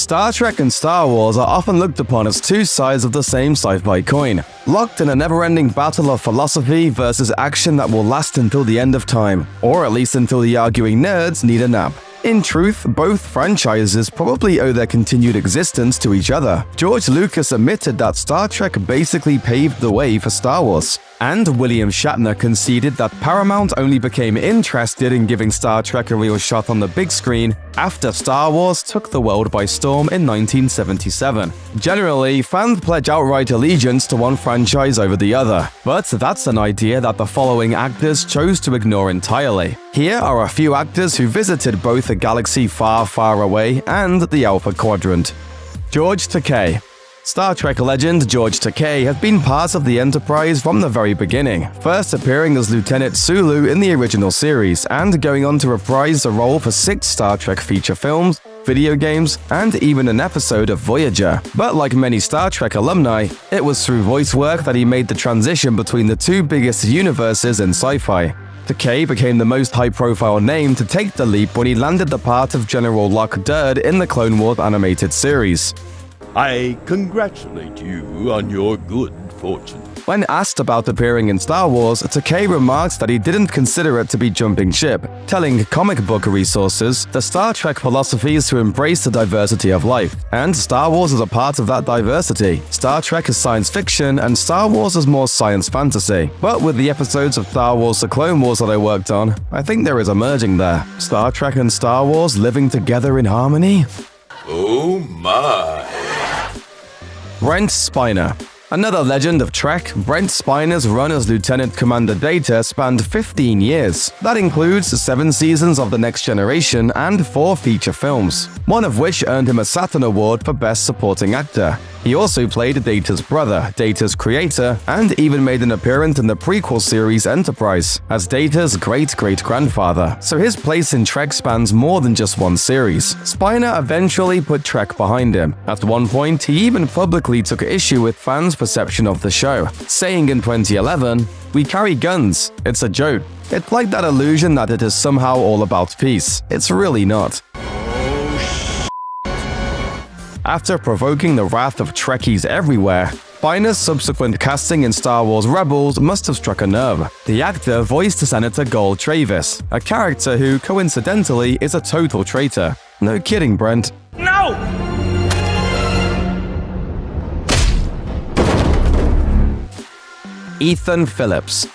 Star Trek and Star Wars are often looked upon as two sides of the same sci-fi coin, locked in a never-ending battle of philosophy versus action that will last until the end of time, or at least until the arguing nerds need a nap. In truth, both franchises probably owe their continued existence to each other. George Lucas admitted that Star Trek basically paved the way for Star Wars, and William Shatner conceded that Paramount only became interested in giving Star Trek a real shot on the big screen after Star Wars took the world by storm in 1977. Generally, fans pledge outright allegiance to one franchise over the other, but that's an idea that the following actors chose to ignore entirely. Here are a few actors who visited both a galaxy far, far away and the Alpha Quadrant. George Takei. Star Trek legend George Takei has been part of the Enterprise from the very beginning, first appearing as Lieutenant Sulu in the original series, and going on to reprise the role for 6 Star Trek feature films, video games, and even an episode of Voyager. But like many Star Trek alumni, it was through voice work that he made the transition between the two biggest universes in sci-fi. Takei became the most high-profile name to take the leap when he landed the part of General Locke Durd in the Clone Wars animated series. I congratulate you on your good fortune. When asked about appearing in Star Wars, Takei remarked that he didn't consider it to be jumping ship, telling comic book resources, "The Star Trek philosophy is to embrace the diversity of life, and Star Wars is a part of that diversity. Star Trek is science fiction, and Star Wars is more science fantasy. But with the episodes of Star Wars The Clone Wars that I worked on, I think there is a merging there. Star Trek and Star Wars living together in harmony." Oh my. Brent Spiner. Another legend of Trek, Brent Spiner's run as Lieutenant Commander Data spanned 15 years. That includes 7 seasons of The Next Generation and 4 feature films, one of which earned him a Saturn Award for Best Supporting Actor. He also played Data's brother, Data's creator, and even made an appearance in the prequel series Enterprise as Data's great-great-grandfather, so his place in Trek spans more than just one series. Spiner eventually put Trek behind him. At one point, he even publicly took issue with fans' perception of the show, saying in 2011, "We carry guns. It's a joke. It's like that illusion that it is somehow all about peace. It's really not." After provoking the wrath of Trekkies everywhere, Spiner's subsequent casting in Star Wars Rebels must have struck a nerve. The actor voiced Senator Gold Travis, a character who, coincidentally, is a total traitor. No kidding, Brent. No! Ethan Phillips.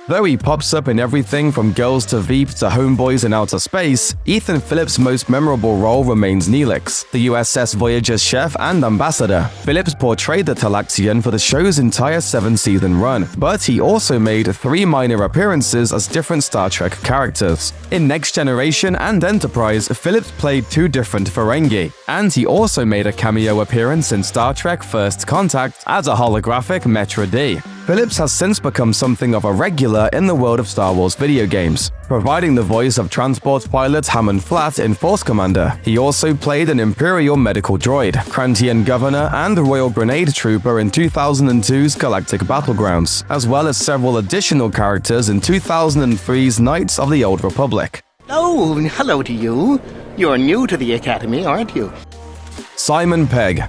Though he pops up in everything from Girls to Veep to Homeboys in Outer Space, Ethan Phillips' most memorable role remains Neelix, the USS Voyager's chef and ambassador. Phillips portrayed the Talaxian for the show's entire 7-season run, but he also made 3 minor appearances as different Star Trek characters. In Next Generation and Enterprise, Phillips played 2 different Ferengi, and he also made a cameo appearance in Star Trek First Contact as a holographic Metra D. Phillips has since become something of a regular in the world of Star Wars video games, providing the voice of transport pilot Hammond Flat in Force Commander. He also played an Imperial medical droid, Krantian governor, and Royal Grenade Trooper in 2002's Galactic Battlegrounds, as well as several additional characters in 2003's Knights of the Old Republic. Oh, hello to you. You're new to the Academy, aren't you? Simon Pegg.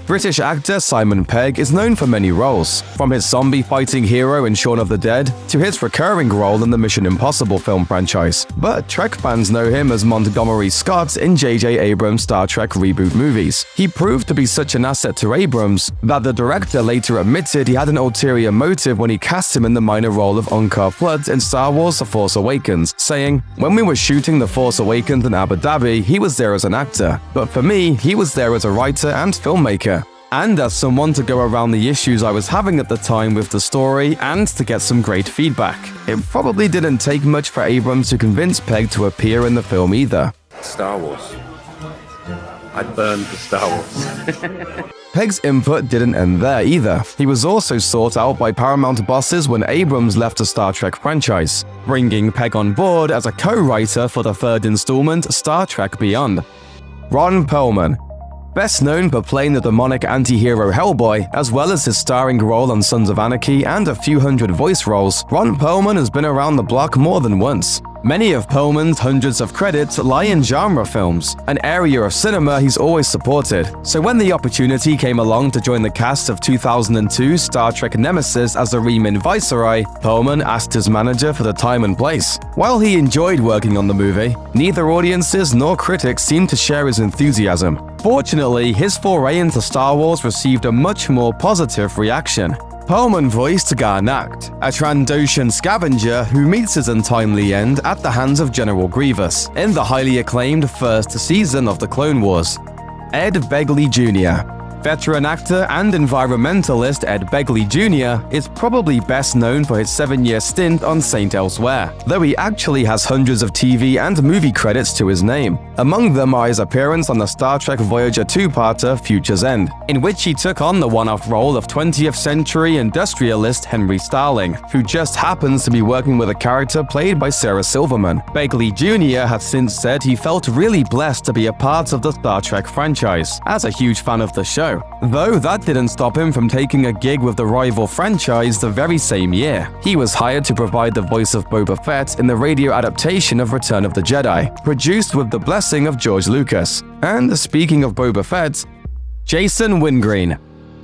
British actor Simon Pegg is known for many roles, from his zombie-fighting hero in Shaun of the Dead to his recurring role in the Mission Impossible film franchise. But Trek fans know him as Montgomery Scott in J.J. Abrams' Star Trek reboot movies. He proved to be such an asset to Abrams that the director later admitted he had an ulterior motive when he cast him in the minor role of Unkar Plutt in Star Wars The Force Awakens, saying, "When we were shooting The Force Awakens in Abu Dhabi, he was there as an actor. But for me, he was there as a writer and filmmaker. And as someone to go around the issues I was having at the time with the story and to get some great feedback." It probably didn't take much for Abrams to convince Pegg to appear in the film either. Star Wars. I'd burn for Star Wars. Pegg's input didn't end there either. He was also sought out by Paramount bosses when Abrams left the Star Trek franchise, bringing Pegg on board as a co-writer for the 3rd installment, Star Trek Beyond. Ron Perlman. Best known for playing the demonic anti-hero Hellboy, as well as his starring role on Sons of Anarchy and a few hundred voice roles, Ron Perlman has been around the block more than once. Many of Perlman's hundreds of credits lie in genre films, an area of cinema he's always supported. So when the opportunity came along to join the cast of 2002 Star Trek Nemesis as the Reman Viceroy, Perlman asked his manager for the time and place. While he enjoyed working on the movie, neither audiences nor critics seemed to share his enthusiasm. Fortunately, his foray into Star Wars received a much more positive reaction. Perlman voiced Garnak, a Trandoshan scavenger who meets his untimely end at the hands of General Grievous in the highly acclaimed first season of The Clone Wars. Ed Begley Jr. Veteran actor and environmentalist Ed Begley Jr. is probably best known for his 7-year stint on Saint Elsewhere, though he actually has hundreds of TV and movie credits to his name. Among them are his appearance on the Star Trek Voyager 2-parter Future's End, in which he took on the one-off role of 20th century industrialist Henry Starling, who just happens to be working with a character played by Sarah Silverman. Begley Jr. has since said he felt really blessed to be a part of the Star Trek franchise, as a huge fan of the show. Though that didn't stop him from taking a gig with the rival franchise the very same year. He was hired to provide the voice of Boba Fett in the radio adaptation of Return of the Jedi, produced with the blessing of George Lucas. And speaking of Boba Fett, Jason Wingreen.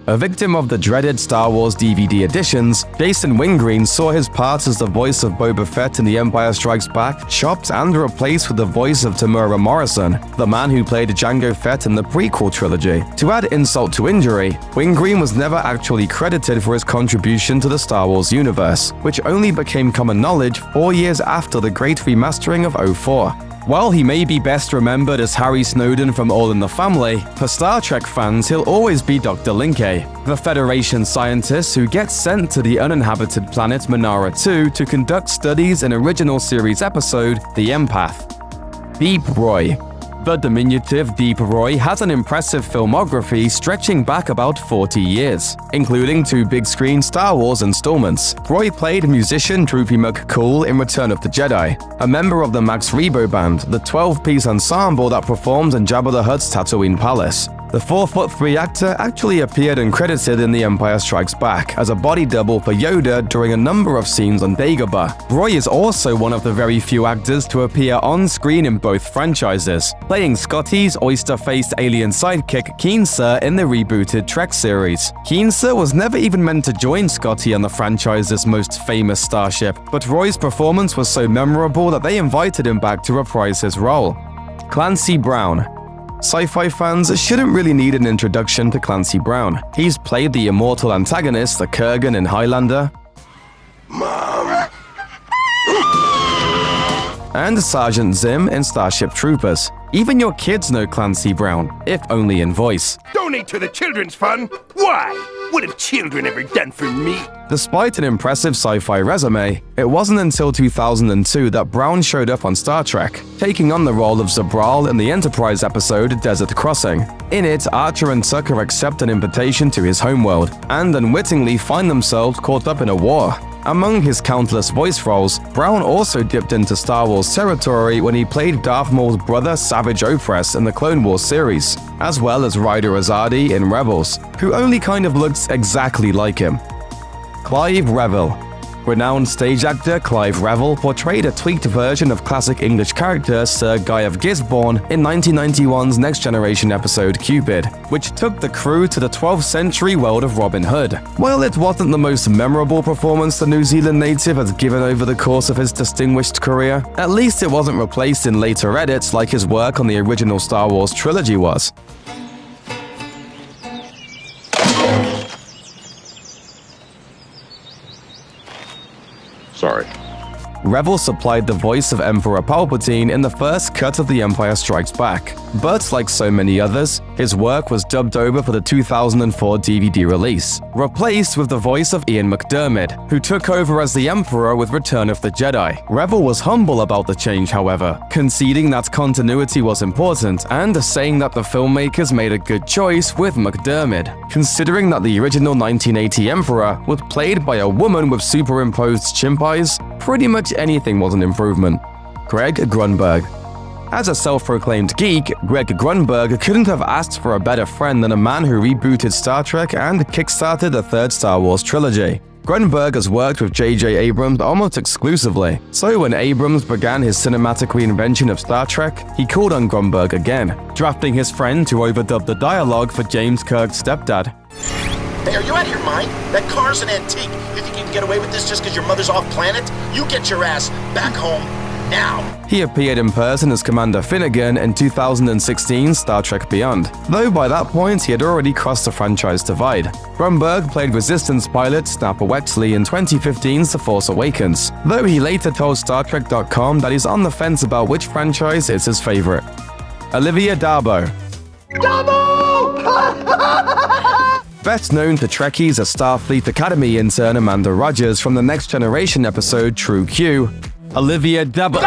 A victim of the dreaded Star Wars DVD editions, Jason Wingreen saw his part as the voice of Boba Fett in The Empire Strikes Back chopped and replaced with the voice of Tamura Morrison, the man who played Jango Fett in the prequel trilogy. To add insult to injury, Wingreen was never actually credited for his contribution to the Star Wars universe, which only became common knowledge 4 years after the great remastering of 2004. While he may be best remembered as Harry Snowden from All in the Family, for Star Trek fans he'll always be Dr. Linke, the Federation scientist who gets sent to the uninhabited planet Minara 2 to conduct studies in original series episode The Empath. Deep Roy. The diminutive Deep Roy has an impressive filmography stretching back about 40 years, including 2 big-screen Star Wars installments. Roy played musician Droopy McCool in Return of the Jedi, a member of the Max Rebo Band, the 12-piece ensemble that performed in Jabba the Hutt's Tatooine Palace. The 4'3" actor actually appeared uncredited in The Empire Strikes Back as a body double for Yoda during a number of scenes on Dagobah. Roy is also one of the very few actors to appear on screen in both franchises, playing Scotty's oyster-faced alien sidekick Keenser in the rebooted Trek series. Keenser was never even meant to join Scotty on the franchise's most famous starship, but Roy's performance was so memorable that they invited him back to reprise his role. Clancy Brown. Sci-fi fans shouldn't really need an introduction to Clancy Brown. He's played the immortal antagonist, the Kurgan in Highlander, Mom. and Sergeant Zim in Starship Troopers. Even your kids know Clancy Brown, if only in voice. Donate to the children's fund? Why? What have children ever done for me? Despite an impressive sci-fi resume, it wasn't until 2002 that Brown showed up on Star Trek, taking on the role of Zabral in the Enterprise episode Desert Crossing. In it, Archer and Tucker accept an invitation to his homeworld, and unwittingly find themselves caught up in a war. Among his countless voice roles, Brown also dipped into Star Wars territory when he played Darth Maul's brother Savage Opress in the Clone Wars series, as well as Ryder Azadi in Rebels, who only kind of looks exactly like him. Clive Revill. Renowned stage actor Clive Revill portrayed a tweaked version of classic English character Sir Guy of Gisborne in 1991's Next Generation episode Cupid, which took the crew to the 12th century world of Robin Hood. While it wasn't the most memorable performance the New Zealand native has given over the course of his distinguished career, at least it wasn't replaced in later edits like his work on the original Star Wars trilogy was. Sorry. Revill supplied the voice of Emperor Palpatine in the first cut of The Empire Strikes Back, but like so many others, his work was dubbed over for the 2004 DVD release, replaced with the voice of Ian McDiarmid, who took over as the Emperor with Return of the Jedi. Revill was humble about the change, however, conceding that continuity was important and saying that the filmmakers made a good choice with McDiarmid, considering that the original 1980 Emperor was played by a woman with superimposed chimp eyes. Pretty much anything was an improvement. Greg Grunberg. As a self-proclaimed geek, Greg Grunberg couldn't have asked for a better friend than a man who rebooted Star Trek and kickstarted the third Star Wars trilogy. Grunberg has worked with J.J. Abrams almost exclusively, so when Abrams began his cinematic reinvention of Star Trek, he called on Grunberg again, drafting his friend to overdub the dialogue for James Kirk's stepdad. Hey, are you out of your mind? That car's an antique. You think you can get away with this just because your mother's off planet? You get your ass back home now. He appeared in person as Commander Finnegan in 2016's Star Trek Beyond, though by that point he had already crossed the franchise divide. Grunberg played Resistance pilot Snapper Wexley in 2015's The Force Awakens, though he later told StarTrek.com that he's on the fence about which franchise is his favorite. Olivia d'Abo. Best known to Trekkies as Starfleet Academy intern Amanda Rogers from the Next Generation episode True Q, Olivia d'Abo.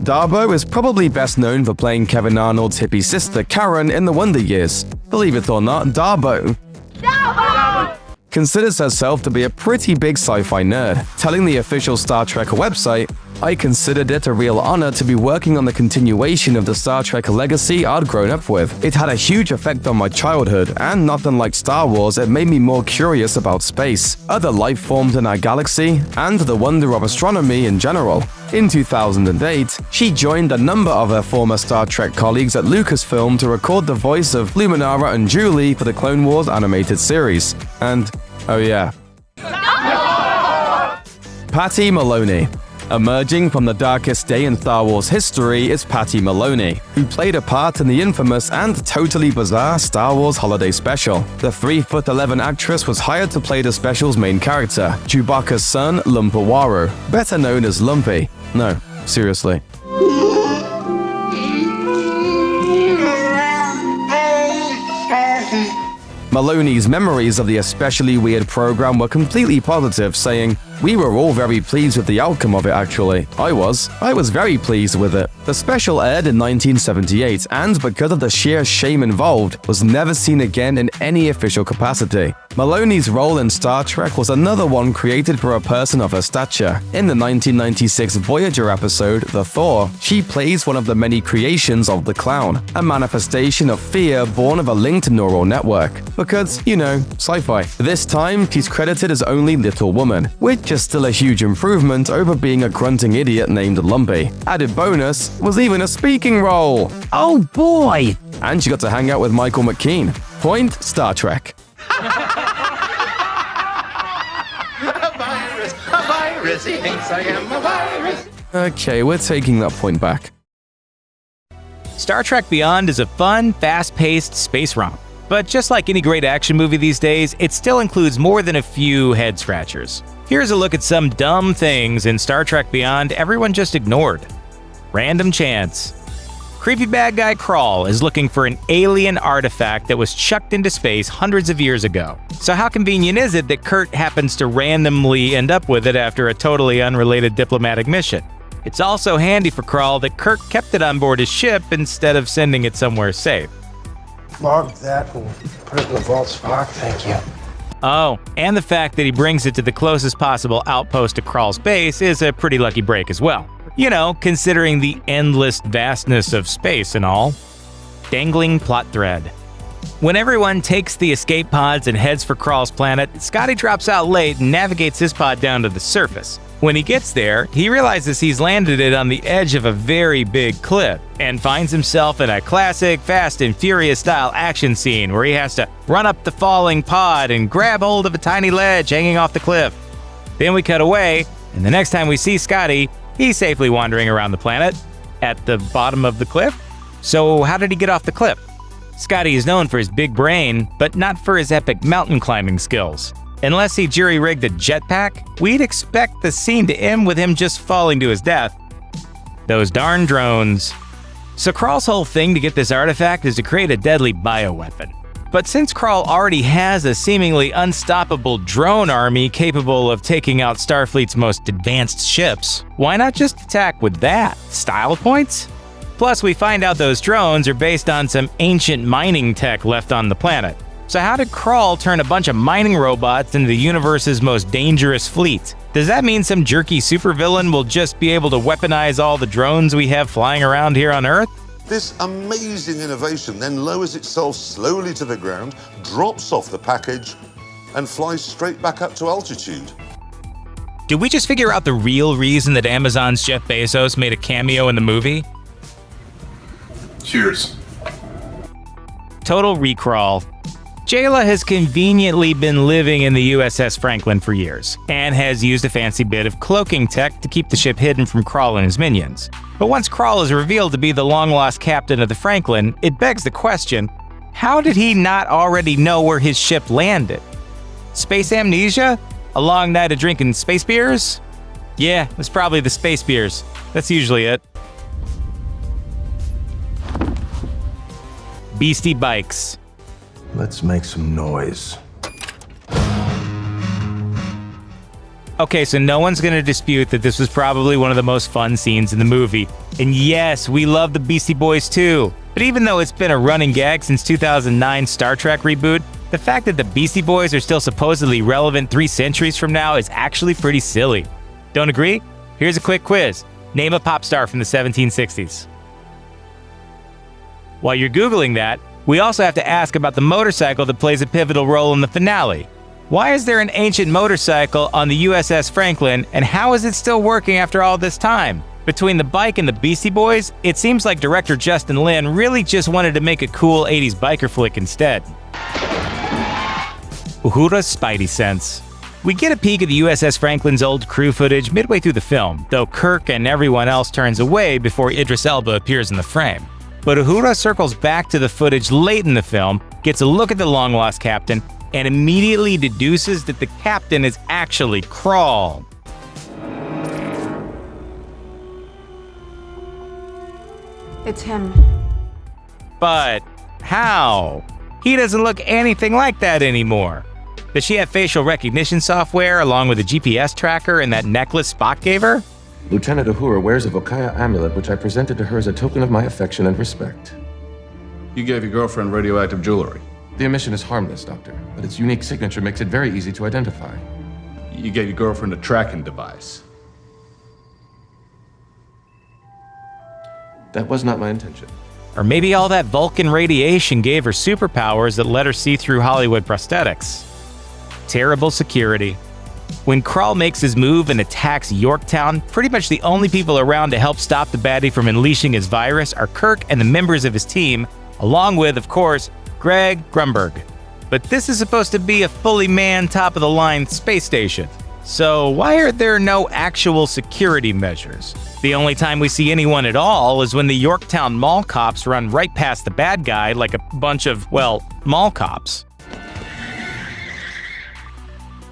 D'Abo is probably best known for playing Kevin Arnold's hippie sister Karen in The Wonder Years. Believe it or not, D'Abo considers herself to be a pretty big sci-fi nerd, telling the official Star Trek website, "I considered it a real honor to be working on the continuation of the Star Trek legacy I'd grown up with. It had a huge effect on my childhood, and not unlike Star Wars, it made me more curious about space, other life forms in our galaxy, and the wonder of astronomy in general." In 2008, she joined a number of her former Star Trek colleagues at Lucasfilm to record the voice of Luminara and Julie for the Clone Wars animated series. And, oh yeah, Patty Maloney. Emerging from the darkest day in Star Wars history is Patty Maloney, who played a part in the infamous and totally bizarre Star Wars Holiday Special. The 3'11" actress was hired to play the special's main character, Chewbacca's son, Lumpawaru, better known as Lumpy. No, seriously. Maloney's memories of the especially weird program were completely positive, saying, "We were all very pleased with the outcome of it actually. I was very pleased with it." The special aired in 1978 and, because of the sheer shame involved, was never seen again in any official capacity. Maloney's role in Star Trek was another one created for a person of her stature. In the 1996 Voyager episode, The Thaw, she plays one of the many creations of the Clown, a manifestation of fear born of a linked neural network. Because, you know, sci-fi. This time, she's credited as only Little Woman, which is still a huge improvement over being a grunting idiot named Lumpy. Added bonus was even a speaking role. Oh boy! And she got to hang out with Michael McKean. Point Star Trek. A virus, he thinks I am a virus. Okay, we're taking that point back. Star Trek Beyond is a fun, fast-paced space romp. But just like any great action movie these days, it still includes more than a few head-scratchers. Here's a look at some dumb things in Star Trek Beyond everyone just ignored. Random chance. Creepy bad guy Krall is looking for an alien artifact that was chucked into space hundreds of years ago. So how convenient is it that Kirk happens to randomly end up with it after a totally unrelated diplomatic mission? It's also handy for Krall that Kirk kept it on board his ship instead of sending it somewhere safe. Log that and put it in the vault spot, thank you. Oh, and the fact that he brings it to the closest possible outpost to Krall's base is a pretty lucky break as well. You know, considering the endless vastness of space and all. Dangling plot thread. When everyone takes the escape pods and heads for Krall's planet, Scotty drops out late and navigates his pod down to the surface. When he gets there, he realizes he's landed it on the edge of a very big cliff and finds himself in a classic Fast and Furious style action scene where he has to run up the falling pod and grab hold of a tiny ledge hanging off the cliff. Then we cut away, and the next time we see Scotty, he's safely wandering around the planet at the bottom of the cliff. So how did he get off the cliff? Scotty is known for his big brain, but not for his epic mountain climbing skills. Unless he jury-rigged a jetpack, we'd expect the scene to end with him just falling to his death. Those darn drones. So Krall's whole thing to get this artifact is to create a deadly bioweapon. But since Krall already has a seemingly unstoppable drone army capable of taking out Starfleet's most advanced ships, why not just attack with that? Style points? Plus, we find out those drones are based on some ancient mining tech left on the planet. So how did Krall turn a bunch of mining robots into the universe's most dangerous fleet? Does that mean some jerky supervillain will just be able to weaponize all the drones we have flying around here on Earth? This amazing innovation then lowers itself slowly to the ground, drops off the package, and flies straight back up to altitude. Did we just figure out the real reason that Amazon's Jeff Bezos made a cameo in the movie? Cheers. Total recrawl. Jayla has conveniently been living in the USS Franklin for years, and has used a fancy bit of cloaking tech to keep the ship hidden from Krall and his minions. But once Krall is revealed to be the long-lost captain of the Franklin, it begs the question, how did he not already know where his ship landed? Space amnesia? A long night of drinking space beers? Yeah, it's probably the space beers. That's usually it. Beastie bikes. Let's make some noise. Okay, so no one's gonna dispute that this was probably one of the most fun scenes in the movie. And yes, we love the Beastie Boys too. But even though it's been a running gag since 2009 Star Trek reboot, the fact that the Beastie Boys are still supposedly relevant 3 centuries from now is actually pretty silly. Don't agree? Here's a quick quiz. Name a pop star from the 1760s. While you're Googling that, we also have to ask about the motorcycle that plays a pivotal role in the finale. Why is there an ancient motorcycle on the USS Franklin, and how is it still working after all this time? Between the bike and the Beastie Boys, it seems like director Justin Lin really just wanted to make a cool 80s biker flick instead. Uhura's Spidey sense. We get a peek at the USS Franklin's old crew footage midway through the film, though Kirk and everyone else turns away before Idris Elba appears in the frame. But Uhura circles back to the footage late in the film, gets a look at the long-lost captain, and immediately deduces that the captain is actually Krall. It's him. But how? He doesn't look anything like that anymore. Does she have facial recognition software along with a GPS tracker and that necklace Spock gave her? Lieutenant Uhura wears a Vokaya amulet, which I presented to her as a token of my affection and respect. You gave your girlfriend radioactive jewelry. The emission is harmless, Doctor, but its unique signature makes it very easy to identify. You gave your girlfriend a tracking device. That was not my intention. Or maybe all that Vulcan radiation gave her superpowers that let her see through Hollywood prosthetics. Terrible security. When Krall makes his move and attacks Yorktown, pretty much the only people around to help stop the baddie from unleashing his virus are Kirk and the members of his team, along with, of course, Greg Grunberg. But this is supposed to be a fully manned, top-of-the-line space station. So why are there no actual security measures? The only time we see anyone at all is when the Yorktown mall cops run right past the bad guy like a bunch of, well, mall cops.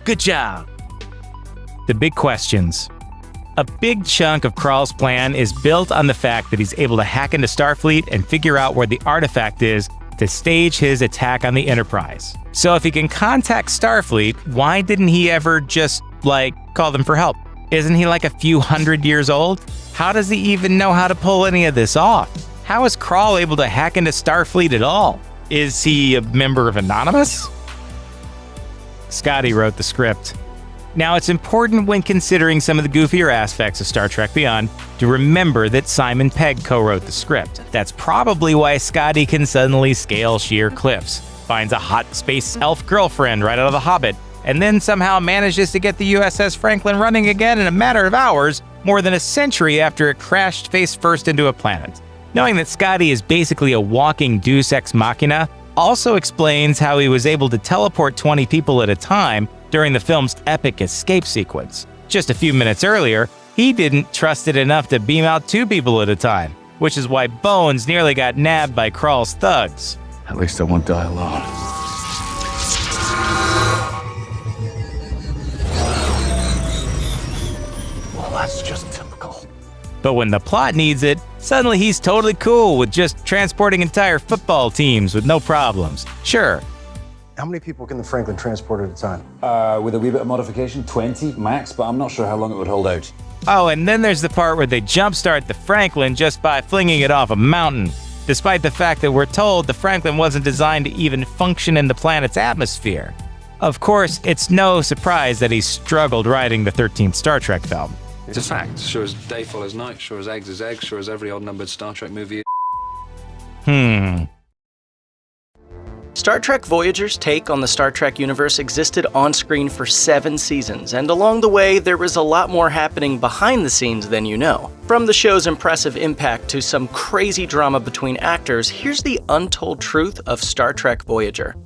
Good job. The big questions. A big chunk of Krall's plan is built on the fact that he's able to hack into Starfleet and figure out where the artifact is to stage his attack on the Enterprise. So if he can contact Starfleet, why didn't he ever just, call them for help? Isn't he like a few hundred years old? How does he even know how to pull any of this off? How is Krall able to hack into Starfleet at all? Is he a member of Anonymous? Scotty wrote the script. Now, it's important when considering some of the goofier aspects of Star Trek Beyond to remember that Simon Pegg co-wrote the script. That's probably why Scotty can suddenly scale sheer cliffs, finds a hot space elf girlfriend right out of The Hobbit, and then somehow manages to get the USS Franklin running again in a matter of hours, more than a century after it crashed face first into a planet. Knowing that Scotty is basically a walking deus ex machina also explains how he was able to teleport 20 people at a time during the film's epic escape sequence. Just a few minutes earlier, he didn't trust it enough to beam out 2 people at a time, which is why Bones nearly got nabbed by Krall's thugs. At least I won't die alone. Well, that's just typical. But when the plot needs it, suddenly he's totally cool with just transporting entire football teams with no problems. Sure. How many people can the Franklin transport at a time? With a wee bit of modification, 20 max, but I'm not sure how long it would hold out. Oh, and then there's the part where they jumpstart the Franklin just by flinging it off a mountain, despite the fact that we're told the Franklin wasn't designed to even function in the planet's atmosphere. Of course, it's no surprise that he struggled writing the 13th Star Trek film. It's a fact. Sure as day follows night, sure as eggs is eggs, sure as every odd-numbered Star Trek movie is. Star Trek Voyager's take on the Star Trek universe existed on screen for 7 seasons, and along the way, there was a lot more happening behind the scenes than you know. From the show's impressive impact to some crazy drama between actors, here's the untold truth of Star Trek Voyager.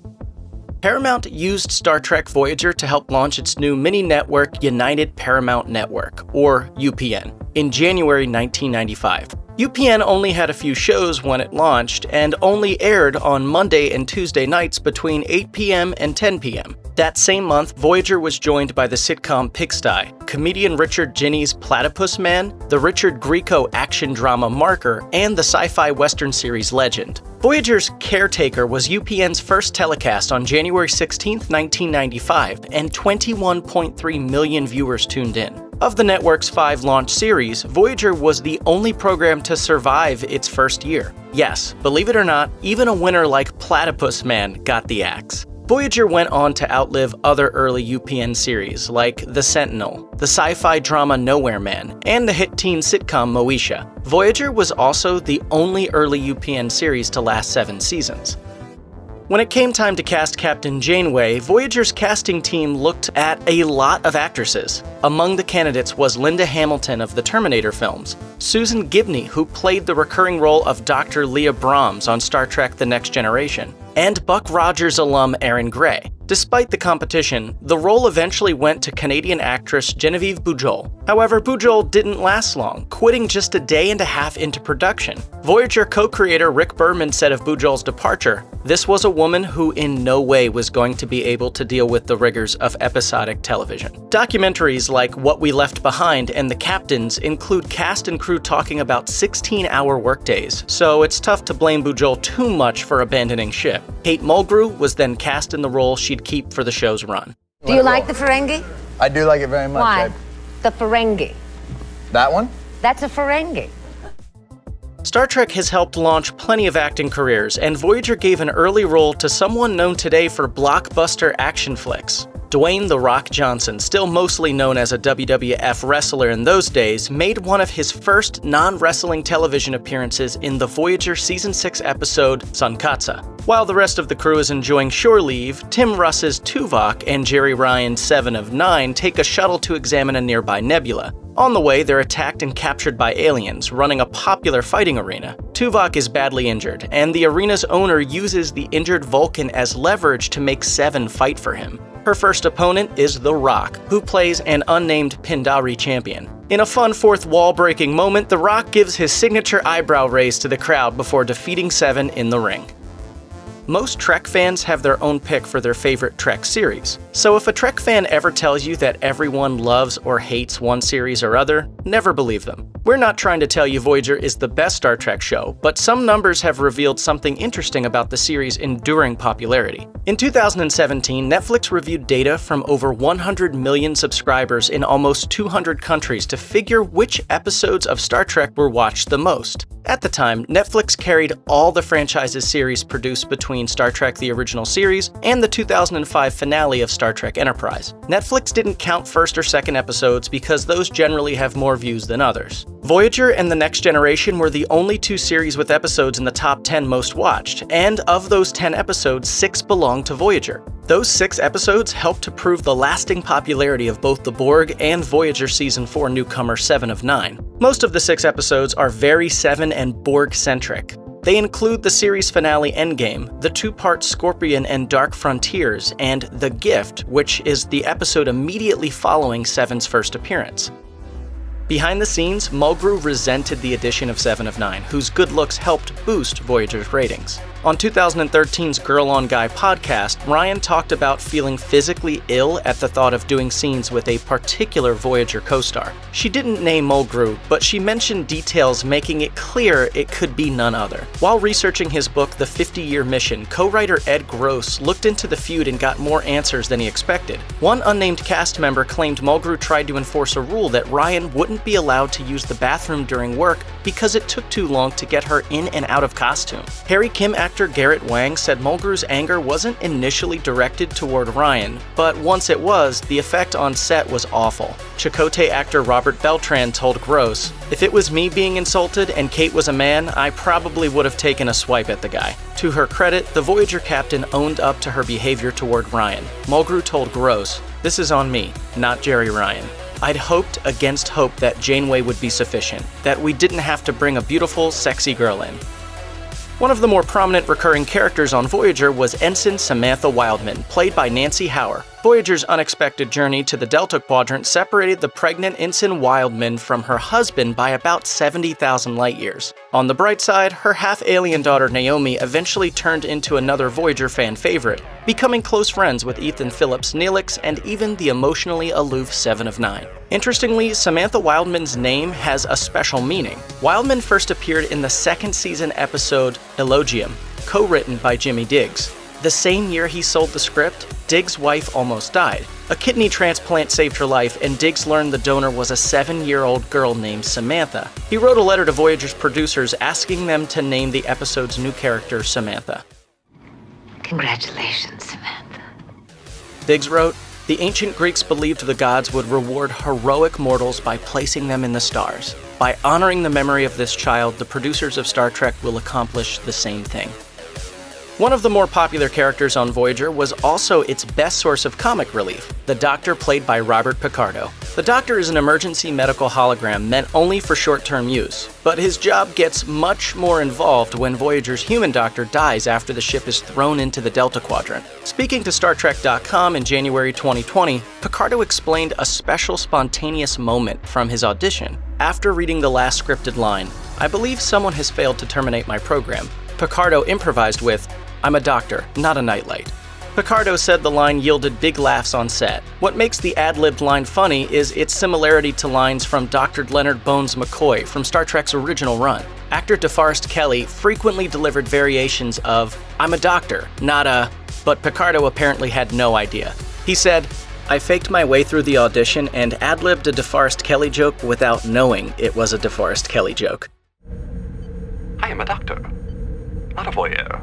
Paramount used Star Trek Voyager to help launch its new mini-network United Paramount Network, or UPN, in January 1995. UPN only had a few shows when it launched and only aired on Monday and Tuesday nights between 8 p.m. and 10 p.m. That same month, Voyager was joined by the sitcom Pigsty, comedian Richard Ginny's Platypus Man, the Richard Grieco action drama Marker, and the sci-fi western series Legend. Voyager's Caretaker was UPN's first telecast on January 16, 1995, and 21.3 million viewers tuned in. Of the network's 5 launch series, Voyager was the only program to survive its first year. Yes, believe it or not, even a winner like Platypus Man got the axe. Voyager went on to outlive other early UPN series like The Sentinel, the sci-fi drama Nowhere Man, and the hit teen sitcom Moesha. Voyager was also the only early UPN series to last 7 seasons. When it came time to cast Captain Janeway, Voyager's casting team looked at a lot of actresses. Among the candidates was Linda Hamilton of the Terminator films, Susan Gibney, who played the recurring role of Dr. Leah Brahms on Star Trek The Next Generation, and Buck Rogers alum Erin Gray. Despite the competition, the role eventually went to Canadian actress Genevieve Bujold. However, Bujold didn't last long, quitting just a day and a half into production. Voyager co-creator Rick Berman said of Bujold's departure, "This was a woman who in no way was going to be able to deal with the rigors of episodic television." Documentaries like What We Left Behind and The Captains include cast and crew talking about 16-hour workdays, so it's tough to blame Bujold too much for abandoning ship. Kate Mulgrew was then cast in the role she'd keep for the show's run. Do you like the Ferengi? I do like it very much. Why? The Ferengi. That one? That's a Ferengi. Star Trek has helped launch plenty of acting careers, and Voyager gave an early role to someone known today for blockbuster action flicks. Dwayne "The Rock" Johnson, still mostly known as a WWF wrestler in those days, made one of his first non-wrestling television appearances in the Voyager Season 6 episode Sunkatsa. While the rest of the crew is enjoying shore leave, Tim Russ's Tuvok and Jerry Ryan's 7 of 9 take a shuttle to examine a nearby nebula. On the way, they're attacked and captured by aliens, running a popular fighting arena. Tuvok is badly injured, and the arena's owner uses the injured Vulcan as leverage to make 7 fight for him. Her first opponent is The Rock, who plays an unnamed Pindari champion. In a fun fourth wall-breaking moment, The Rock gives his signature eyebrow raise to the crowd before defeating 7 in the ring. Most Trek fans have their own pick for their favorite Trek series. So if a Trek fan ever tells you that everyone loves or hates one series or other, never believe them. We're not trying to tell you Voyager is the best Star Trek show, but some numbers have revealed something interesting about the series' enduring popularity. In 2017, Netflix reviewed data from over 100 million subscribers in almost 200 countries to figure which episodes of Star Trek were watched the most. At the time, Netflix carried all the franchise's series produced between Star Trek The Original Series and the 2005 finale of Star Trek Enterprise. Netflix didn't count first or second episodes because those generally have more views than others. Voyager and The Next Generation were the only 2 series with episodes in the top 10 most watched, and of those 10 episodes, 6 belonged to Voyager. Those 6 episodes helped to prove the lasting popularity of both the Borg and Voyager Season 4 newcomer 7 of 9. Most of the 6 episodes are very 7 and Borg-centric. They include the series finale Endgame, the 2-part Scorpion and Dark Frontiers, and The Gift, which is the episode immediately following 7's first appearance. Behind the scenes, Mulgrew resented the addition of 7 of 9, whose good looks helped boost Voyager's ratings. On 2013's Girl on Guy podcast, Ryan talked about feeling physically ill at the thought of doing scenes with a particular Voyager co-star. She didn't name Mulgrew, but she mentioned details making it clear it could be none other. While researching his book, The 50-Year Mission, co-writer Ed Gross looked into the feud and got more answers than he expected. One unnamed cast member claimed Mulgrew tried to enforce a rule that Ryan wouldn't be allowed to use the bathroom during work because it took too long to get her in and out of costume. Harry Kim actor Garrett Wang said Mulgrew's anger wasn't initially directed toward Ryan, but once it was, the effect on set was awful. Chakotay actor Robert Beltran told Gross, "If it was me being insulted and Kate was a man, I probably would have taken a swipe at the guy." To her credit, the Voyager captain owned up to her behavior toward Ryan. Mulgrew told Gross, "This is on me, not Jerry Ryan. I'd hoped against hope that Janeway would be sufficient, that we didn't have to bring a beautiful, sexy girl in." One of the more prominent recurring characters on Voyager was Ensign Samantha Wildman, played by Nancy Hauer. Voyager's unexpected journey to the Delta Quadrant separated the pregnant Ensign Wildman from her husband by about 70,000 light-years. On the bright side, her half-alien daughter Naomi eventually turned into another Voyager fan favorite, becoming close friends with Ethan Phillips, Neelix, and even the emotionally aloof Seven of Nine. Interestingly, Samantha Wildman's name has a special meaning. Wildman first appeared in the second season episode Elogium, co-written by Jimmy Diggs. The same year he sold the script, Diggs' wife almost died. A kidney transplant saved her life, and Diggs learned the donor was a 7-year-old girl named Samantha. He wrote a letter to Voyager's producers asking them to name the episode's new character Samantha. Congratulations, Samantha. Diggs wrote, "The ancient Greeks believed the gods would reward heroic mortals by placing them in the stars. By honoring the memory of this child, the producers of Star Trek will accomplish the same thing." One of the more popular characters on Voyager was also its best source of comic relief, the Doctor played by Robert Picardo. The Doctor is an emergency medical hologram meant only for short-term use, but his job gets much more involved when Voyager's human doctor dies after the ship is thrown into the Delta Quadrant. Speaking to StarTrek.com in January 2020, Picardo explained a special spontaneous moment from his audition. After reading the last scripted line, "I believe someone has failed to terminate my program," Picardo improvised with, "I'm a doctor, not a nightlight." Picardo said the line yielded big laughs on set. What makes the ad-libbed line funny is its similarity to lines from Dr. Leonard Bones McCoy from Star Trek's original run. Actor DeForest Kelley frequently delivered variations of, "I'm a doctor, not a," but Picardo apparently had no idea. He said, "I faked my way through the audition and ad-libbed a DeForest Kelley joke without knowing it was a DeForest Kelley joke." I am a doctor, not a voyeur.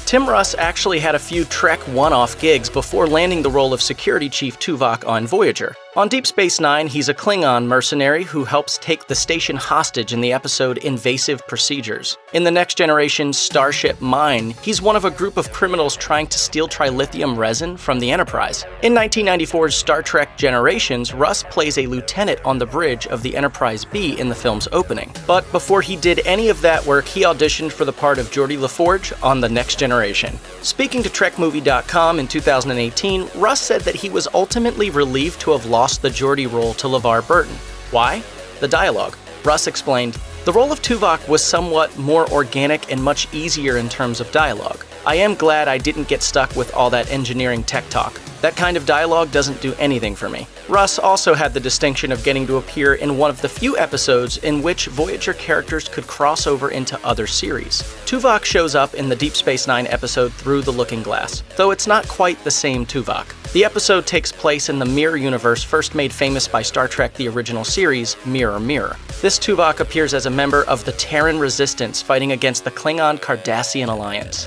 Tim Russ actually had a few Trek one-off gigs before landing the role of Security Chief Tuvok on Voyager. On Deep Space Nine, he's a Klingon mercenary who helps take the station hostage in the episode Invasive Procedures. In the Next Generation Starship Mine, he's one of a group of criminals trying to steal trilithium resin from the Enterprise. In 1994's Star Trek Generations, Russ plays a lieutenant on the bridge of the Enterprise B in the film's opening. But before he did any of that work, he auditioned for the part of Geordi LaForge on The Next Generation. Speaking to TrekMovie.com in 2018, Russ said that he was ultimately relieved to have lost the Geordi role to LeVar Burton. Why? The dialogue. Russ explained, "The role of Tuvok was somewhat more organic and much easier in terms of dialogue. I am glad I didn't get stuck with all that engineering tech talk. That kind of dialogue doesn't do anything for me." Russ also had the distinction of getting to appear in one of the few episodes in which Voyager characters could cross over into other series. Tuvok shows up in the Deep Space Nine episode Through the Looking Glass, though it's not quite the same Tuvok. The episode takes place in the Mirror universe first made famous by Star Trek the original series, Mirror Mirror. This Tuvok appears as a member of the Terran Resistance fighting against the Klingon-Cardassian Alliance.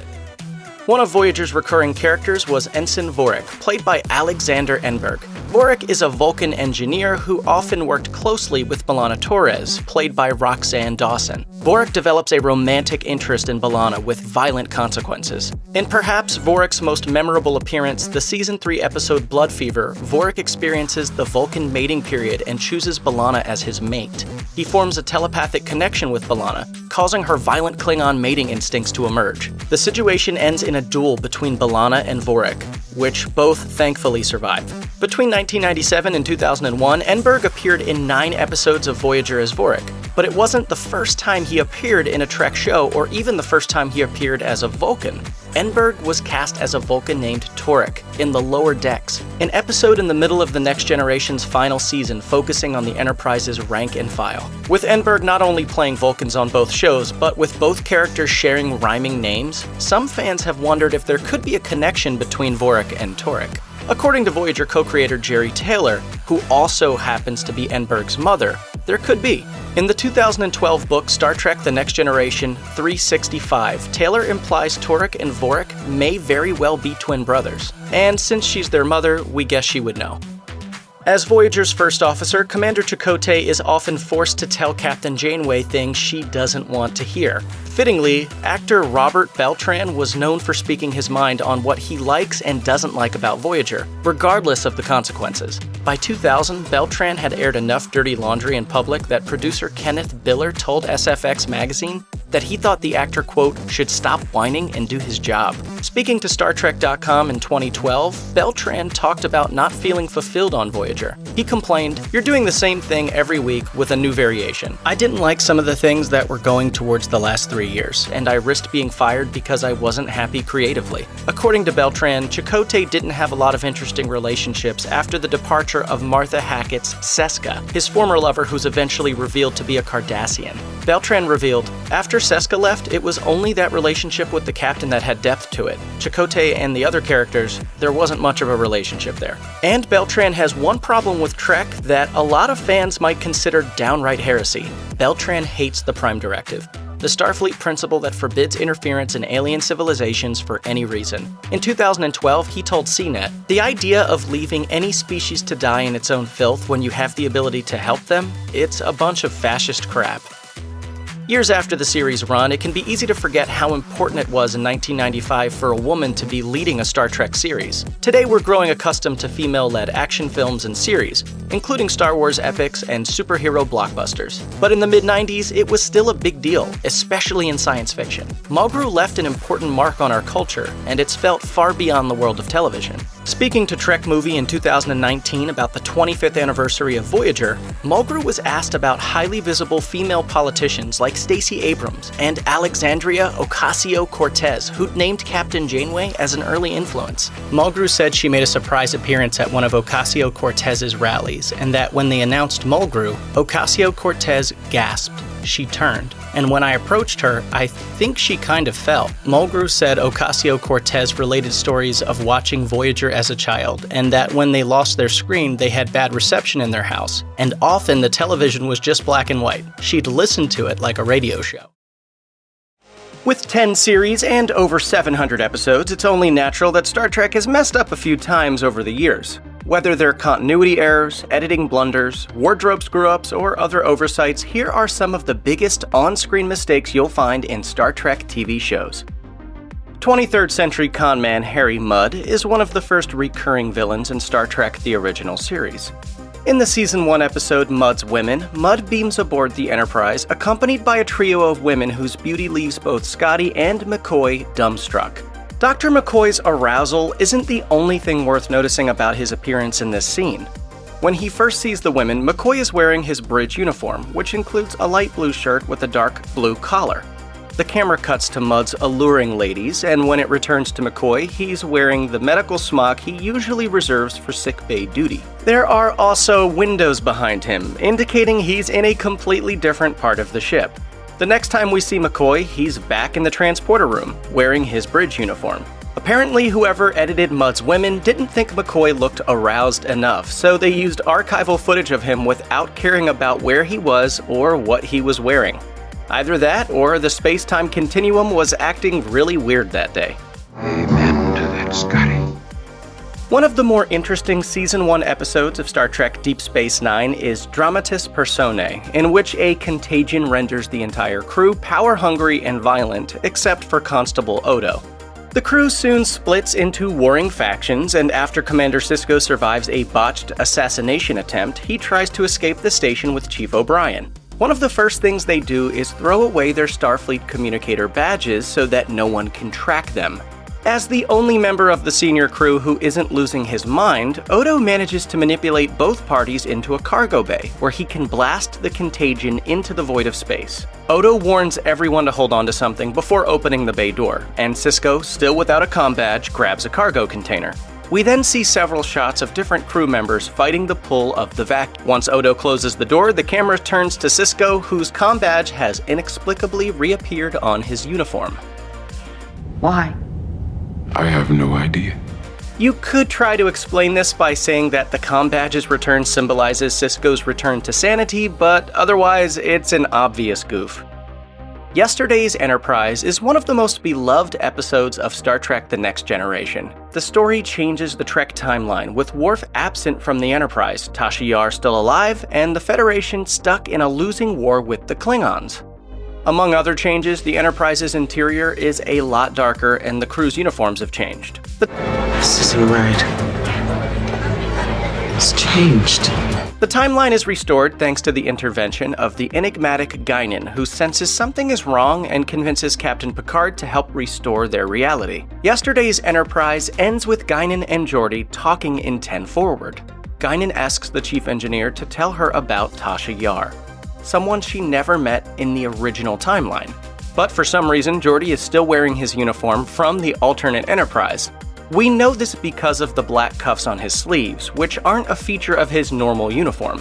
One of Voyager's recurring characters was Ensign Vorik, played by Alexander Enberg. Vorik is a Vulcan engineer who often worked closely with B'Elanna Torres, played by Roxanne Dawson. Vorik develops a romantic interest in B'Elanna with violent consequences. In perhaps Vorik's most memorable appearance, the Season 3 episode Blood Fever, Vorik experiences the Vulcan mating period and chooses B'Elanna as his mate. He forms a telepathic connection with B'Elanna, causing her violent Klingon mating instincts to emerge. The situation ends in a duel between B'Elanna and Vorik, which both thankfully survive. Between 1997 and 2001, Enberg appeared in 9 episodes of Voyager as Vorik, but it wasn't the first time he appeared in a Trek show or even the first time he appeared as a Vulcan. Enberg was cast as a Vulcan named Torek in The Lower Decks, an episode in the middle of the Next Generation's final season focusing on the Enterprise's rank and file. With Enberg not only playing Vulcans on both shows, but with both characters sharing rhyming names, some fans have wondered if there could be a connection between Vorik and Torek. According to Voyager co-creator Jerry Taylor, who also happens to be Enberg's mother, There could be. In the 2012 book Star Trek The Next Generation 365, Taylor implies Turek and Vorik may very well be twin brothers. And since she's their mother, we guess she would know. As Voyager's first officer, Commander Chakotay is often forced to tell Captain Janeway things she doesn't want to hear. Fittingly, actor Robert Beltran was known for speaking his mind on what he likes and doesn't like about Voyager, regardless of the consequences. By 2000, Beltran had aired enough dirty laundry in public that producer Kenneth Biller told SFX magazine that he thought the actor, quote, should stop whining and do his job. Speaking to StarTrek.com in 2012, Beltran talked about not feeling fulfilled on Voyager. He complained, "You're doing the same thing every week with a new variation. I didn't like some of the things that were going towards the last 3 years, and I risked being fired because I wasn't happy creatively." According to Beltran, Chakotay didn't have a lot of interesting relationships after the departure of Martha Hackett's Sisko, his former lover who's eventually revealed to be a Cardassian. Beltran revealed, "After Sisko left, it was only that relationship with the captain that had depth to it. Chakotay and the other characters, there wasn't much of a relationship there." And Beltran has one problem with Trek that a lot of fans might consider downright heresy. Beltran hates the Prime Directive, the Starfleet principle that forbids interference in alien civilizations for any reason. In 2012, he told CNET, "The idea of leaving any species to die in its own filth when you have the ability to help them, it's a bunch of fascist crap." Years after the series' run, it can be easy to forget how important it was in 1995 for a woman to be leading a Star Trek series. Today, we're growing accustomed to female-led action films and series, including Star Wars epics and superhero blockbusters. But in the mid-90s, it was still a big deal, especially in science fiction. Mulgrew left an important mark on our culture, and it's felt far beyond the world of television. Speaking to Trek Movie in 2019 about the 25th anniversary of Voyager, Mulgrew was asked about highly visible female politicians like Stacey Abrams and Alexandria Ocasio-Cortez, who'd named Captain Janeway as an early influence. Mulgrew said she made a surprise appearance at one of Ocasio-Cortez's rallies, and that when they announced Mulgrew, Ocasio-Cortez gasped. She turned, and when I approached her, I think she kind of fell. Mulgrew said Ocasio-Cortez related stories of watching Voyager as a child, and that when they lost their screen, they had bad reception in their house, and often the television was just black and white. She'd listen to it like a radio show. With 10 series and over 700 episodes, it's only natural that Star Trek has messed up a few times over the years. Whether they're continuity errors, editing blunders, wardrobe screw-ups, or other oversights, here are some of the biggest on-screen mistakes you'll find in Star Trek TV shows. 23rd century conman Harry Mudd is one of the first recurring villains in Star Trek the original series. In the Season 1 episode Mudd's Women, Mudd beams aboard the Enterprise, accompanied by a trio of women whose beauty leaves both Scotty and McCoy dumbstruck. Dr. McCoy's arousal isn't the only thing worth noticing about his appearance in this scene. When he first sees the women, McCoy is wearing his bridge uniform, which includes a light blue shirt with a dark blue collar. The camera cuts to Mudd's alluring ladies, and when it returns to McCoy, he's wearing the medical smock he usually reserves for sickbay duty. There are also windows behind him, indicating he's in a completely different part of the ship. The next time we see McCoy, he's back in the transporter room, wearing his bridge uniform. Apparently, whoever edited Mudd's Women didn't think McCoy looked aroused enough, so they used archival footage of him without caring about where he was or what he was wearing. Either that, or the space-time continuum was acting really weird that day. Amen to that, Scotty. One of the more interesting Season 1 episodes of Star Trek Deep Space Nine is Dramatis Personae, in which a contagion renders the entire crew power-hungry and violent, except for Constable Odo. The crew soon splits into warring factions, and after Commander Sisko survives a botched assassination attempt, he tries to escape the station with Chief O'Brien. One of the first things they do is throw away their Starfleet communicator badges so that no one can track them. As the only member of the senior crew who isn't losing his mind, Odo manages to manipulate both parties into a cargo bay, where he can blast the contagion into the void of space. Odo warns everyone to hold on to something before opening the bay door, and Sisko, still without a comm badge, grabs a cargo container. We then see several shots of different crew members fighting the pull of the vacuum. Once Odo closes the door, the camera turns to Sisko, whose comm badge has inexplicably reappeared on his uniform. Why? I have no idea. You could try to explain this by saying that the comm badge's return symbolizes Sisko's return to sanity, but otherwise it's an obvious goof. Yesterday's Enterprise is one of the most beloved episodes of Star Trek The Next Generation. The story changes the Trek timeline, with Worf absent from the Enterprise, Tasha Yar still alive, and the Federation stuck in a losing war with the Klingons. Among other changes, the Enterprise's interior is a lot darker and the crew's uniforms have changed. This isn't right. It's changed. The timeline is restored thanks to the intervention of the enigmatic Guinan, who senses something is wrong and convinces Captain Picard to help restore their reality. Yesterday's Enterprise ends with Guinan and Geordi talking in 10 forward. Guinan asks the chief engineer to tell her about Tasha Yar, someone she never met in the original timeline. But for some reason, Geordi is still wearing his uniform from the alternate Enterprise. We know this because of the black cuffs on his sleeves, which aren't a feature of his normal uniform.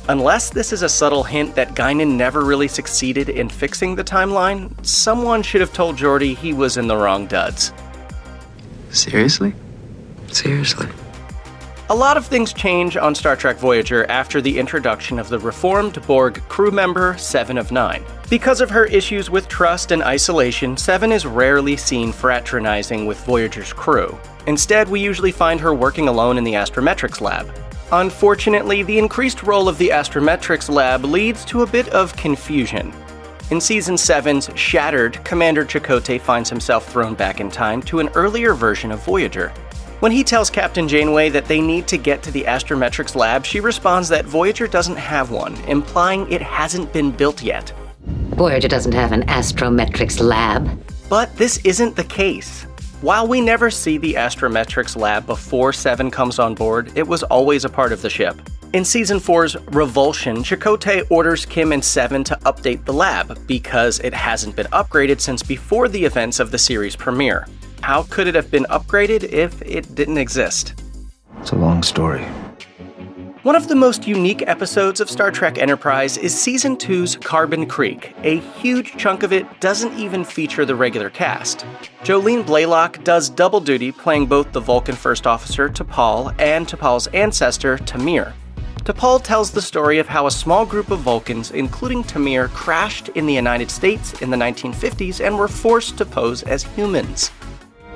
Unless this is a subtle hint that Guinan never really succeeded in fixing the timeline, someone should have told Geordi he was in the wrong duds. Seriously? Seriously? A lot of things change on Star Trek Voyager after the introduction of the reformed Borg crew member 7 of 9. Because of her issues with trust and isolation, 7 is rarely seen fraternizing with Voyager's crew. Instead, we usually find her working alone in the astrometrics lab. Unfortunately, the increased role of the astrometrics lab leads to a bit of confusion. In Season 7's Shattered, Commander Chakotay finds himself thrown back in time to an earlier version of Voyager. When he tells Captain Janeway that they need to get to the astrometrics lab, she responds that Voyager doesn't have one, implying it hasn't been built yet. Voyager doesn't have an astrometrics lab. But this isn't the case. While we never see the astrometrics lab before 7 comes on board, it was always a part of the ship. In Season 4's Revulsion, Chakotay orders Kim and 7 to update the lab because it hasn't been upgraded since before the events of the series premiere. How could it have been upgraded if it didn't exist? It's a long story. One of the most unique episodes of Star Trek Enterprise is Season 2's Carbon Creek. A huge chunk of it doesn't even feature the regular cast. Jolene Blalock does double duty playing both the Vulcan First Officer T'Pol and T'Pol's ancestor Tamir. T'Pol tells the story of how a small group of Vulcans, including Tamir, crashed in the United States in the 1950s and were forced to pose as humans.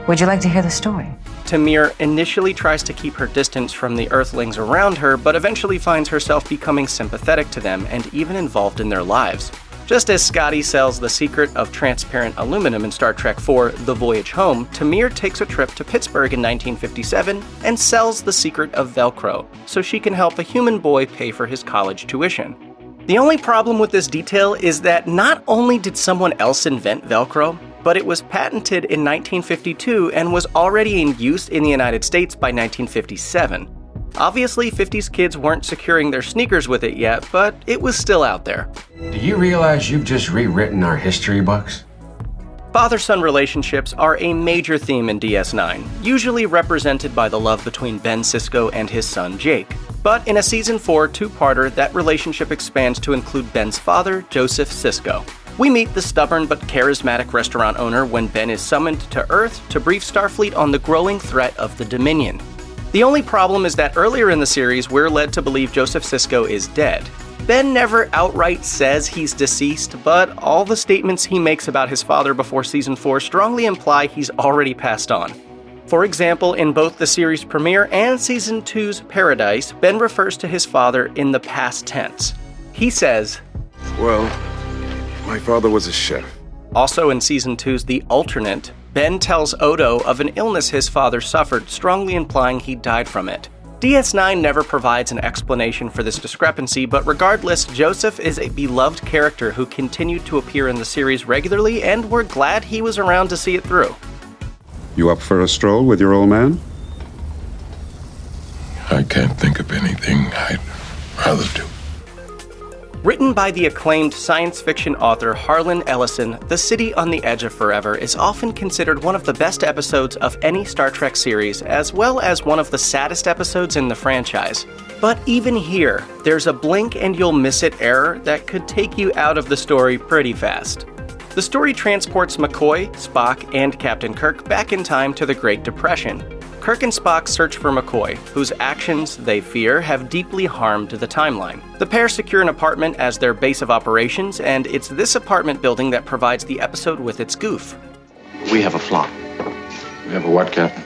Would you like to hear the story? Tamir initially tries to keep her distance from the Earthlings around her, but eventually finds herself becoming sympathetic to them and even involved in their lives. Just as Scotty sells the secret of transparent aluminum in Star Trek IV: The Voyage Home, Tamir takes a trip to Pittsburgh in 1957 and sells the secret of Velcro, so she can help a human boy pay for his college tuition. The only problem with this detail is that not only did someone else invent Velcro, but it was patented in 1952 and was already in use in the United States by 1957. Obviously, 50s kids weren't securing their sneakers with it yet, but it was still out there. Do you realize you've just rewritten our history books? Father-son relationships are a major theme in DS9, usually represented by the love between Ben Sisko and his son Jake. But in a Season 4 two-parter, that relationship expands to include Ben's father, Joseph Sisko. We meet the stubborn but charismatic restaurant owner when Ben is summoned to Earth to brief Starfleet on the growing threat of the Dominion. The only problem is that earlier in the series, we're led to believe Joseph Sisko is dead. Ben never outright says he's deceased, but all the statements he makes about his father before Season 4 strongly imply he's already passed on. For example, in both the series premiere and Season 2's Paradise, Ben refers to his father in the past tense. He says, "Well, my father was a chef." Also in Season 2's The Alternate, Ben tells Odo of an illness his father suffered, strongly implying he died from it. DS9 never provides an explanation for this discrepancy, but regardless, Joseph is a beloved character who continued to appear in the series regularly, and we're glad he was around to see it through. You up for a stroll with your old man? I can't think of anything I'd rather do. Written by the acclaimed science fiction author Harlan Ellison, The City on the Edge of Forever is often considered one of the best episodes of any Star Trek series, as well as one of the saddest episodes in the franchise. But even here, there's a blink and you'll miss it error that could take you out of the story pretty fast. The story transports McCoy, Spock, and Captain Kirk back in time to the Great Depression. Kirk and Spock search for McCoy, whose actions, they fear, have deeply harmed the timeline. The pair secure an apartment as their base of operations, and it's this apartment building that provides the episode with its goof. We have a flaw. We have a what, Captain?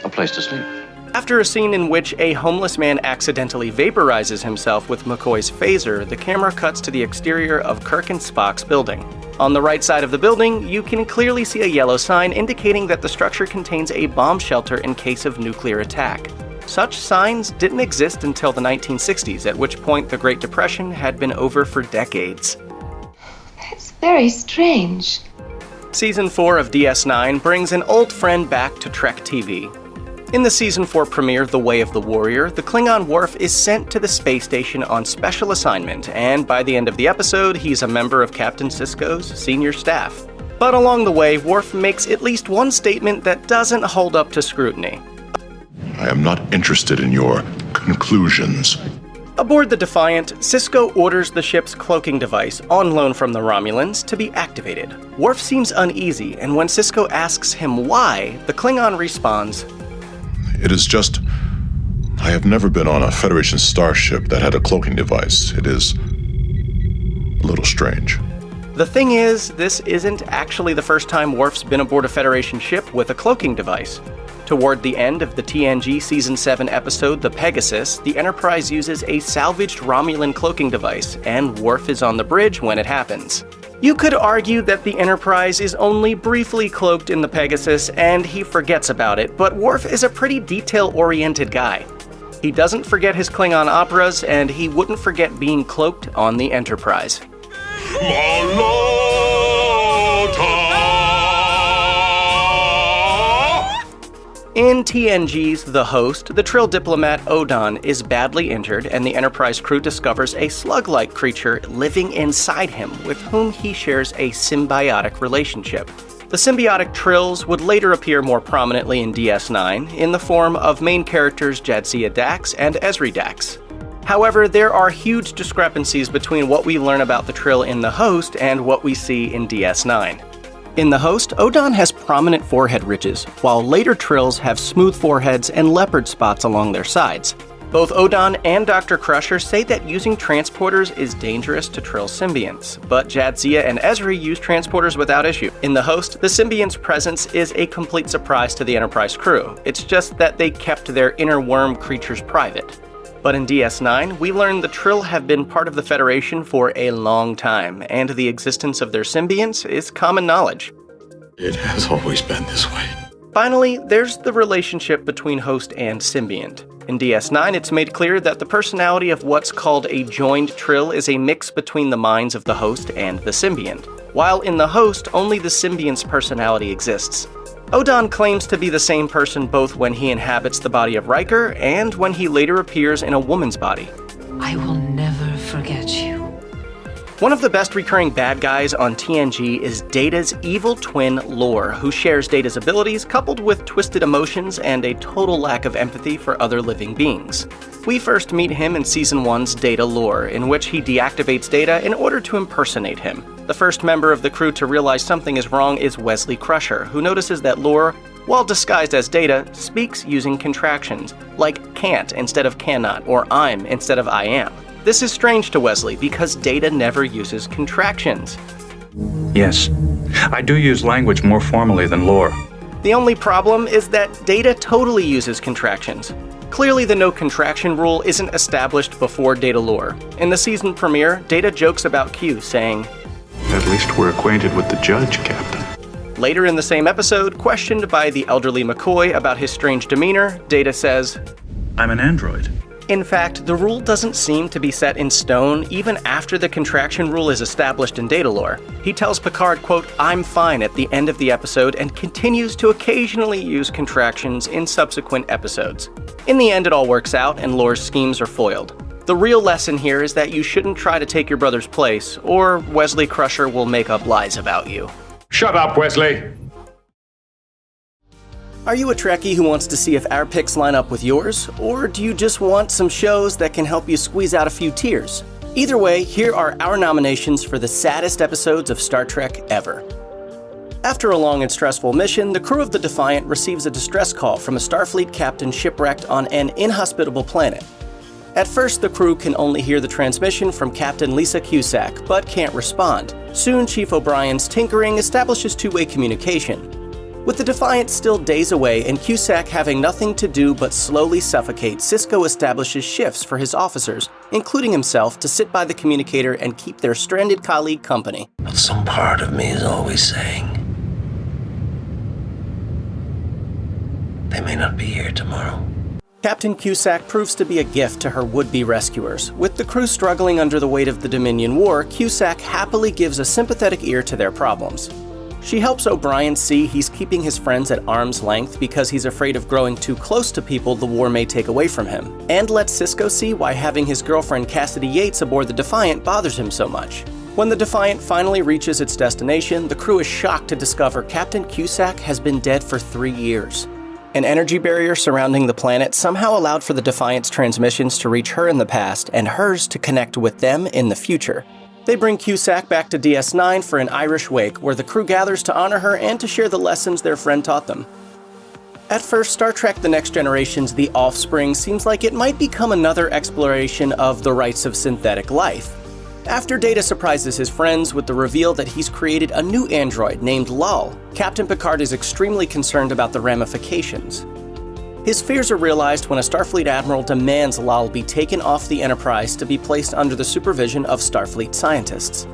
A place to sleep. After a scene in which a homeless man accidentally vaporizes himself with McCoy's phaser, the camera cuts to the exterior of Kirk and Spock's building. On the right side of the building, you can clearly see a yellow sign indicating that the structure contains a bomb shelter in case of nuclear attack. Such signs didn't exist until the 1960s, at which point the Great Depression had been over for decades. It's very strange. Season 4 of DS9 brings an old friend back to Trek TV. In the Season 4 premiere, The Way of the Warrior, the Klingon Worf is sent to the space station on special assignment, and by the end of the episode, he's a member of Captain Sisko's senior staff. But along the way, Worf makes at least one statement that doesn't hold up to scrutiny. I am not interested in your conclusions. Aboard the Defiant, Sisko orders the ship's cloaking device, on loan from the Romulans, to be activated. Worf seems uneasy, and when Sisko asks him why, the Klingon responds, It is just... I have never been on a Federation starship that had a cloaking device. It is a little strange. The thing is, this isn't actually the first time Worf's been aboard a Federation ship with a cloaking device. Toward the end of the TNG Season 7 episode, The Pegasus, the Enterprise uses a salvaged Romulan cloaking device, and Worf is on the bridge when it happens. You could argue that the Enterprise is only briefly cloaked in the Pegasus and he forgets about it, but Worf is a pretty detail-oriented guy. He doesn't forget his Klingon operas, and he wouldn't forget being cloaked on the Enterprise. In TNG's The Host, the Trill diplomat Odon is badly injured, and the Enterprise crew discovers a slug-like creature living inside him with whom he shares a symbiotic relationship. The symbiotic Trills would later appear more prominently in DS9 in the form of main characters Jadzia Dax and Ezri Dax. However, there are huge discrepancies between what we learn about the Trill in The Host and what we see in DS9. In The Host, Odon has prominent forehead ridges, while later Trills have smooth foreheads and leopard spots along their sides. Both Odon and Dr. Crusher say that using transporters is dangerous to Trill symbionts, but Jadzia and Ezri use transporters without issue. In The Host, the symbiont's presence is a complete surprise to the Enterprise crew. It's just that they kept their inner worm creatures private. But in DS9, we learn the Trill have been part of the Federation for a long time, and the existence of their symbionts is common knowledge. It has always been this way. Finally, there's the relationship between host and symbiont. In DS9, it's made clear that the personality of what's called a joined Trill is a mix between the minds of the host and the symbiont, while in the host, only the symbiont's personality exists. Odon claims to be the same person both when he inhabits the body of Riker and when he later appears in a woman's body. I will never forget you. One of the best recurring bad guys on TNG is Data's evil twin, Lore, who shares Data's abilities coupled with twisted emotions and a total lack of empathy for other living beings. We first meet him in Season 1's Data Lore, in which he deactivates Data in order to impersonate him. The first member of the crew to realize something is wrong is Wesley Crusher, who notices that Lore, while disguised as Data, speaks using contractions, like can't instead of cannot, or I'm instead of I am. This is strange to Wesley because Data never uses contractions. Yes, I do use language more formally than Lore. The only problem is that Data totally uses contractions. Clearly the no contraction rule isn't established before Data Lore. In the season premiere, Data jokes about Q, saying, At least we're acquainted with the judge, Captain. Later in the same episode, questioned by the elderly McCoy about his strange demeanor, Data says, I'm an android. In fact, the rule doesn't seem to be set in stone even after the contraction rule is established in Data Lore. He tells Picard, quote, I'm fine at the end of the episode and continues to occasionally use contractions in subsequent episodes. In the end, it all works out and Lore's schemes are foiled. The real lesson here is that you shouldn't try to take your brother's place, or Wesley Crusher will make up lies about you. Shut up, Wesley! Are you a Trekkie who wants to see if our picks line up with yours, or do you just want some shows that can help you squeeze out a few tears? Either way, here are our nominations for the saddest episodes of Star Trek ever. After a long and stressful mission, the crew of the Defiant receives a distress call from a Starfleet captain shipwrecked on an inhospitable planet. At first, the crew can only hear the transmission from Captain Lisa Cusack, but can't respond. Soon, Chief O'Brien's tinkering establishes two-way communication. With the Defiant still days away and Cusack having nothing to do but slowly suffocate, Sisko establishes shifts for his officers, including himself, to sit by the communicator and keep their stranded colleague company. But some part of me is always saying, they may not be here tomorrow. Captain Cusack proves to be a gift to her would-be rescuers. With the crew struggling under the weight of the Dominion War, Cusack happily gives a sympathetic ear to their problems. She helps O'Brien see he's keeping his friends at arm's length because he's afraid of growing too close to people the war may take away from him, and lets Sisko see why having his girlfriend Cassidy Yates aboard the Defiant bothers him so much. When the Defiant finally reaches its destination, the crew is shocked to discover Captain Cusack has been dead for 3 years. An energy barrier surrounding the planet somehow allowed for the Defiant's transmissions to reach her in the past and hers to connect with them in the future. They bring Cusack back to DS9 for an Irish wake, where the crew gathers to honor her and to share the lessons their friend taught them. At first, Star Trek The Next Generation's The Offspring seems like it might become another exploration of the rights of synthetic life. After Data surprises his friends with the reveal that he's created a new android named Lal, Captain Picard is extremely concerned about the ramifications. His fears are realized when a Starfleet admiral demands Lal be taken off the Enterprise to be placed under the supervision of Starfleet scientists.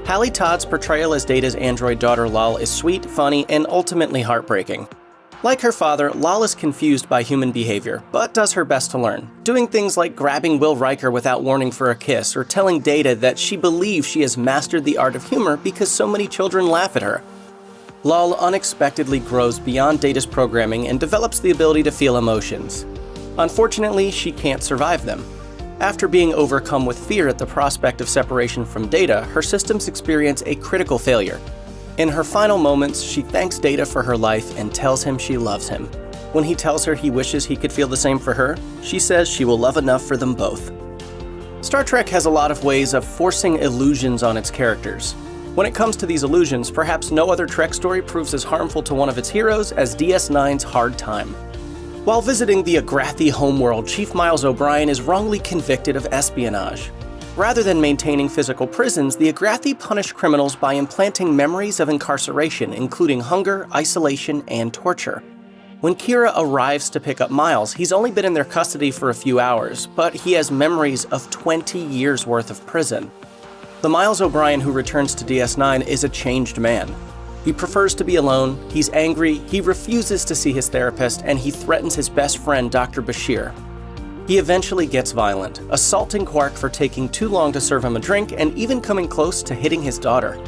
Hallie Todd's portrayal as Data's android daughter Lal is sweet, funny, and ultimately heartbreaking. Like her father, Lal is confused by human behavior, but does her best to learn, doing things like grabbing Will Riker without warning for a kiss, or telling Data that she believes she has mastered the art of humor because so many children laugh at her. Lal unexpectedly grows beyond Data's programming and develops the ability to feel emotions. Unfortunately, she can't survive them. After being overcome with fear at the prospect of separation from Data, her systems experience a critical failure. In her final moments, she thanks Data for her life and tells him she loves him. When he tells her he wishes he could feel the same for her, she says she will love enough for them both. Star Trek has a lot of ways of forcing illusions on its characters. When it comes to these illusions, perhaps no other Trek story proves as harmful to one of its heroes as DS9's Hard Time. While visiting the Agrathi homeworld, Chief Miles O'Brien is wrongly convicted of espionage. Rather than maintaining physical prisons, the Agrathi punish criminals by implanting memories of incarceration, including hunger, isolation, and torture. When Kira arrives to pick up Miles, he's only been in their custody for a few hours, but he has memories of 20 years worth of prison. The Miles O'Brien who returns to DS9 is a changed man. He prefers to be alone, he's angry, he refuses to see his therapist, and he threatens his best friend, Dr. Bashir. He eventually gets violent, assaulting Quark for taking too long to serve him a drink and even coming close to hitting his daughter.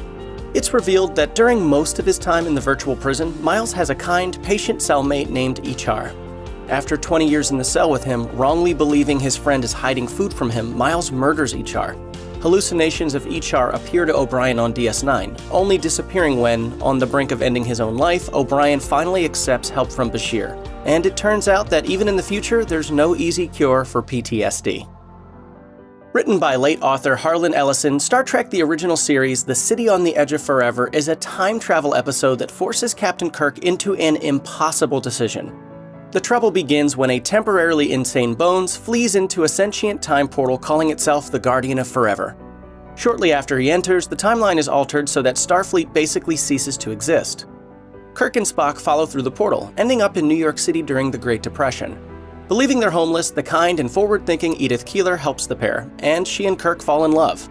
It's revealed that during most of his time in the virtual prison, Miles has a kind, patient cellmate named Ichar. After 20 years in the cell with him, wrongly believing his friend is hiding food from him, Miles murders Ichar. Hallucinations of Ichar appear to O'Brien on DS9, only disappearing when, on the brink of ending his own life, O'Brien finally accepts help from Bashir. And it turns out that even in the future, there's no easy cure for PTSD. Written by late author Harlan Ellison, Star Trek the original series, The City on the Edge of Forever, is a time travel episode that forces Captain Kirk into an impossible decision. The trouble begins when a temporarily insane Bones flees into a sentient time portal calling itself the Guardian of Forever. Shortly after he enters, the timeline is altered so that Starfleet basically ceases to exist. Kirk and Spock follow through the portal, ending up in New York City during the Great Depression. Believing they're homeless, the kind and forward-thinking Edith Keeler helps the pair, and she and Kirk fall in love.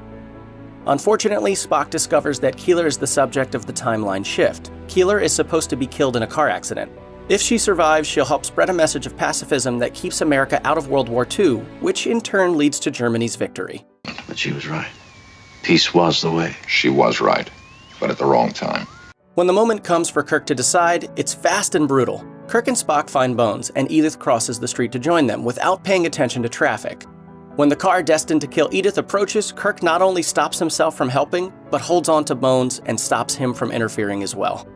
Unfortunately, Spock discovers that Keeler is the subject of the timeline shift. Keeler is supposed to be killed in a car accident. If she survives, she'll help spread a message of pacifism that keeps America out of World War II, which in turn leads to Germany's victory. But she was right. Peace was the way. She was right, but at the wrong time. When the moment comes for Kirk to decide, it's fast and brutal. Kirk and Spock find Bones, and Edith crosses the street to join them without paying attention to traffic. When the car destined to kill Edith approaches, Kirk not only stops himself from helping, but holds on to Bones and stops him from interfering as well.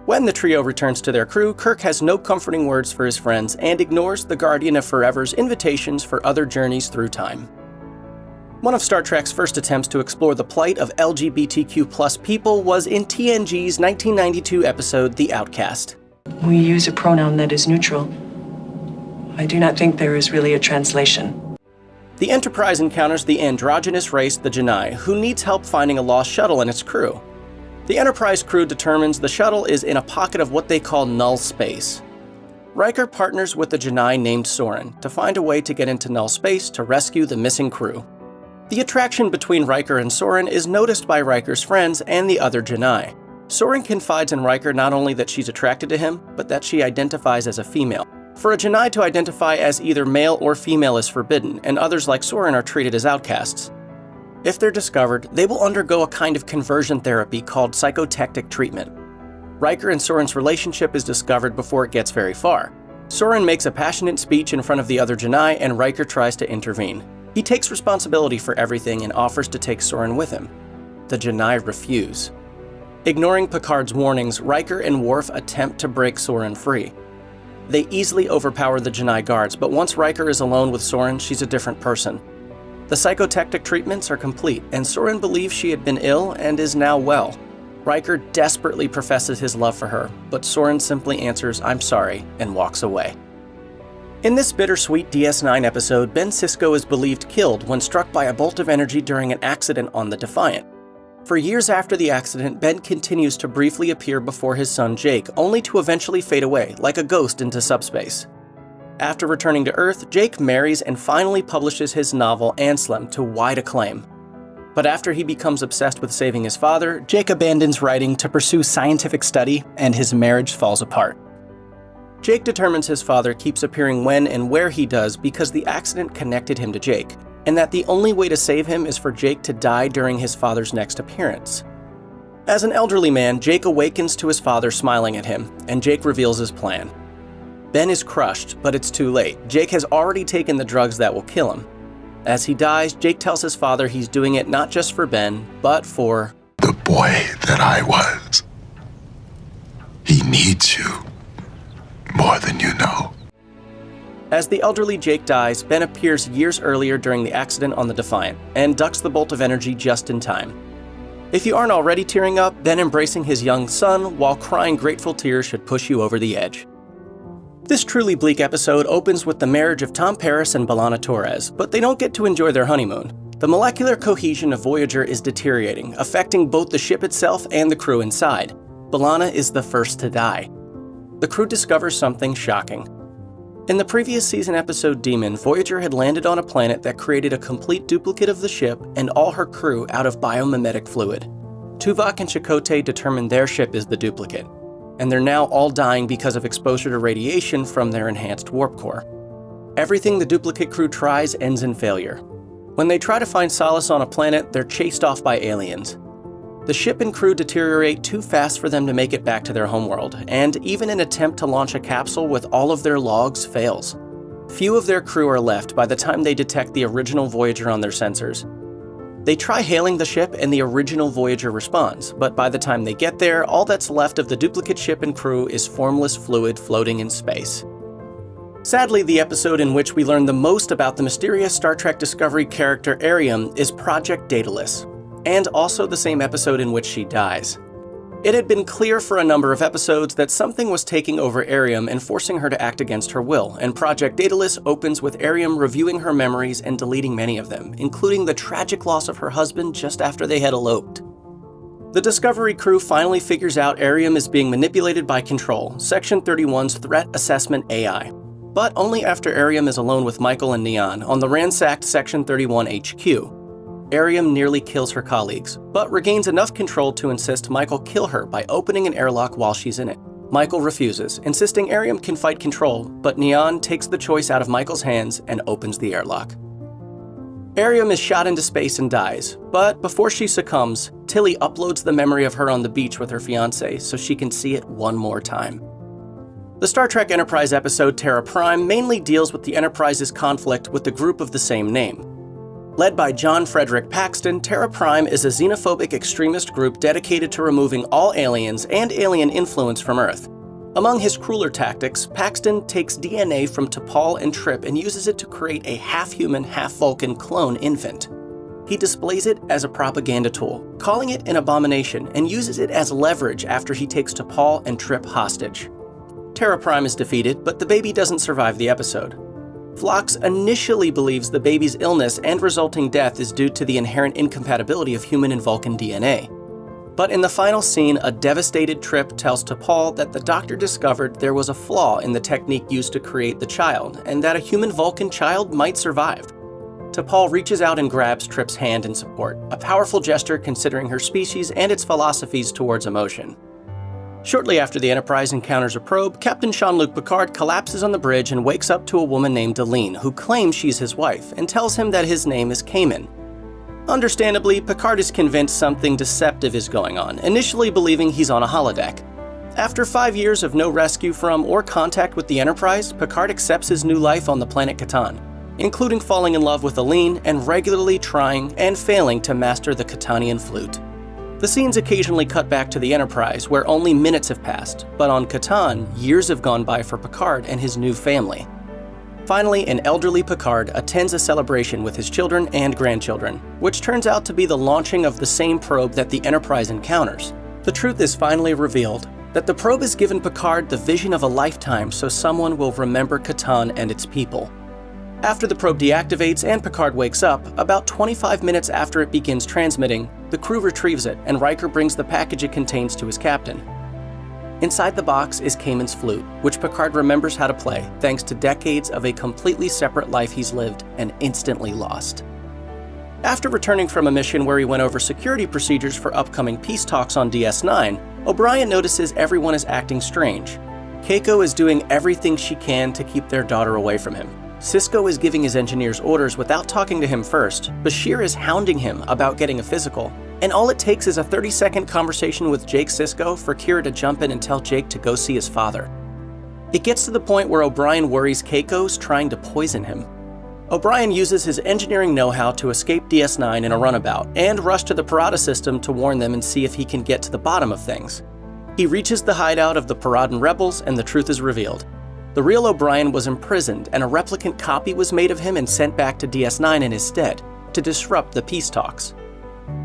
When the trio returns to their crew, Kirk has no comforting words for his friends and ignores the Guardian of Forever's invitations for other journeys through time. One of Star Trek's first attempts to explore the plight of LGBTQ+ people was in TNG's 1992 episode, The Outcast. We use a pronoun that is neutral. I do not think there is really a translation. The Enterprise encounters the androgynous race, the Janai, who needs help finding a lost shuttle and its crew. The Enterprise crew determines the shuttle is in a pocket of what they call null space. Riker partners with the Janai named Soren to find a way to get into null space to rescue the missing crew. The attraction between Riker and Soren is noticed by Riker's friends and the other Janai. Soren confides in Riker not only that she's attracted to him, but that she identifies as a female. For a Janai to identify as either male or female is forbidden, and others like Soren are treated as outcasts. If they're discovered, they will undergo a kind of conversion therapy called psychotectic treatment. Riker and Soren's relationship is discovered before it gets very far. Soren makes a passionate speech in front of the other Janai, and Riker tries to intervene. He takes responsibility for everything and offers to take Soren with him. The Janai refuse. Ignoring Picard's warnings, Riker and Worf attempt to break Soren free. They easily overpower the Janai guards, but once Riker is alone with Soren, she's a different person. The psychotectic treatments are complete, and Soren believes she had been ill and is now well. Riker desperately professes his love for her, but Soren simply answers, "I'm sorry," and walks away. In this bittersweet DS9 episode, Ben Sisko is believed killed when struck by a bolt of energy during an accident on the Defiant. For years after the accident, Ben continues to briefly appear before his son Jake, only to eventually fade away, like a ghost into subspace. After returning to Earth, Jake marries and finally publishes his novel Anselm to wide acclaim. But after he becomes obsessed with saving his father, Jake abandons writing to pursue scientific study, and his marriage falls apart. Jake determines his father keeps appearing when and where he does because the accident connected him to Jake, and that the only way to save him is for Jake to die during his father's next appearance. As an elderly man, Jake awakens to his father smiling at him, and Jake reveals his plan. Ben is crushed, but it's too late. Jake has already taken the drugs that will kill him. As he dies, Jake tells his father he's doing it not just for Ben, but for the boy that I was. He needs you more than you know. As the elderly Jake dies, Ben appears years earlier during the accident on the Defiant, and ducks the bolt of energy just in time. If you aren't already tearing up, Ben embracing his young son while crying grateful tears should push you over the edge. This truly bleak episode opens with the marriage of Tom Paris and B'Elanna Torres, but they don't get to enjoy their honeymoon. The molecular cohesion of Voyager is deteriorating, affecting both the ship itself and the crew inside. B'Elanna is the first to die. The crew discovers something shocking. In the previous season episode Demon, Voyager had landed on a planet that created a complete duplicate of the ship and all her crew out of biomimetic fluid. Tuvok and Chakotay determined their ship is the duplicate, and they're now all dying because of exposure to radiation from their enhanced warp core. Everything the duplicate crew tries ends in failure. When they try to find solace on a planet, they're chased off by aliens. The ship and crew deteriorate too fast for them to make it back to their homeworld, and even an attempt to launch a capsule with all of their logs fails. Few of their crew are left by the time they detect the original Voyager on their sensors. They try hailing the ship and the original Voyager responds, but by the time they get there, all that's left of the duplicate ship and crew is formless fluid floating in space. Sadly, the episode in which we learn the most about the mysterious Star Trek Discovery character Ariam is Project Daedalus, and also the same episode in which she dies. It had been clear for a number of episodes that something was taking over Ariam and forcing her to act against her will, and Project Daedalus opens with Ariam reviewing her memories and deleting many of them, including the tragic loss of her husband just after they had eloped. The Discovery crew finally figures out Ariam is being manipulated by Control, Section 31's Threat Assessment AI, but only after Ariam is alone with Michael and Neon on the ransacked Section 31 HQ. Ariam nearly kills her colleagues, but regains enough control to insist Michael kill her by opening an airlock while she's in it. Michael refuses, insisting Ariam can fight Control, but Neon takes the choice out of Michael's hands and opens the airlock. Ariam is shot into space and dies, but before she succumbs, Tilly uploads the memory of her on the beach with her fiancé so she can see it one more time. The Star Trek Enterprise episode Terra Prime mainly deals with the Enterprise's conflict with the group of the same name. Led by John Frederick Paxton, Terra Prime is a xenophobic extremist group dedicated to removing all aliens and alien influence from Earth. Among his crueler tactics, Paxton takes DNA from T'Pol and Trip and uses it to create a half-human, half-Vulcan clone infant. he displays it as a propaganda tool, calling it an abomination, and uses it as leverage after he takes T'Pol and Trip hostage. Terra Prime is defeated, but the baby doesn't survive the episode. Phlox initially believes the baby's illness and resulting death is due to the inherent incompatibility of human and Vulcan DNA. But in the final scene, a devastated Trip tells T'Pol that the doctor discovered there was a flaw in the technique used to create the child, and that a human-Vulcan child might survive. T'Pol reaches out and grabs Trip's hand in support, a powerful gesture considering her species and its philosophies towards emotion. Shortly after the Enterprise encounters a probe, Captain Jean-Luc Picard collapses on the bridge and wakes up to a woman named Deline, who claims she's his wife, and tells him that his name is Cayman. Understandably, Picard is convinced something deceptive is going on, initially believing he's on a holodeck. After 5 years of no rescue from or contact with the Enterprise, Picard accepts his new life on the planet Catan, including falling in love with Aline and regularly trying and failing to master the Catanian flute. The scenes occasionally cut back to the Enterprise, where only minutes have passed, but on Catan, years have gone by for Picard and his new family. Finally, an elderly Picard attends a celebration with his children and grandchildren, which turns out to be the launching of the same probe that the Enterprise encounters. The truth is finally revealed, that the probe has given Picard the vision of a lifetime so someone will remember Catan and its people. After the probe deactivates and Picard wakes up, about 25 minutes after it begins transmitting, the crew retrieves it and Riker brings the package it contains to his captain. Inside the box is Cayman's flute, which Picard remembers how to play thanks to decades of a completely separate life he's lived and instantly lost. After returning from a mission where he went over security procedures for upcoming peace talks on DS9, O'Brien notices everyone is acting strange. Keiko is doing everything she can to keep their daughter away from him. Sisko is giving his engineers orders without talking to him first, Bashir is hounding him about getting a physical, and all it takes is a 30-second conversation with Jake Sisko for Kira to jump in and tell Jake to go see his father. It gets to the point where O'Brien worries Keiko's trying to poison him. O'Brien uses his engineering know-how to escape DS9 in a runabout, and rush to the Parada system to warn them and see if he can get to the bottom of things. He reaches the hideout of the Paradan rebels, and the truth is revealed. The real O'Brien was imprisoned, and a replicant copy was made of him and sent back to DS9 in his stead, to disrupt the peace talks.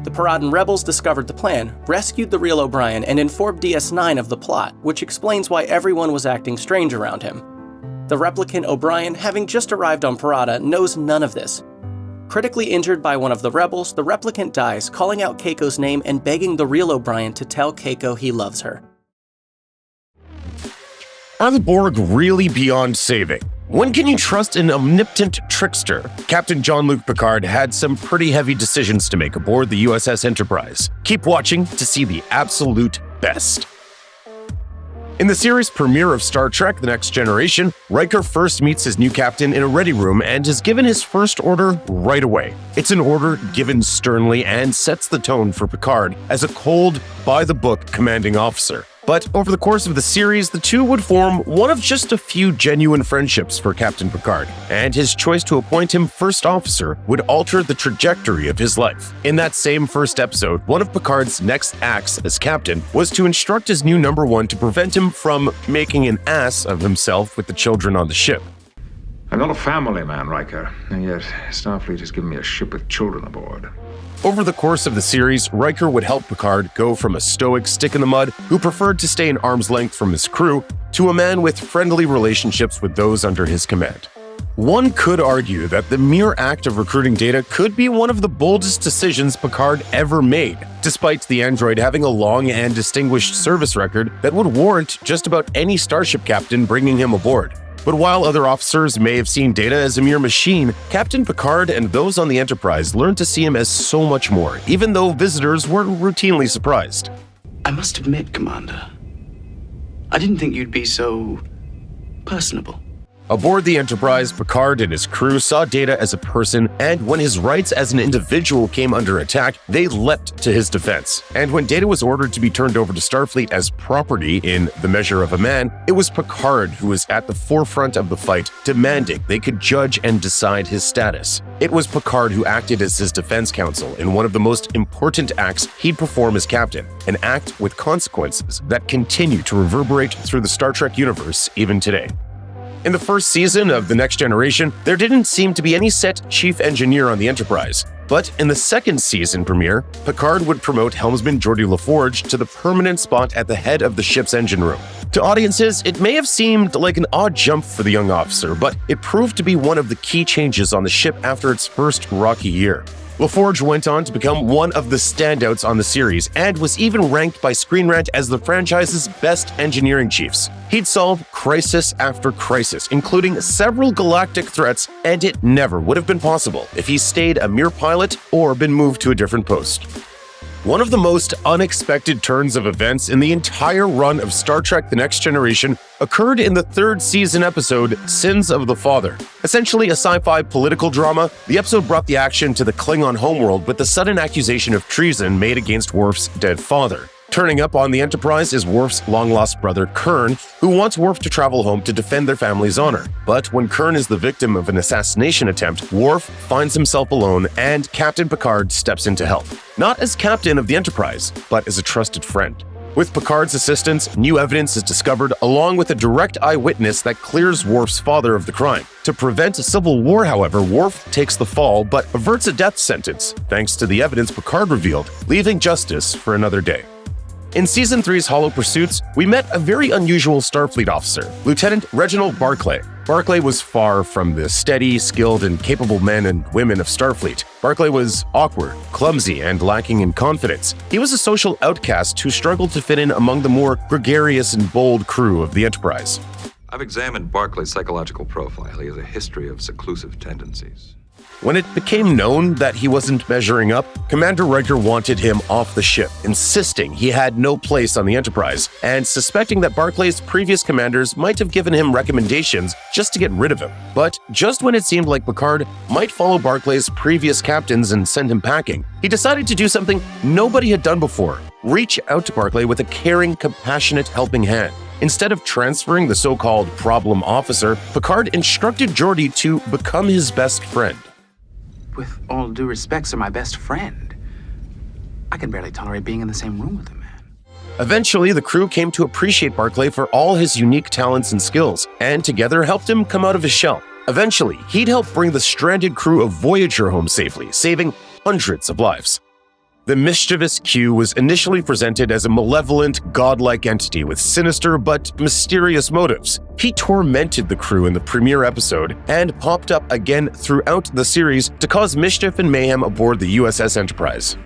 The Paradan rebels discovered the plan, rescued the real O'Brien, and informed DS9 of the plot, which explains why everyone was acting strange around him. The replicant O'Brien, having just arrived on Parada, knows none of this. Critically injured by one of the rebels, the replicant dies, calling out Keiko's name and begging the real O'Brien to tell Keiko he loves her. Are the Borg really beyond saving? When can you trust an omnipotent trickster? Captain Jean-Luc Picard had some pretty heavy decisions to make aboard the USS Enterprise. Keep watching to see the absolute best. In the series premiere of Star Trek: The Next Generation, Riker first meets his new captain in a ready room and is given his first order right away. It's an order given sternly and sets the tone for Picard as a cold, by-the-book commanding officer. But over the course of the series, the two would form one of just a few genuine friendships for Captain Picard, and his choice to appoint him first officer would alter the trajectory of his life. In that same first episode, one of Picard's next acts as captain was to instruct his new number one to prevent him from making an ass of himself with the children on the ship. I'm not a family man, Riker, and yet Starfleet has given me a ship with children aboard. Over the course of the series, Riker would help Picard go from a stoic stick-in-the-mud who preferred to stay an arm's length from his crew to a man with friendly relationships with those under his command. One could argue that the mere act of recruiting Data could be one of the boldest decisions Picard ever made, despite the android having a long and distinguished service record that would warrant just about any starship captain bringing him aboard. But while other officers may have seen Data as a mere machine, Captain Picard and those on the Enterprise learned to see him as so much more, even though visitors were routinely surprised. I must admit, Commander, I didn't think you'd be so personable. Aboard the Enterprise, Picard and his crew saw Data as a person, and when his rights as an individual came under attack, they leapt to his defense. And when Data was ordered to be turned over to Starfleet as property in The Measure of a Man, it was Picard who was at the forefront of the fight, demanding they could judge and decide his status. It was Picard who acted as his defense counsel in one of the most important acts he'd perform as captain, an act with consequences that continue to reverberate through the Star Trek universe even today. In the first season of The Next Generation, there didn't seem to be any set chief engineer on the Enterprise. But in the second season premiere, Picard would promote helmsman Geordi LaForge to the permanent spot at the head of the ship's engine room. To audiences, it may have seemed like an odd jump for the young officer, but it proved to be one of the key changes on the ship after its first rocky year. LaForge went on to become one of the standouts on the series and was even ranked by Screen Rant as the franchise's best engineering chiefs. He'd solve crisis after crisis, including several galactic threats, and it never would have been possible if he stayed a mere pilot or been moved to a different post. One of the most unexpected turns of events in the entire run of Star Trek The Next Generation occurred in the third season episode, Sins of the Father. Essentially a sci-fi political drama, the episode brought the action to the Klingon homeworld with the sudden accusation of treason made against Worf's dead father. Turning up on the Enterprise is Worf's long-lost brother, Kurn, who wants Worf to travel home to defend their family's honor. But when Kurn is the victim of an assassination attempt, Worf finds himself alone and Captain Picard steps in to help. Not as captain of the Enterprise, but as a trusted friend. With Picard's assistance, new evidence is discovered along with a direct eyewitness that clears Worf's father of the crime. To prevent a civil war, however, Worf takes the fall but averts a death sentence, thanks to the evidence Picard revealed, leaving justice for another day. In Season 3's Hollow Pursuits, we met a very unusual Starfleet officer, Lieutenant Reginald Barclay. Barclay was far from the steady, skilled, and capable men and women of Starfleet. Barclay was awkward, clumsy, and lacking in confidence. He was a social outcast who struggled to fit in among the more gregarious and bold crew of the Enterprise. I've examined Barclay's psychological profile. He has a history of seclusive tendencies. When it became known that he wasn't measuring up, Commander Riker wanted him off the ship, insisting he had no place on the Enterprise, and suspecting that Barclay's previous commanders might have given him recommendations just to get rid of him. But just when it seemed like Picard might follow Barclay's previous captains and send him packing, he decided to do something nobody had done before: reach out to Barclay with a caring, compassionate helping hand. Instead of transferring the so-called problem officer, Picard instructed Geordi to become his best friend. With all due respect, sir, my best friend. I can barely tolerate being in the same room with him, man. Eventually, the crew came to appreciate Barclay for all his unique talents and skills, and together helped him come out of his shell. Eventually, he'd help bring the stranded crew of Voyager home safely, saving hundreds of lives. The mischievous Q was initially presented as a malevolent, godlike entity with sinister but mysterious motives. He tormented the crew in the premiere episode and popped up again throughout the series to cause mischief and mayhem aboard the USS Enterprise.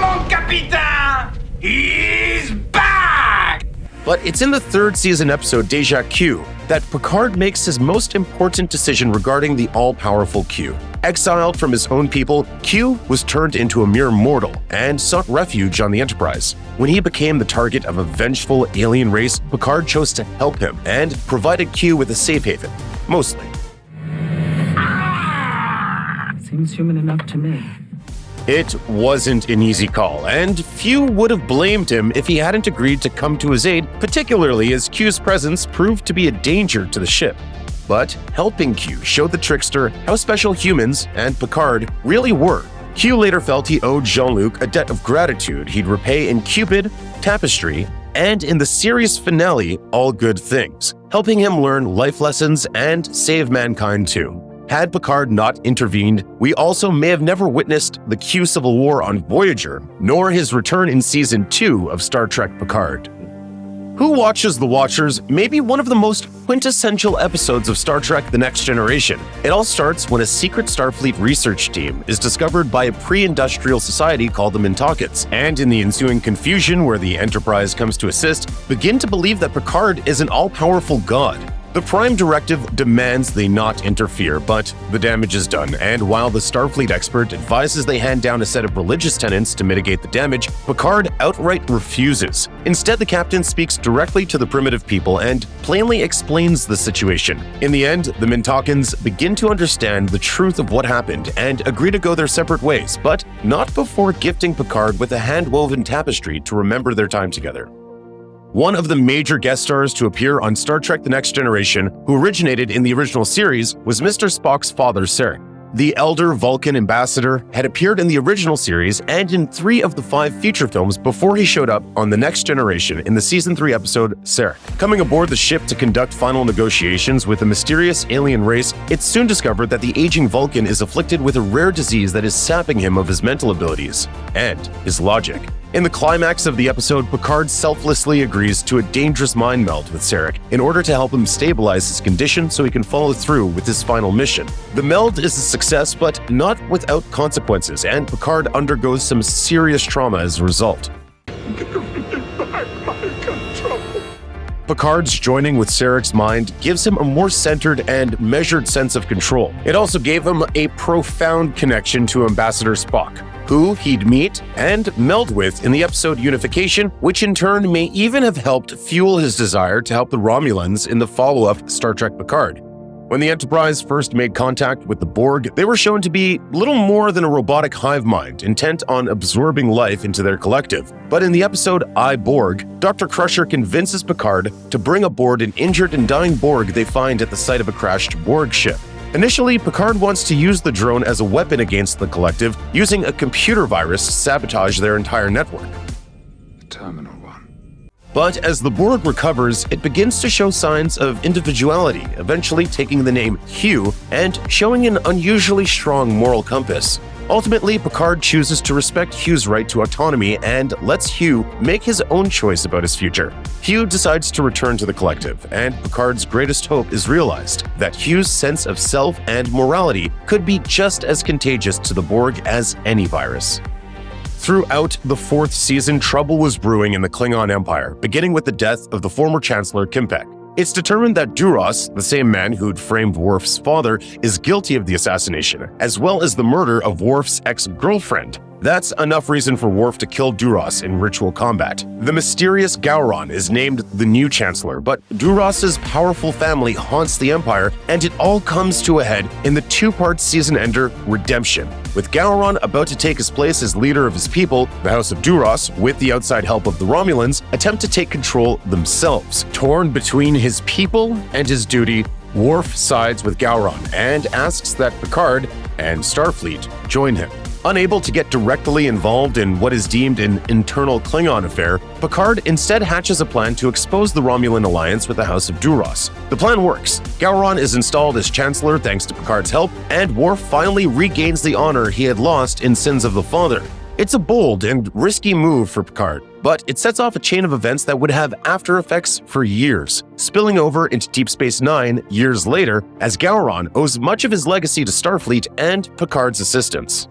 Mon capitaine! He's back! But it's in the third season episode Deja Q that Picard makes his most important decision regarding the all-powerful Q. Exiled from his own people, Q was turned into a mere mortal and sought refuge on the Enterprise. When he became the target of a vengeful alien race, Picard chose to help him and provided Q with a safe haven, mostly. Seems human enough to me. It wasn't an easy call, and few would have blamed him if he hadn't agreed to come to his aid, particularly as Q's presence proved to be a danger to the ship. But helping Q showed the trickster how special humans and Picard really were. Q later felt he owed Jean-Luc a debt of gratitude he'd repay in Cupid, Tapestry, and in the series finale, All Good Things, helping him learn life lessons and save mankind too. Had Picard not intervened, we also may have never witnessed the Q Civil War on Voyager, nor his return in Season 2 of Star Trek Picard. Who Watches the Watchers may be one of the most quintessential episodes of Star Trek The Next Generation. It all starts when a secret Starfleet research team is discovered by a pre-industrial society called the Mintakans, and in the ensuing confusion where the Enterprise comes to assist, begin to believe that Picard is an all-powerful god. The Prime Directive demands they not interfere, but the damage is done, and while the Starfleet expert advises they hand down a set of religious tenets to mitigate the damage, Picard outright refuses. Instead, the captain speaks directly to the primitive people and plainly explains the situation. In the end, the Mintakans begin to understand the truth of what happened and agree to go their separate ways, but not before gifting Picard with a hand-woven tapestry to remember their time together. One of the major guest stars to appear on Star Trek The Next Generation, who originated in the original series, was Mr. Spock's father, Sarek. The elder Vulcan ambassador had appeared in the original series and in 3 of the 5 feature films before he showed up on The Next Generation in the Season 3 episode Sarek. Coming aboard the ship to conduct final negotiations with a mysterious alien race, it's soon discovered that the aging Vulcan is afflicted with a rare disease that is sapping him of his mental abilities and his logic. In the climax of the episode, Picard selflessly agrees to a dangerous mind meld with Sarek in order to help him stabilize his condition so he can follow through with his final mission. The meld is a success, but not without consequences, and Picard undergoes some serious trauma as a result. Picard's joining with Sarek's mind gives him a more centered and measured sense of control. It also gave him a profound connection to Ambassador Spock, who he'd meet and meld with in the episode Unification, which in turn may even have helped fuel his desire to help the Romulans in the follow-up Star Trek Picard. When the Enterprise first made contact with the Borg, they were shown to be little more than a robotic hive mind intent on absorbing life into their collective. But in the episode I, Borg, Dr. Crusher convinces Picard to bring aboard an injured and dying Borg they find at the site of a crashed Borg ship. Initially, Picard wants to use the drone as a weapon against the collective, using a computer virus to sabotage their entire network. Terminal 1. But as the Borg recovers, it begins to show signs of individuality, eventually taking the name Hugh and showing an unusually strong moral compass. Ultimately, Picard chooses to respect Hugh's right to autonomy and lets Hugh make his own choice about his future. Hugh decides to return to the collective, and Picard's greatest hope is realized, that Hugh's sense of self and morality could be just as contagious to the Borg as any virus. Throughout the 4th season, trouble was brewing in the Klingon Empire, beginning with the death of the former Chancellor Kimpek. It's determined that Duras, the same man who'd framed Worf's father, is guilty of the assassination, as well as the murder of Worf's ex-girlfriend. That's enough reason for Worf to kill Duras in ritual combat. The mysterious Gowron is named the new Chancellor, but Duras's powerful family haunts the Empire, and it all comes to a head in the 2-part season ender, Redemption. With Gowron about to take his place as leader of his people, the House of Duras, with the outside help of the Romulans, attempt to take control themselves. Torn between his people and his duty, Worf sides with Gowron and asks that Picard and Starfleet join him. Unable to get directly involved in what is deemed an internal Klingon affair, Picard instead hatches a plan to expose the Romulan alliance with the House of Duras. The plan works. Gowron is installed as Chancellor thanks to Picard's help, and Worf finally regains the honor he had lost in Sins of the Father. It's a bold and risky move for Picard, but it sets off a chain of events that would have after effects for years, spilling over into Deep Space Nine years later, as Gowron owes much of his legacy to Starfleet and Picard's assistance.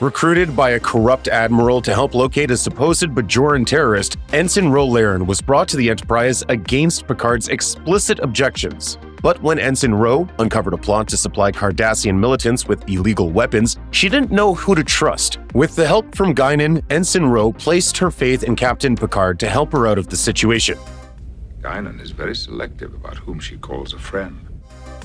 Recruited by a corrupt admiral to help locate a supposed Bajoran terrorist, Ensign Ro Laren was brought to the Enterprise against Picard's explicit objections. But when Ensign Ro uncovered a plot to supply Cardassian militants with illegal weapons, she didn't know who to trust. With the help from Guinan, Ensign Ro placed her faith in Captain Picard to help her out of the situation. Guinan is very selective about whom she calls a friend.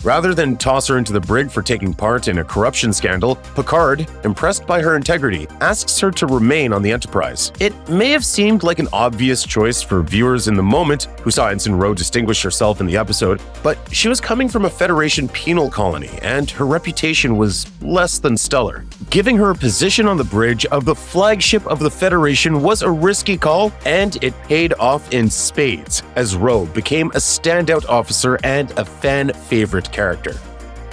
Rather than toss her into the brig for taking part in a corruption scandal, Picard, impressed by her integrity, asks her to remain on the Enterprise. It may have seemed like an obvious choice for viewers in the moment who saw Ensign Ro distinguish herself in the episode, but she was coming from a Federation penal colony, and her reputation was less than stellar. Giving her a position on the bridge of the flagship of the Federation was a risky call, and it paid off in spades, as Ro became a standout officer and a fan favorite character.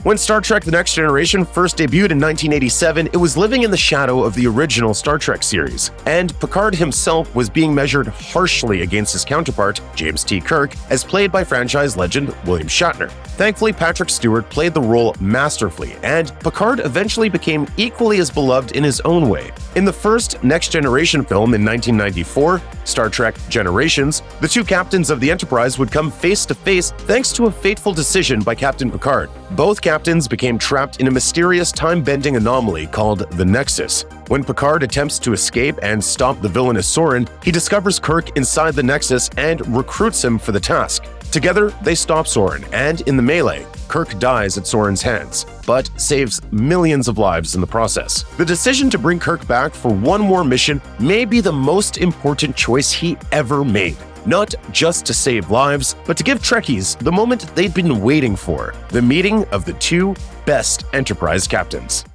When Star Trek The Next Generation first debuted in 1987, it was living in the shadow of the original Star Trek series, and Picard himself was being measured harshly against his counterpart, James T. Kirk, as played by franchise legend William Shatner. Thankfully, Patrick Stewart played the role masterfully, and Picard eventually became equally as beloved in his own way. In the first Next Generation film in 1994, Star Trek Generations, the 2 captains of the Enterprise would come face to face thanks to a fateful decision by Captain Picard. Both captains became trapped in a mysterious time-bending anomaly called the Nexus. When Picard attempts to escape and stop the villainous Soren, he discovers Kirk inside the Nexus and recruits him for the task. Together, they stop Soren, and in the melee, Kirk dies at Soren's hands, but saves millions of lives in the process. The decision to bring Kirk back for one more mission may be the most important choice he ever made. Not just to save lives, but to give Trekkies the moment they'd been waiting for, the meeting of the two best Enterprise captains.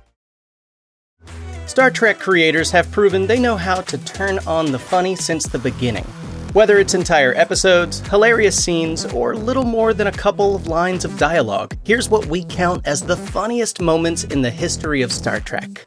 Star Trek creators have proven they know how to turn on the funny since the beginning. Whether it's entire episodes, hilarious scenes, or little more than a couple of lines of dialogue, here's what we count as the funniest moments in the history of Star Trek.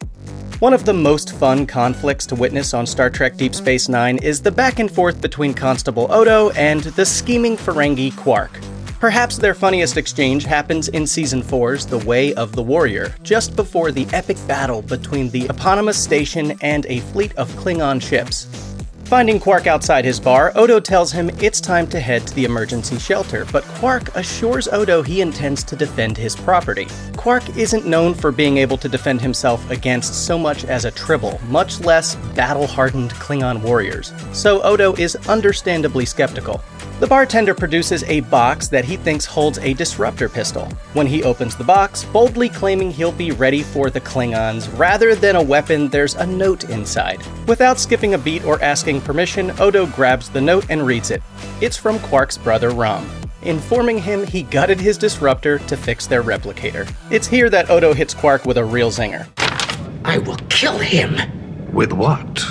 One of the most fun conflicts to witness on Star Trek Deep Space Nine is the back and forth between Constable Odo and the scheming Ferengi Quark. Perhaps their funniest exchange happens in Season 4's The Way of the Warrior, just before the epic battle between the eponymous station and a fleet of Klingon ships. Finding Quark outside his bar, Odo tells him it's time to head to the emergency shelter, but Quark assures Odo he intends to defend his property. Quark isn't known for being able to defend himself against so much as a tribble, much less battle-hardened Klingon warriors, so Odo is understandably skeptical. The bartender produces a box that he thinks holds a disruptor pistol. When he opens the box, boldly claiming he'll be ready for the Klingons, rather than a weapon, there's a note inside. Without skipping a beat or asking permission, Odo grabs the note and reads it. It's from Quark's brother Rom, informing him he gutted his disruptor to fix their replicator. It's here that Odo hits Quark with a real zinger. I will kill him. With what?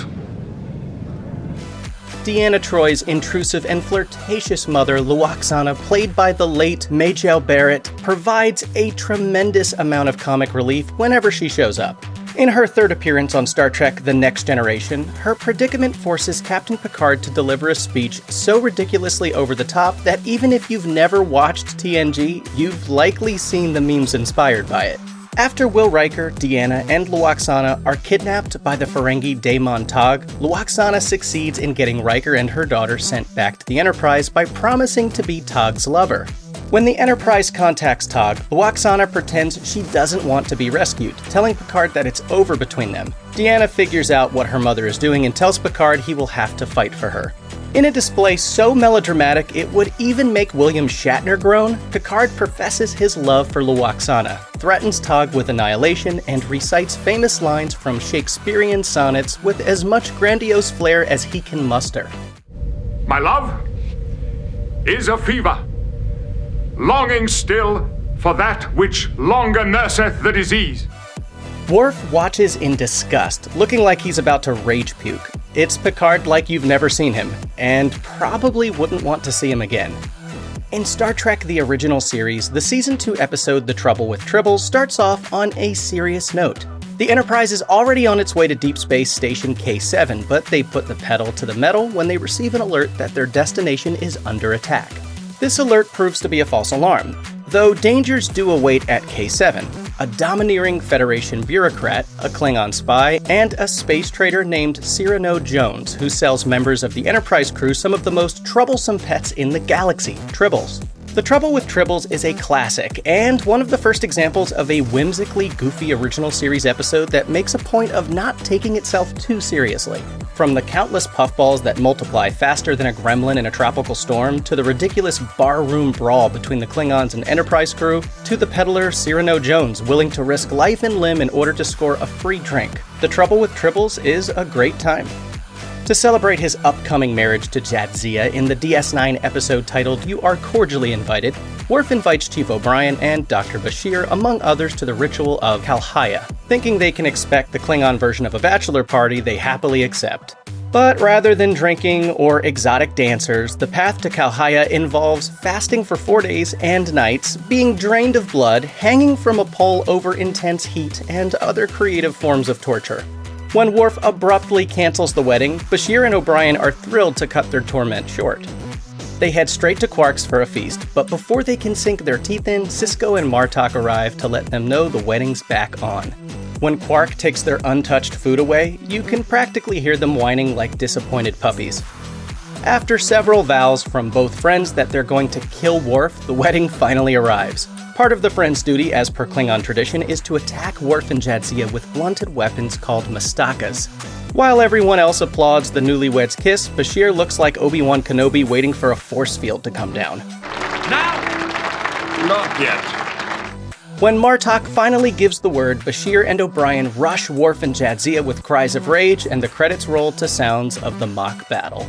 Deanna Troy's intrusive and flirtatious mother, Lwaxana, played by the late Majel Barrett, provides a tremendous amount of comic relief whenever she shows up. In her third appearance on Star Trek The Next Generation, her predicament forces Captain Picard to deliver a speech so ridiculously over the top that even if you've never watched TNG, you've likely seen the memes inspired by it. After Will Riker, Deanna, and Lwaxana are kidnapped by the Ferengi Daemon Tog, Lwaxana succeeds in getting Riker and her daughter sent back to the Enterprise by promising to be Tog's lover. When the Enterprise contacts Tog, Lwaxana pretends she doesn't want to be rescued, telling Picard that it's over between them. Deanna figures out what her mother is doing and tells Picard he will have to fight for her. In a display so melodramatic it would even make William Shatner groan, Picard professes his love for Lwaxana, threatens Tog with annihilation, and recites famous lines from Shakespearean sonnets with as much grandiose flair as he can muster. My love is a fever, longing still for that which longer nurseth the disease. Worf watches in disgust, looking like he's about to rage puke. It's Picard like you've never seen him, and probably wouldn't want to see him again. In Star Trek The Original Series, the Season 2 episode The Trouble with Tribbles starts off on a serious note. The Enterprise is already on its way to Deep Space Station K7, but they put the pedal to the metal when they receive an alert that their destination is under attack. This alert proves to be a false alarm, though dangers do await at K7. A domineering Federation bureaucrat, a Klingon spy, and a space trader named Cyrano Jones, who sells members of the Enterprise crew some of the most troublesome pets in the galaxy, Tribbles. The Trouble with Tribbles is a classic, and one of the first examples of a whimsically goofy original series episode that makes a point of not taking itself too seriously. From the countless puffballs that multiply faster than a gremlin in a tropical storm, to the ridiculous barroom brawl between the Klingons and Enterprise crew, to the peddler Cyrano Jones willing to risk life and limb in order to score a free drink, The Trouble with Tribbles is a great time. To celebrate his upcoming marriage to Jadzia in the DS9 episode titled You Are Cordially Invited, Worf invites Chief O'Brien and Dr. Bashir, among others, to the ritual of Kalhaya. Thinking they can expect the Klingon version of a bachelor party, they happily accept. But rather than drinking or exotic dancers, the path to Kalhaya involves fasting for 4 days and nights, being drained of blood, hanging from a pole over intense heat, and other creative forms of torture. When Worf abruptly cancels the wedding, Bashir and O'Brien are thrilled to cut their torment short. They head straight to Quark's for a feast, but before they can sink their teeth in, Sisko and Martok arrive to let them know the wedding's back on. When Quark takes their untouched food away, you can practically hear them whining like disappointed puppies. After several vows from both friends that they're going to kill Worf, the wedding finally arrives. Part of the friends' duty, as per Klingon tradition, is to attack Worf and Jadzia with blunted weapons called mastakas. While everyone else applauds the newlyweds' kiss, Bashir looks like Obi-Wan Kenobi waiting for a force field to come down. Now? Not yet. When Martok finally gives the word, Bashir and O'Brien rush Worf and Jadzia with cries of rage, and the credits roll to sounds of the mock battle.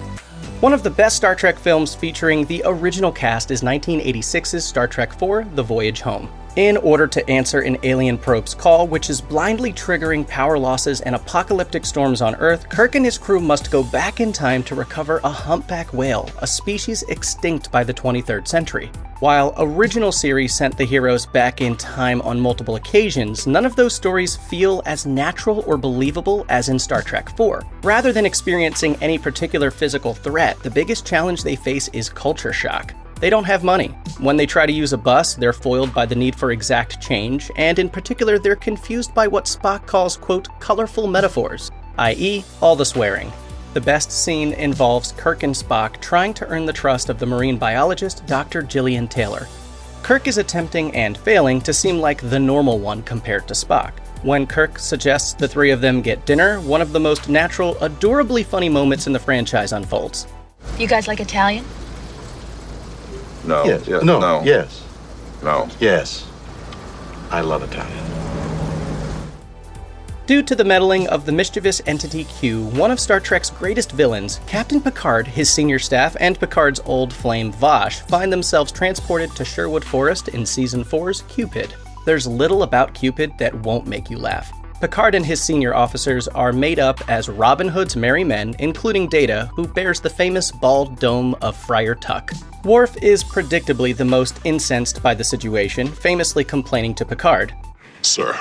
One of the best Star Trek films featuring the original cast is 1986's Star Trek IV: The Voyage Home. In order to answer an alien probe's call, which is blindly triggering power losses and apocalyptic storms on Earth, Kirk and his crew must go back in time to recover a humpback whale, a species extinct by the 23rd century. While original series sent the heroes back in time on multiple occasions, none of those stories feel as natural or believable as in Star Trek IV. Rather than experiencing any particular physical threat, the biggest challenge they face is culture shock. They don't have money. When they try to use a bus, they're foiled by the need for exact change, and in particular, they're confused by what Spock calls, quote, colorful metaphors, i.e., all the swearing. The best scene involves Kirk and Spock trying to earn the trust of the marine biologist, Dr. Gillian Taylor. Kirk is attempting and failing to seem like the normal one compared to Spock. When Kirk suggests the three of them get dinner, one of the most natural, adorably funny moments in the franchise unfolds. You guys like Italian? No. Yes. Yeah, No. no. Yes. No. Yes. I love Italian. Due to the meddling of the mischievous entity Q, one of Star Trek's greatest villains, Captain Picard, his senior staff, and Picard's old flame Vash find themselves transported to Sherwood Forest in Season 4's Cupid. There's little about Cupid that won't make you laugh. Picard and his senior officers are made up as Robin Hood's merry men, including Data, who bears the famous bald dome of Friar Tuck. Worf is predictably the most incensed by the situation, famously complaining to Picard, Sir,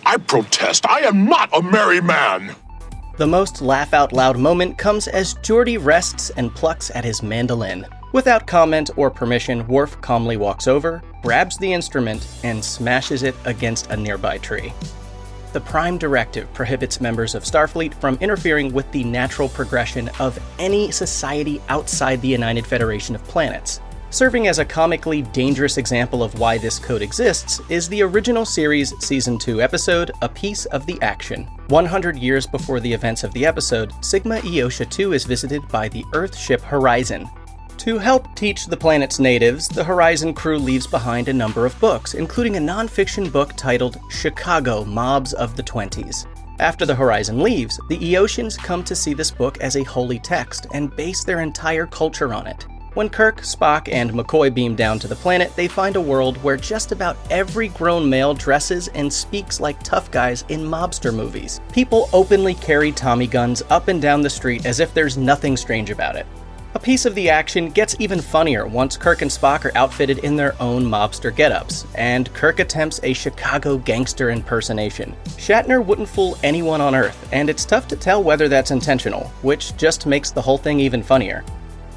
I protest. I am not a merry man. The most laugh-out-loud moment comes as Geordi rests and plucks at his mandolin. Without comment or permission, Worf calmly walks over, grabs the instrument, and smashes it against a nearby tree. The Prime Directive prohibits members of Starfleet from interfering with the natural progression of any society outside the United Federation of Planets. Serving as a comically dangerous example of why this code exists is the original series Season 2 episode, A Piece of the Action. 100 years before the events of the episode, Sigma Eosha 2 is visited by the Earth ship Horizon. To help teach the planet's natives, the Horizon crew leaves behind a number of books, including a non-fiction book titled Chicago: Mobs of the 20s. After the Horizon leaves, the Eotians come to see this book as a holy text and base their entire culture on it. When Kirk, Spock, and McCoy beam down to the planet, they find a world where just about every grown male dresses and speaks like tough guys in mobster movies. People openly carry Tommy guns up and down the street as if there's nothing strange about it. A Piece of the Action gets even funnier once Kirk and Spock are outfitted in their own mobster getups, and Kirk attempts a Chicago gangster impersonation. Shatner wouldn't fool anyone on Earth, and it's tough to tell whether that's intentional, which just makes the whole thing even funnier.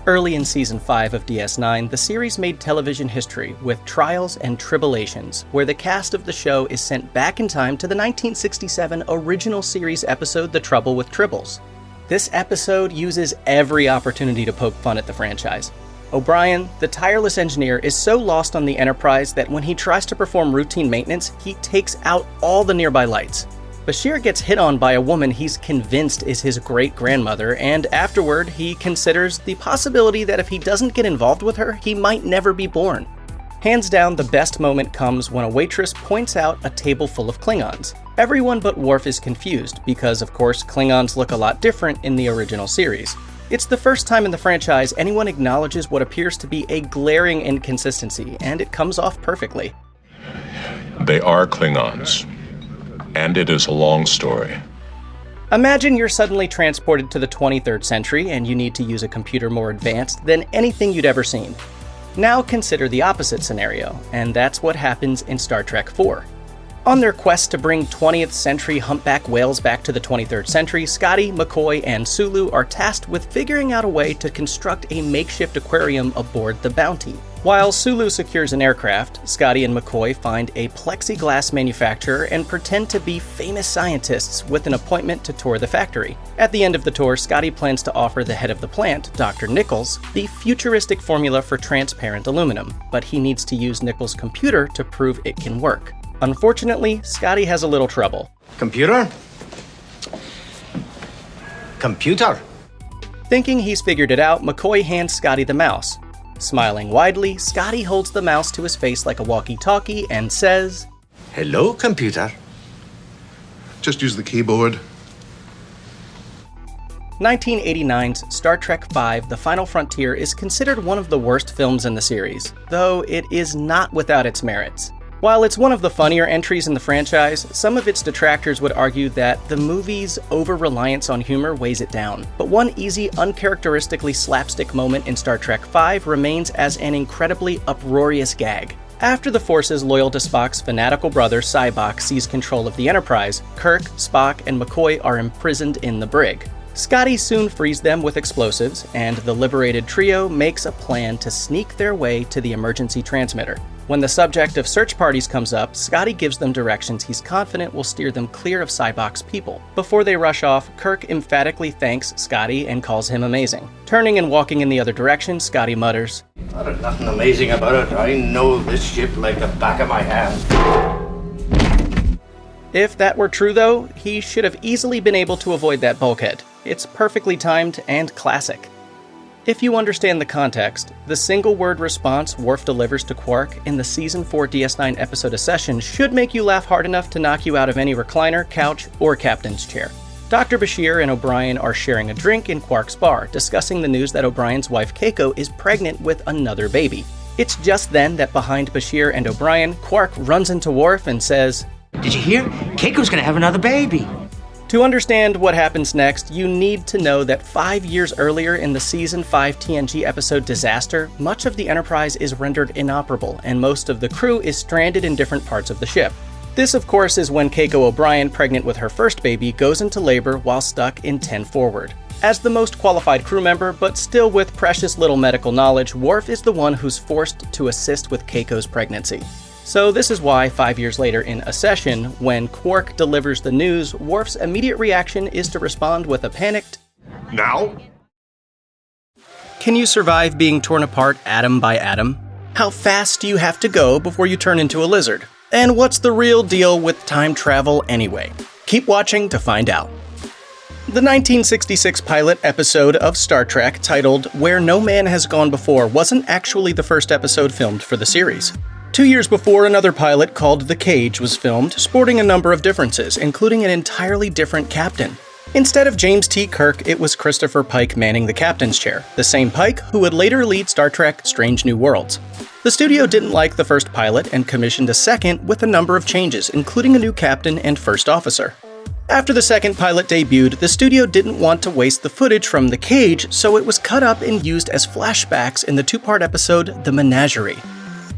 Early in Season 5 of DS9, the series made television history with Trials and Tribulations, where the cast of the show is sent back in time to the 1967 original series episode The Trouble with Tribbles. This episode uses every opportunity to poke fun at the franchise. O'Brien, the tireless engineer, is so lost on the Enterprise that when he tries to perform routine maintenance, he takes out all the nearby lights. Bashir gets hit on by a woman he's convinced is his great-grandmother, and afterward, he considers the possibility that if he doesn't get involved with her, he might never be born. Hands down, the best moment comes when a waitress points out a table full of Klingons. Everyone but Worf is confused, because of course Klingons look a lot different in the original series. It's the first time in the franchise anyone acknowledges what appears to be a glaring inconsistency, and it comes off perfectly. They are Klingons, and it is a long story. Imagine you're suddenly transported to the 23rd century and you need to use a computer more advanced than anything you'd ever seen. Now consider the opposite scenario, and that's what happens in Star Trek IV. On their quest to bring 20th century humpback whales back to the 23rd century, Scotty, McCoy, and Sulu are tasked with figuring out a way to construct a makeshift aquarium aboard the Bounty. While Sulu secures an aircraft, Scotty and McCoy find a plexiglass manufacturer and pretend to be famous scientists with an appointment to tour the factory. At the end of the tour, Scotty plans to offer the head of the plant, Dr. Nichols, the futuristic formula for transparent aluminum, but he needs to use Nichols' computer to prove it can work. Unfortunately, Scotty has a little trouble. Computer? Computer? Thinking he's figured it out, McCoy hands Scotty the mouse. Smiling widely, Scotty holds the mouse to his face like a walkie-talkie and says, "Hello, computer." Just use the keyboard. 1989's Star Trek V: The Final Frontier is considered one of the worst films in the series, though it is not without its merits. While it's one of the funnier entries in the franchise, some of its detractors would argue that the movie's over-reliance on humor weighs it down. But one easy, uncharacteristically slapstick moment in Star Trek V remains as an incredibly uproarious gag. After the Force's loyal to Spock's fanatical brother Sybok seize control of the Enterprise, Kirk, Spock, and McCoy are imprisoned in the brig. Scotty soon frees them with explosives, and the liberated trio makes a plan to sneak their way to the emergency transmitter. When the subject of search parties comes up, Scotty gives them directions he's confident will steer them clear of Sybok's people. Before they rush off, Kirk emphatically thanks Scotty and calls him amazing. Turning and walking in the other direction, Scotty mutters, "There's nothing amazing about it. I know this ship like the back of my hand." If that were true though, he should have easily been able to avoid that bulkhead. It's perfectly timed and classic. If you understand the context, the single-word response Worf delivers to Quark in the Season 4 DS9 episode A Session should make you laugh hard enough to knock you out of any recliner, couch, or captain's chair. Dr. Bashir and O'Brien are sharing a drink in Quark's bar, discussing the news that O'Brien's wife Keiko is pregnant with another baby. It's just then that behind Bashir and O'Brien, Quark runs into Worf and says, "Did you hear? Keiko's gonna have another baby." To understand what happens next, you need to know that 5 years earlier in the Season 5 TNG episode Disaster, much of the Enterprise is rendered inoperable, and most of the crew is stranded in different parts of the ship. This, of course, is when Keiko O'Brien, pregnant with her first baby, goes into labor while stuck in 10 Forward. As the most qualified crew member, but still with precious little medical knowledge, Worf is the one who's forced to assist with Keiko's pregnancy. So this is why 5 years later in A Session, when Quark delivers the news, Worf's immediate reaction is to respond with a panicked, "Now?" Can you survive being torn apart atom by atom? How fast do you have to go before you turn into a lizard? And what's the real deal with time travel anyway? Keep watching to find out. The 1966 pilot episode of Star Trek, titled Where No Man Has Gone Before, wasn't actually the first episode filmed for the series. 2 years before, another pilot called The Cage was filmed, sporting a number of differences, including an entirely different captain. Instead of James T. Kirk, it was Christopher Pike manning the captain's chair, the same Pike who would later lead Star Trek Strange New Worlds. The studio didn't like the first pilot and commissioned a second with a number of changes, including a new captain and first officer. After the second pilot debuted, the studio didn't want to waste the footage from The Cage, so it was cut up and used as flashbacks in the two-part episode The Menagerie.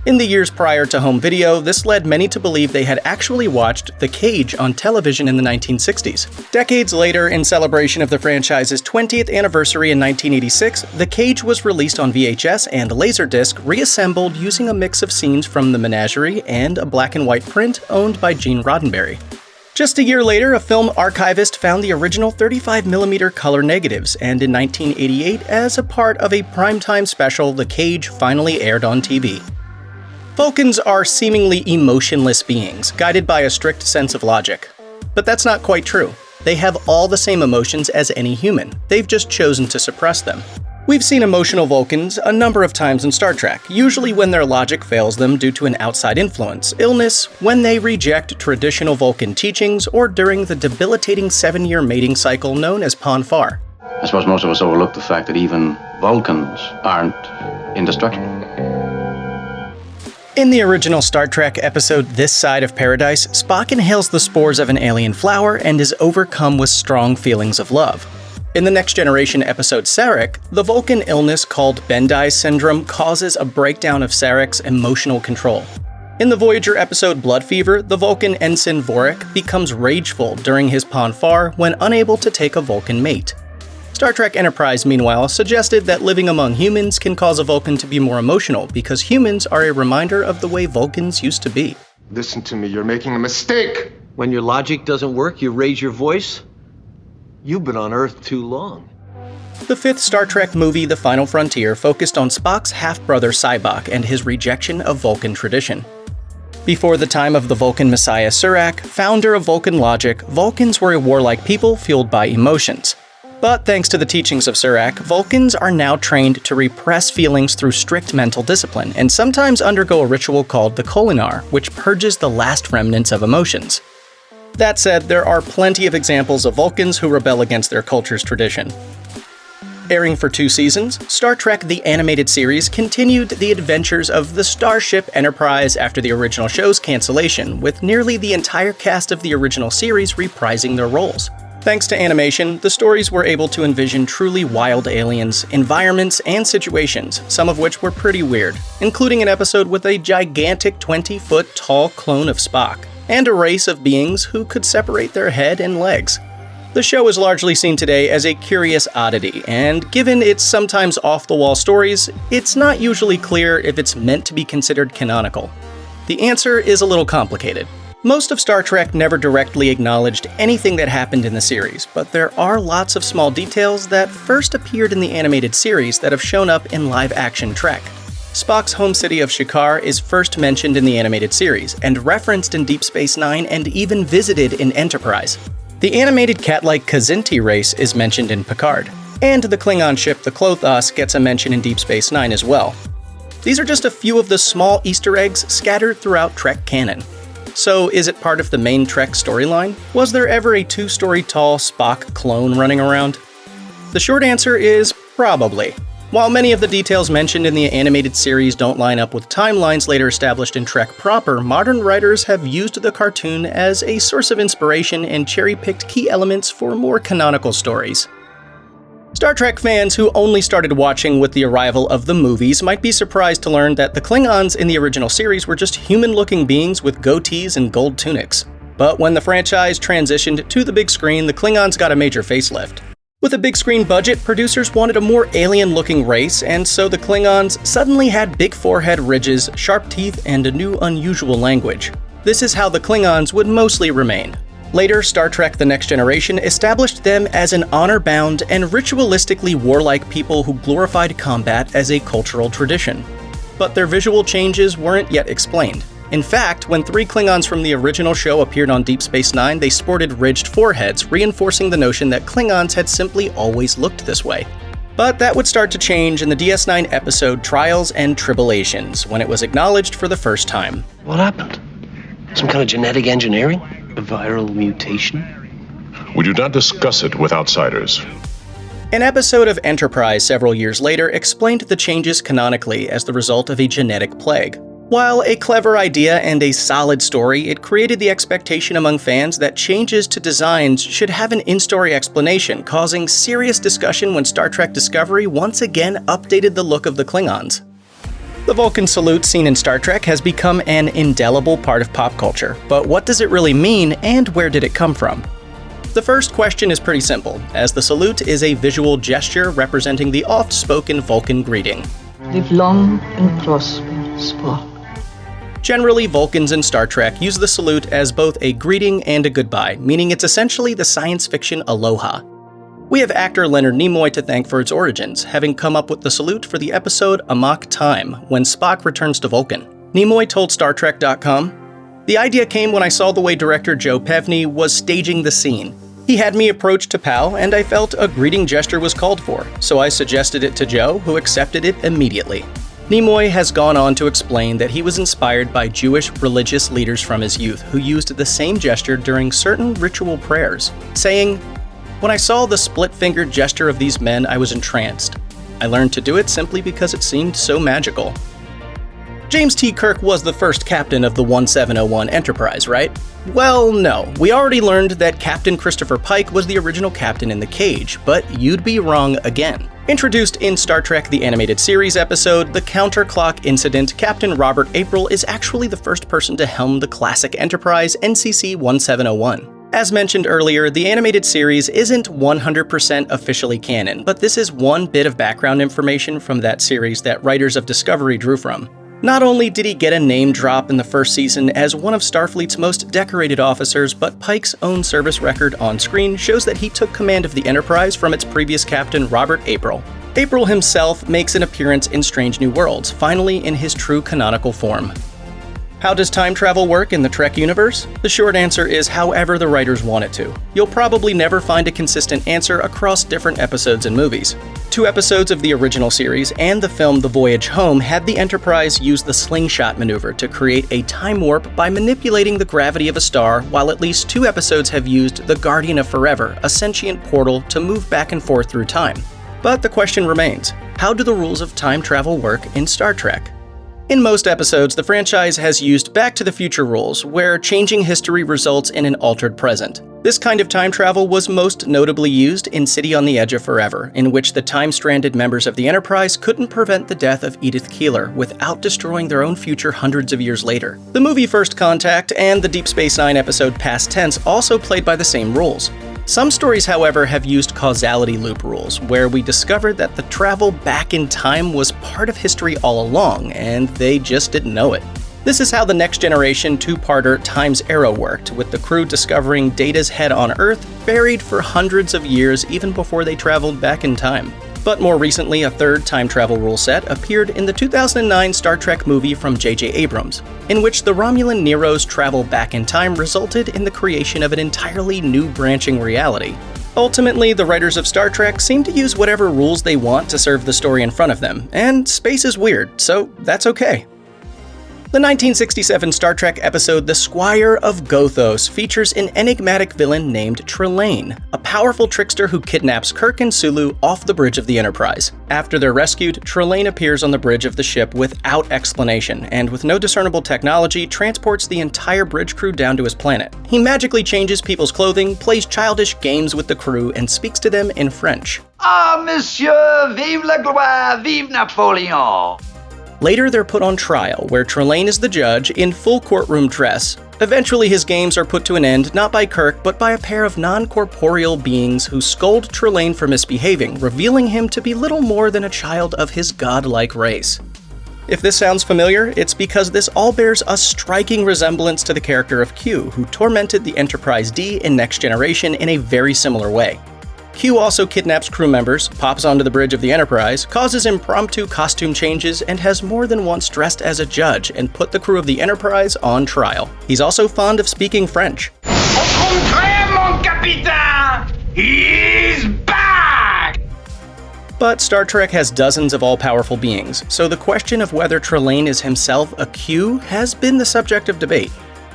In the years prior to home video, this led many to believe they had actually watched The Cage on television in the 1960s. Decades later, in celebration of the franchise's 20th anniversary in 1986, The Cage was released on VHS and Laserdisc, reassembled using a mix of scenes from The Menagerie and a black and white print owned by Gene Roddenberry. Just a year later, a film archivist found the original 35mm color negatives, and in 1988, as a part of a primetime special, The Cage finally aired on TV. Vulcans are seemingly emotionless beings, guided by a strict sense of logic. But that's not quite true. They have all the same emotions as any human. They've just chosen to suppress them. We've seen emotional Vulcans a number of times in Star Trek, usually when their logic fails them due to an outside influence, illness, when they reject traditional Vulcan teachings, or during the debilitating 7-year mating cycle known as Pon farr. I suppose most of us overlook the fact that even Vulcans aren't indestructible. In the original Star Trek episode This Side of Paradise, Spock inhales the spores of an alien flower and is overcome with strong feelings of love. In the Next Generation episode Sarek, the Vulcan illness called Bendai's syndrome causes a breakdown of Sarek's emotional control. In the Voyager episode Blood Fever, the Vulcan ensign Vorik becomes rageful during his Pon farr when unable to take a Vulcan mate. Star Trek Enterprise, meanwhile, suggested that living among humans can cause a Vulcan to be more emotional because humans are a reminder of the way Vulcans used to be. Listen to me, you're making a mistake! When your logic doesn't work, you raise your voice? You've been on Earth too long. The fifth Star Trek movie, The Final Frontier, focused on Spock's half-brother Sybok and his rejection of Vulcan tradition. Before the time of the Vulcan Messiah Surak, founder of Vulcan logic, Vulcans were a warlike people fueled by emotions. But thanks to the teachings of Surak, Vulcans are now trained to repress feelings through strict mental discipline, and sometimes undergo a ritual called the Kolinar, which purges the last remnants of emotions. That said, there are plenty of examples of Vulcans who rebel against their culture's tradition. Airing for 2 seasons, Star Trek the Animated Series continued the adventures of the Starship Enterprise after the original show's cancellation, with nearly the entire cast of the original series reprising their roles. Thanks to animation, the stories were able to envision truly wild aliens, environments, and situations, some of which were pretty weird, including an episode with a gigantic 20-foot tall clone of Spock, and a race of beings who could separate their head and legs. The show is largely seen today as a curious oddity, and given its sometimes off-the-wall stories, it's not usually clear if it's meant to be considered canonical. The answer is a little complicated. Most of Star Trek never directly acknowledged anything that happened in the series, but there are lots of small details that first appeared in the animated series that have shown up in live-action Trek. Spock's home city of Shikar is first mentioned in the animated series, and referenced in Deep Space Nine and even visited in Enterprise. The animated cat-like Kzinti race is mentioned in Picard, and the Klingon ship the Klothos gets a mention in Deep Space Nine as well. These are just a few of the small Easter eggs scattered throughout Trek canon. So is it part of the main Trek storyline? Was there ever a 2-story tall Spock clone running around? The short answer is probably. While many of the details mentioned in the animated series don't line up with timelines later established in Trek proper, modern writers have used the cartoon as a source of inspiration and cherry-picked key elements for more canonical stories. Star Trek fans who only started watching with the arrival of the movies might be surprised to learn that the Klingons in the original series were just human-looking beings with goatees and gold tunics. But when the franchise transitioned to the big screen, the Klingons got a major facelift. With a big screen budget, producers wanted a more alien-looking race, and so the Klingons suddenly had big forehead ridges, sharp teeth, and a new unusual language. This is how the Klingons would mostly remain. Later, Star Trek The Next Generation established them as an honor-bound and ritualistically warlike people who glorified combat as a cultural tradition. But their visual changes weren't yet explained. In fact, when 3 Klingons from the original show appeared on Deep Space Nine, they sported ridged foreheads, reinforcing the notion that Klingons had simply always looked this way. But that would start to change in the DS9 episode Trials and Tribulations, when it was acknowledged for the first time. What happened? Some kind of genetic engineering? A viral mutation? We do not discuss it with outsiders. An episode of Enterprise several years later explained the changes canonically as the result of a genetic plague. While a clever idea and a solid story, it created the expectation among fans that changes to designs should have an in-story explanation, causing serious discussion when Star Trek Discovery once again updated the look of the Klingons. The Vulcan salute seen in Star Trek has become an indelible part of pop culture, but what does it really mean and where did it come from? The first question is pretty simple, as the salute is a visual gesture representing the oft-spoken Vulcan greeting. Live long and prosper, Spock. Generally, Vulcans in Star Trek use the salute as both a greeting and a goodbye, meaning it's essentially the science fiction aloha. We have actor Leonard Nimoy to thank for its origins, having come up with the salute for the episode Amok Time, when Spock returns to Vulcan. Nimoy told StarTrek.com, "The idea came when I saw the way director Joe Pevney was staging the scene. He had me approach T'Pau, and I felt a greeting gesture was called for, so I suggested it to Joe, who accepted it immediately." Nimoy has gone on to explain that he was inspired by Jewish religious leaders from his youth who used the same gesture during certain ritual prayers, saying, "When I saw the split-fingered gesture of these men, I was entranced. I learned to do it simply because it seemed so magical." James T. Kirk was the first captain of the 1701 Enterprise, right? Well, no. We already learned that Captain Christopher Pike was the original captain in the cage, but you'd be wrong again. Introduced in Star Trek The Animated Series episode, The Counterclock Incident, Captain Robert April is actually the first person to helm the classic Enterprise NCC 1701. As mentioned earlier, the animated series isn't 100% officially canon, but this is one bit of background information from that series that writers of Discovery drew from. Not only did he get a name drop in the first season as one of Starfleet's most decorated officers, but Pike's own service record on screen shows that he took command of the Enterprise from its previous captain, Robert April. April himself makes an appearance in Strange New Worlds, finally in his true canonical form. How does time travel work in the Trek universe? The short answer is however the writers want it to. You'll probably never find a consistent answer across different episodes and movies. 2 episodes of the original series and the film The Voyage Home had the Enterprise use the slingshot maneuver to create a time warp by manipulating the gravity of a star, while at least 2 episodes have used the Guardian of Forever, a sentient portal, to move back and forth through time. But the question remains, how do the rules of time travel work in Star Trek? In most episodes, the franchise has used Back to the Future rules, where changing history results in an altered present. This kind of time travel was most notably used in City on the Edge of Forever, in which the time-stranded members of the Enterprise couldn't prevent the death of Edith Keeler without destroying their own future hundreds of years later. The movie First Contact and the Deep Space Nine episode Past Tense also played by the same rules. Some stories, however, have used causality loop rules, where we discovered that the travel back in time was part of history all along, and they just didn't know it. This is how the Next Generation 2-parter Time's Arrow worked, with the crew discovering Data's head on Earth buried for hundreds of years even before they traveled back in time. But more recently, a third time travel rule set appeared in the 2009 Star Trek movie from J.J. Abrams, in which the Romulan Nero's travel back in time resulted in the creation of an entirely new branching reality. Ultimately, the writers of Star Trek seem to use whatever rules they want to serve the story in front of them, and space is weird, so that's okay. The 1967 Star Trek episode The Squire of Gothos features an enigmatic villain named Trelane, a powerful trickster who kidnaps Kirk and Sulu off the bridge of the Enterprise. After they're rescued, Trelane appears on the bridge of the ship without explanation, and with no discernible technology, transports the entire bridge crew down to his planet. He magically changes people's clothing, plays childish games with the crew, and speaks to them in French. Ah, monsieur, vive la gloire, vive Napoleon! Later, they're put on trial, where Trelane is the judge in full courtroom dress. Eventually, his games are put to an end not by Kirk, but by a pair of non-corporeal beings who scold Trelane for misbehaving, revealing him to be little more than a child of his godlike race. If this sounds familiar, it's because this all bears a striking resemblance to the character of Q, who tormented the Enterprise D in Next Generation in a very similar way. Q also kidnaps crew members, pops onto the bridge of the Enterprise, causes impromptu costume changes, and has more than once dressed as a judge and put the crew of the Enterprise on trial. He's also fond of speaking French. Au contraire, mon capitaine! He's back! But Star Trek has dozens of all-powerful beings, so the question of whether Trelane is himself a Q has been the subject of debate.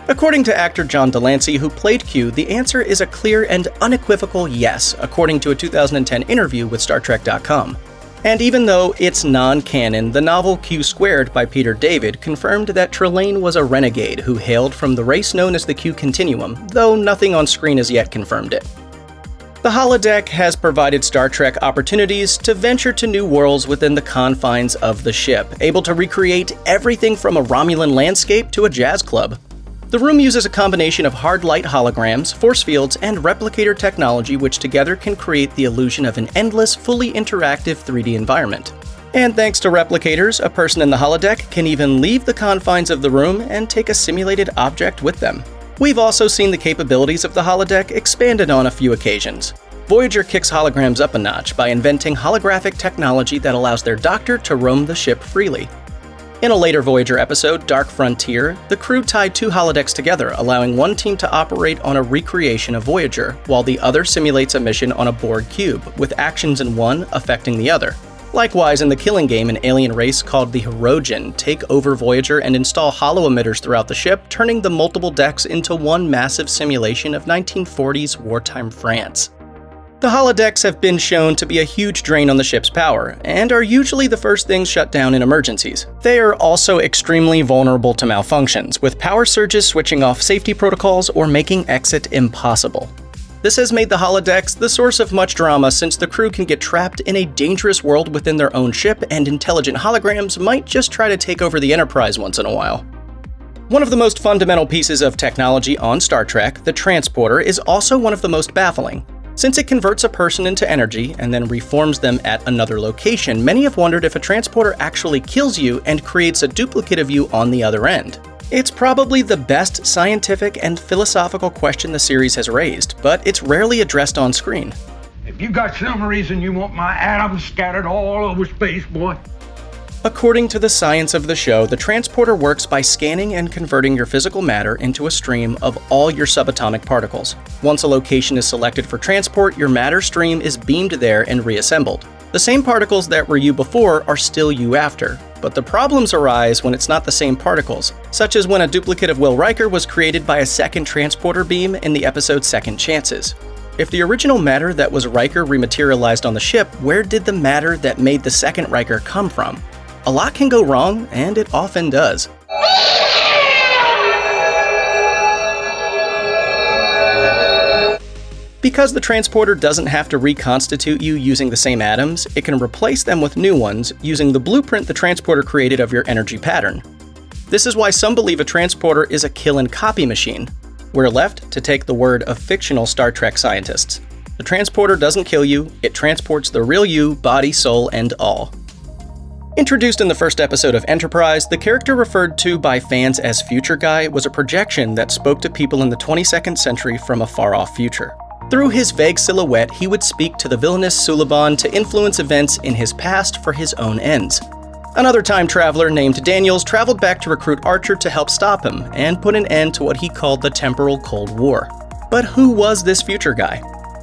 According to actor John Delancey, who played Q, the answer is a clear and unequivocal yes, according to a 2010 interview with StarTrek.com. And even though it's non-canon, the novel Q Squared by Peter David confirmed that Trelane was a renegade who hailed from the race known as the Q Continuum, though nothing on screen has yet confirmed it. The holodeck has provided Star Trek opportunities to venture to new worlds within the confines of the ship, able to recreate everything from a Romulan landscape to a jazz club. The room uses a combination of hard light holograms, force fields, and replicator technology which together can create the illusion of an endless, fully interactive 3D environment. And thanks to replicators, a person in the holodeck can even leave the confines of the room and take a simulated object with them. We've also seen the capabilities of the holodeck expanded on a few occasions. Voyager kicks holograms up a notch by inventing holographic technology that allows their doctor to roam the ship freely. In a later Voyager episode, Dark Frontier, the crew tied 2 holodecks together, allowing one team to operate on a recreation of Voyager, while the other simulates a mission on a Borg cube, with actions in one affecting the other. Likewise, in the Killing Game, an alien race called the Hirogen take over Voyager and install holo emitters throughout the ship, turning the multiple decks into one massive simulation of 1940s wartime France. The holodecks have been shown to be a huge drain on the ship's power, and are usually the first things shut down in emergencies. They are also extremely vulnerable to malfunctions, with power surges switching off safety protocols or making exit impossible. This has made the holodecks the source of much drama since the crew can get trapped in a dangerous world within their own ship, and intelligent holograms might just try to take over the Enterprise once in a while. One of the most fundamental pieces of technology on Star Trek, the transporter, is also one of the most baffling. Since it converts a person into energy and then reforms them at another location, many have wondered if a transporter actually kills you and creates a duplicate of you on the other end. It's probably the best scientific and philosophical question the series has raised, but it's rarely addressed on screen. If you got some reason you want my atoms scattered all over space, boy, According to the science of the show, the transporter works by scanning and converting your physical matter into a stream of all your subatomic particles. Once a location is selected for transport, your matter stream is beamed there and reassembled. The same particles that were you before are still you after, but the problems arise when it's not the same particles, such as when a duplicate of Will Riker was created by a second transporter beam in the episode Second Chances. If the original matter that was Riker rematerialized on the ship, where did the matter that made the second Riker come from? A lot can go wrong, and it often does. Because the transporter doesn't have to reconstitute you using the same atoms, it can replace them with new ones using the blueprint the transporter created of your energy pattern. This is why some believe a transporter is a kill and copy machine. We're left to take the word of fictional Star Trek scientists. The transporter doesn't kill you, it transports the real you, body, soul, and all. Introduced in the first episode of Enterprise, the character referred to by fans as Future Guy was a projection that spoke to people in the 22nd century from a far-off future. Through his vague silhouette, he would speak to the villainous Suliban to influence events in his past for his own ends. Another time traveler named Daniels traveled back to recruit Archer to help stop him and put an end to what he called the Temporal Cold War. But who was this Future Guy?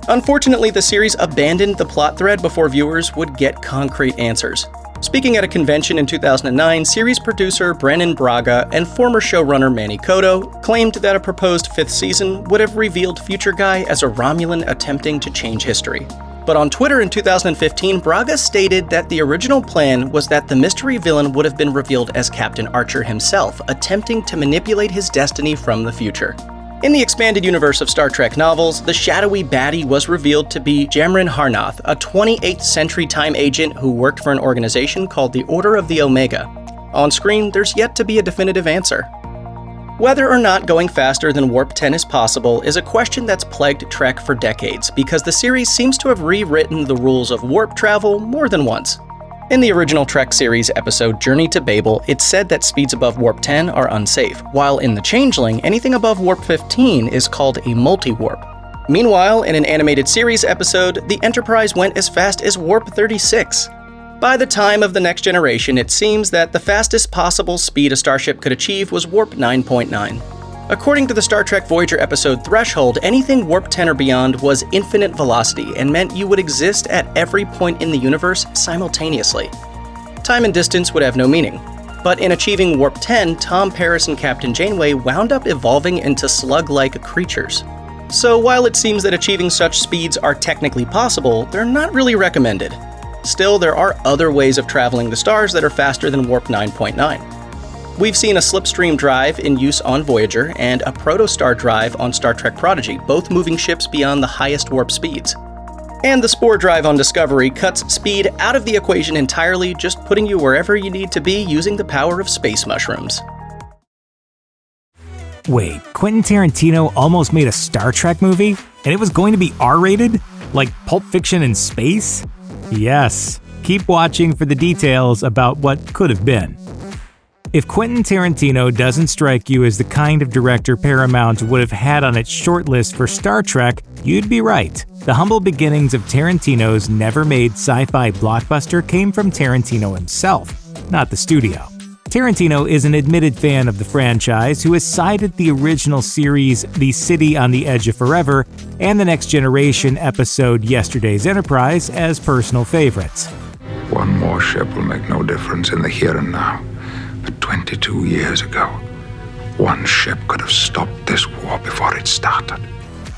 Unfortunately, the series abandoned the plot thread before viewers would get concrete answers. Speaking at a convention in 2009, series producer Brennan Braga and former showrunner Manny Cotto claimed that a proposed 5th season would have revealed Future Guy as a Romulan attempting to change history. But on Twitter in 2015, Braga stated that the original plan was that the mystery villain would have been revealed as Captain Archer himself, attempting to manipulate his destiny from the future. In the expanded universe of Star Trek novels, the shadowy baddie was revealed to be Jamrin Harnath, a 28th century time agent who worked for an organization called the Order of the Omega. On screen, there's yet to be a definitive answer. Whether or not going faster than Warp 10 is possible is a question that's plagued Trek for decades, because the series seems to have rewritten the rules of warp travel more than once. In the original Trek series episode Journey to Babel, it's said that speeds above Warp 10 are unsafe, while in The Changeling, anything above Warp 15 is called a multi-warp. Meanwhile, in an animated series episode, the Enterprise went as fast as Warp 36. By the time of the Next Generation, it seems that the fastest possible speed a starship could achieve was Warp 9.9. According to the Star Trek Voyager episode Threshold, anything Warp 10 or beyond was infinite velocity and meant you would exist at every point in the universe simultaneously. Time and distance would have no meaning. But in achieving Warp 10, Tom Paris and Captain Janeway wound up evolving into slug-like creatures. So while it seems that achieving such speeds are technically possible, they're not really recommended. Still, there are other ways of traveling the stars that are faster than Warp 9.9. We've seen a slipstream drive in use on Voyager and a protostar drive on Star Trek Prodigy, both moving ships beyond the highest warp speeds. And the Spore drive on Discovery cuts speed out of the equation entirely, just putting you wherever you need to be using the power of space mushrooms. Wait, Quentin Tarantino almost made a Star Trek movie? And it was going to be R-rated? Like Pulp Fiction in space? Yes. Keep watching for the details about what could have been. If Quentin Tarantino doesn't strike you as the kind of director Paramount would have had on its shortlist for Star Trek, you'd be right. The humble beginnings of Tarantino's never-made sci-fi blockbuster came from Tarantino himself, not the studio. Tarantino is an admitted fan of the franchise who has cited the original series The City on the Edge of Forever and the Next Generation episode Yesterday's Enterprise as personal favorites. One more ship will make no difference in the here and now. But 22 years ago, one ship could have stopped this war before it started.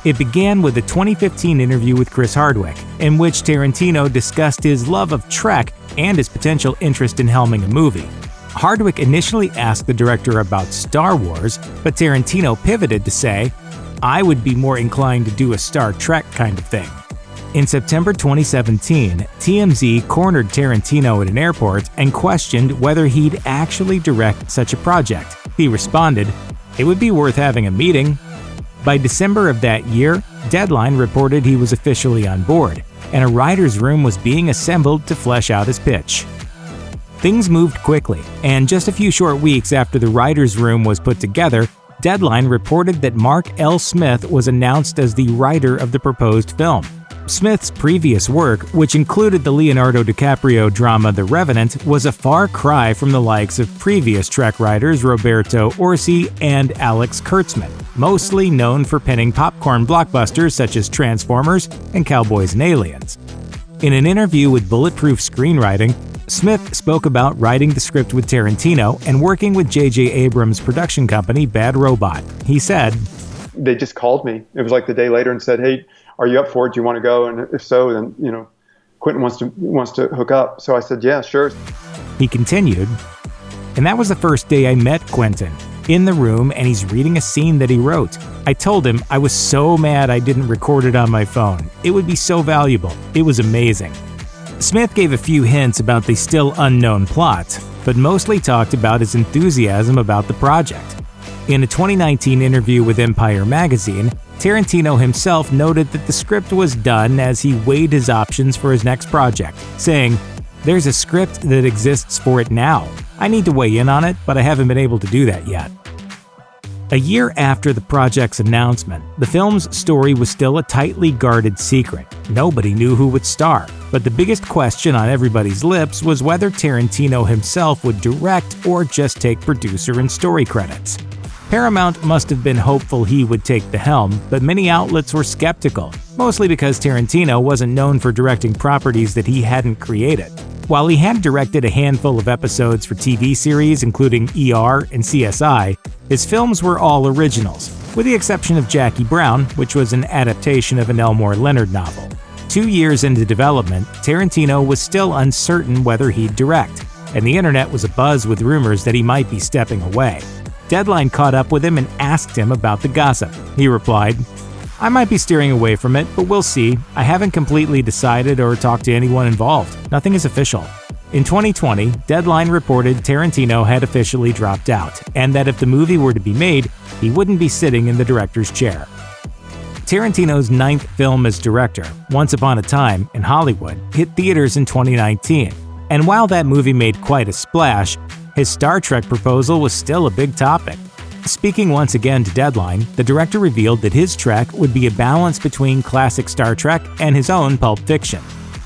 It began with a 2015 interview with Chris Hardwick, in which Tarantino discussed his love of Trek and his potential interest in helming a movie. Hardwick initially asked the director about Star Wars, but Tarantino pivoted to say, "I would be more inclined to do a Star Trek kind of thing." In September 2017, TMZ cornered Tarantino at an airport and questioned whether he'd actually direct such a project. He responded, "It would be worth having a meeting." By December of that year, Deadline reported he was officially on board, and a writer's room was being assembled to flesh out his pitch. Things moved quickly, and just a few short weeks after the writer's room was put together, Deadline reported that Mark L. Smith was announced as the writer of the proposed film. Smith's previous work, which included the Leonardo DiCaprio drama The Revenant, was a far cry from the likes of previous Trek writers Roberto Orci and Alex Kurtzman, mostly known for penning popcorn blockbusters such as Transformers and Cowboys and Aliens. In an interview with Bulletproof Screenwriting, Smith spoke about writing the script with Tarantino and working with J.J. Abrams' production company Bad Robot. He said, "They just called me. It was like the day later and said, 'Hey, are you up for it? Do you want to go? And if so, then, Quentin wants to hook up.' So I said, 'Yeah, sure.'" He continued, "And that was the first day I met Quentin. In the room, and he's reading a scene that he wrote. I told him I was so mad I didn't record it on my phone. It would be so valuable. It was amazing." Smith gave a few hints about the still unknown plot, but mostly talked about his enthusiasm about the project. In a 2019 interview with Empire magazine, Tarantino himself noted that the script was done as he weighed his options for his next project, saying, "There's a script that exists for it now. I need to weigh in on it, but I haven't been able to do that yet." A year after the project's announcement, the film's story was still a tightly guarded secret. Nobody knew who would star, but the biggest question on everybody's lips was whether Tarantino himself would direct or just take producer and story credits. Paramount must have been hopeful he would take the helm, but many outlets were skeptical, mostly because Tarantino wasn't known for directing properties that he hadn't created. While he had directed a handful of episodes for TV series including ER and CSI, his films were all originals, with the exception of Jackie Brown, which was an adaptation of an Elmore Leonard novel. 2 years into development, Tarantino was still uncertain whether he'd direct, and the internet was abuzz with rumors that he might be stepping away. Deadline caught up with him and asked him about the gossip. He replied, "I might be steering away from it, but we'll see. I haven't completely decided or talked to anyone involved. Nothing is official." In 2020, Deadline reported Tarantino had officially dropped out, and that if the movie were to be made, he wouldn't be sitting in the director's chair. Tarantino's 9th film as director, Once Upon a Time in Hollywood, hit theaters in 2019, and while that movie made quite a splash, his Star Trek proposal was still a big topic. Speaking once again to Deadline, the director revealed that his Trek would be a balance between classic Star Trek and his own Pulp Fiction.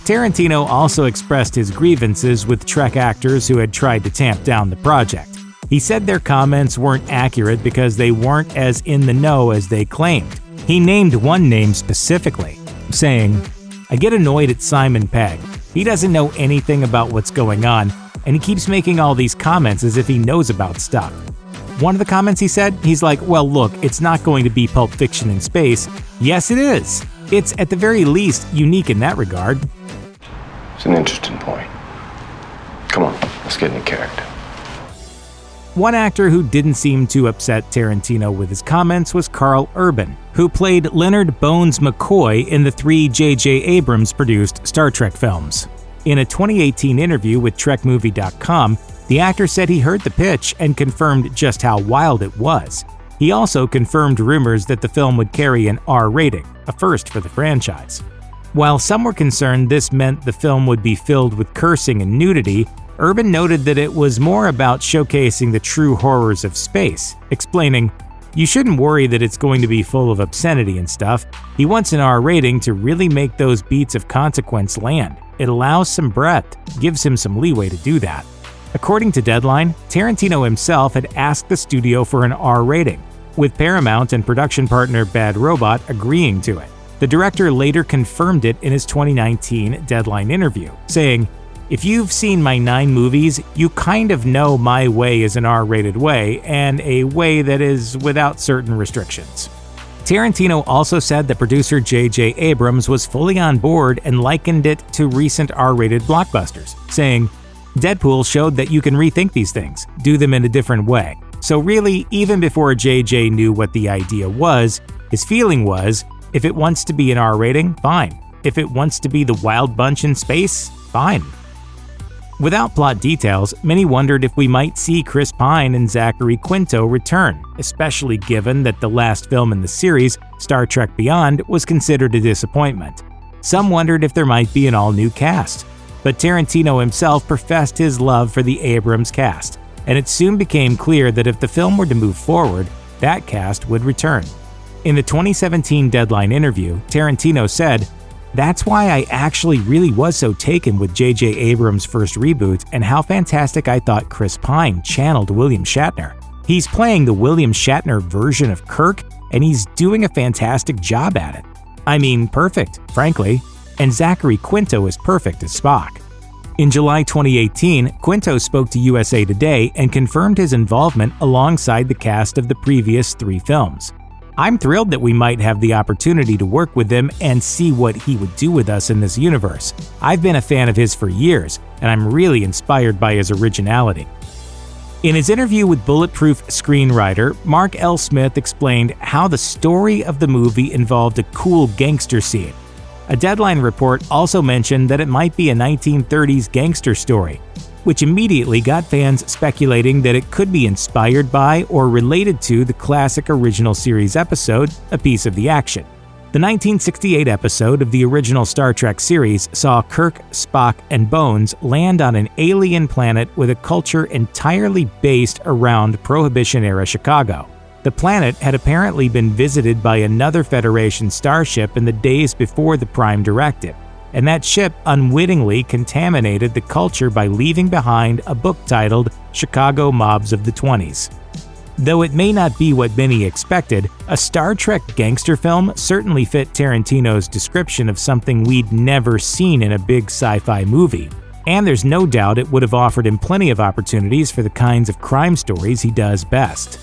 Tarantino also expressed his grievances with Trek actors who had tried to tamp down the project. He said their comments weren't accurate because they weren't as in the know as they claimed. He named one name specifically, saying, "I get annoyed at Simon Pegg. He doesn't know anything about what's going on, and he keeps making all these comments as if he knows about stuff." One of the comments he said, he's like, "Well, look, it's not going to be Pulp Fiction in space." Yes, it is. It's at the very least unique in that regard. It's an interesting point. Come on, let's get into character. One actor who didn't seem to upset Tarantino with his comments was Carl Urban, who played Leonard Bones McCoy in the 3 J.J. Abrams-produced Star Trek films. In a 2018 interview with TrekMovie.com, the actor said he heard the pitch and confirmed just how wild it was. He also confirmed rumors that the film would carry an R rating, a first for the franchise. While some were concerned this meant the film would be filled with cursing and nudity, Urban noted that it was more about showcasing the true horrors of space, explaining, "You shouldn't worry that it's going to be full of obscenity and stuff. He wants an R rating to really make those beats of consequence land. It allows some breadth, gives him some leeway to do that." According to Deadline, Tarantino himself had asked the studio for an R rating, with Paramount and production partner Bad Robot agreeing to it. The director later confirmed it in his 2019 Deadline interview, saying, "If you've seen my 9 movies, you kind of know my way is an R-rated way, and a way that is without certain restrictions." Tarantino also said that producer J.J. Abrams was fully on board and likened it to recent R-rated blockbusters, saying, "Deadpool showed that you can rethink these things, do them in a different way. So really, even before J.J. knew what the idea was, his feeling was, if it wants to be an R rating, fine. If it wants to be the Wild Bunch in space, fine." Without plot details, many wondered if we might see Chris Pine and Zachary Quinto return, especially given that the last film in the series, Star Trek Beyond, was considered a disappointment. Some wondered if there might be an all-new cast, but Tarantino himself professed his love for the Abrams cast, and it soon became clear that if the film were to move forward, that cast would return. In the 2017 Deadline interview, Tarantino said, That's why I actually really was so taken with J.J. Abrams' first reboot and how fantastic I thought Chris Pine channeled William Shatner. He's playing the William Shatner version of Kirk, and he's doing a fantastic job at it. I mean, perfect, frankly. And Zachary Quinto is perfect as Spock. In July 2018, Quinto spoke to USA Today and confirmed his involvement alongside the cast of the previous 3 films. I'm thrilled that we might have the opportunity to work with him and see what he would do with us in this universe. I've been a fan of his for years, and I'm really inspired by his originality. In his interview with Bulletproof screenwriter Mark L. Smith explained how the story of the movie involved a cool gangster scene. A Deadline report also mentioned that it might be a 1930s gangster story, which immediately got fans speculating that it could be inspired by or related to the classic original series episode, A Piece of the Action. The 1968 episode of the original Star Trek series saw Kirk, Spock, and Bones land on an alien planet with a culture entirely based around Prohibition-era Chicago. The planet had apparently been visited by another Federation starship in the days before the Prime Directive, and that ship unwittingly contaminated the culture by leaving behind a book titled Chicago Mobs of the 20s. Though it may not be what many expected, a Star Trek gangster film certainly fit Tarantino's description of something we'd never seen in a big sci-fi movie, and there's no doubt it would have offered him plenty of opportunities for the kinds of crime stories he does best.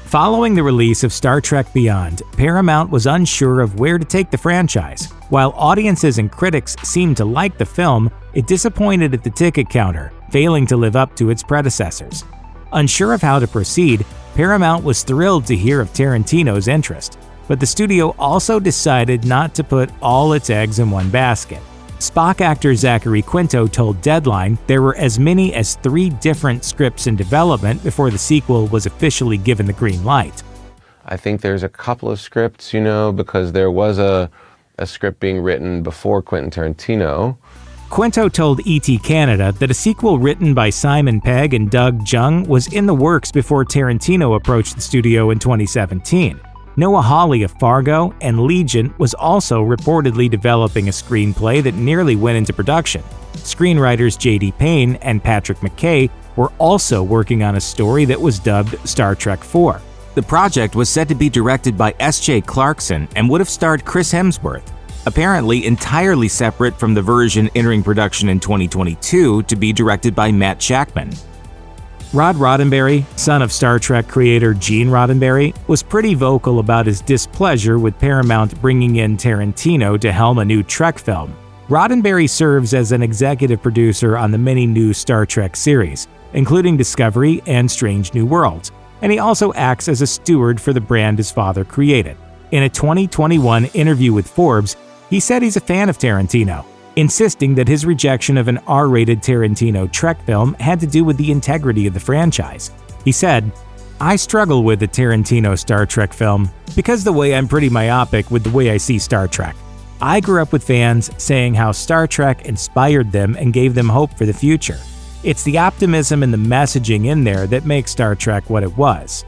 Following the release of Star Trek Beyond, Paramount was unsure of where to take the franchise. While audiences and critics seemed to like the film, it disappointed at the ticket counter, failing to live up to its predecessors. Unsure of how to proceed, Paramount was thrilled to hear of Tarantino's interest, but the studio also decided not to put all its eggs in one basket. Spock actor Zachary Quinto told Deadline there were as many as 3 different scripts in development before the sequel was officially given the green light. I think there's a couple of scripts, because there was a script being written before Quentin Tarantino. Quinto told ET Canada that a sequel written by Simon Pegg and Doug Jung was in the works before Tarantino approached the studio in 2017. Noah Hawley of Fargo and Legion was also reportedly developing a screenplay that nearly went into production. Screenwriters J.D. Payne and Patrick McKay were also working on a story that was dubbed Star Trek IV. The project was said to be directed by S.J. Clarkson and would have starred Chris Hemsworth, apparently entirely separate from the version entering production in 2022 to be directed by Matt Shakman. Rod Roddenberry, son of Star Trek creator Gene Roddenberry, was pretty vocal about his displeasure with Paramount bringing in Tarantino to helm a new Trek film. Roddenberry serves as an executive producer on the many new Star Trek series, including Discovery and Strange New Worlds, and he also acts as a steward for the brand his father created. In a 2021 interview with Forbes, he said he's a fan of Tarantino, insisting that his rejection of an R-rated Tarantino Trek film had to do with the integrity of the franchise. He said, "I struggle with the Tarantino Star Trek film because the way I'm pretty myopic with the way I see Star Trek. I grew up with fans saying how Star Trek inspired them and gave them hope for the future. It's the optimism and the messaging in there that makes Star Trek what it was."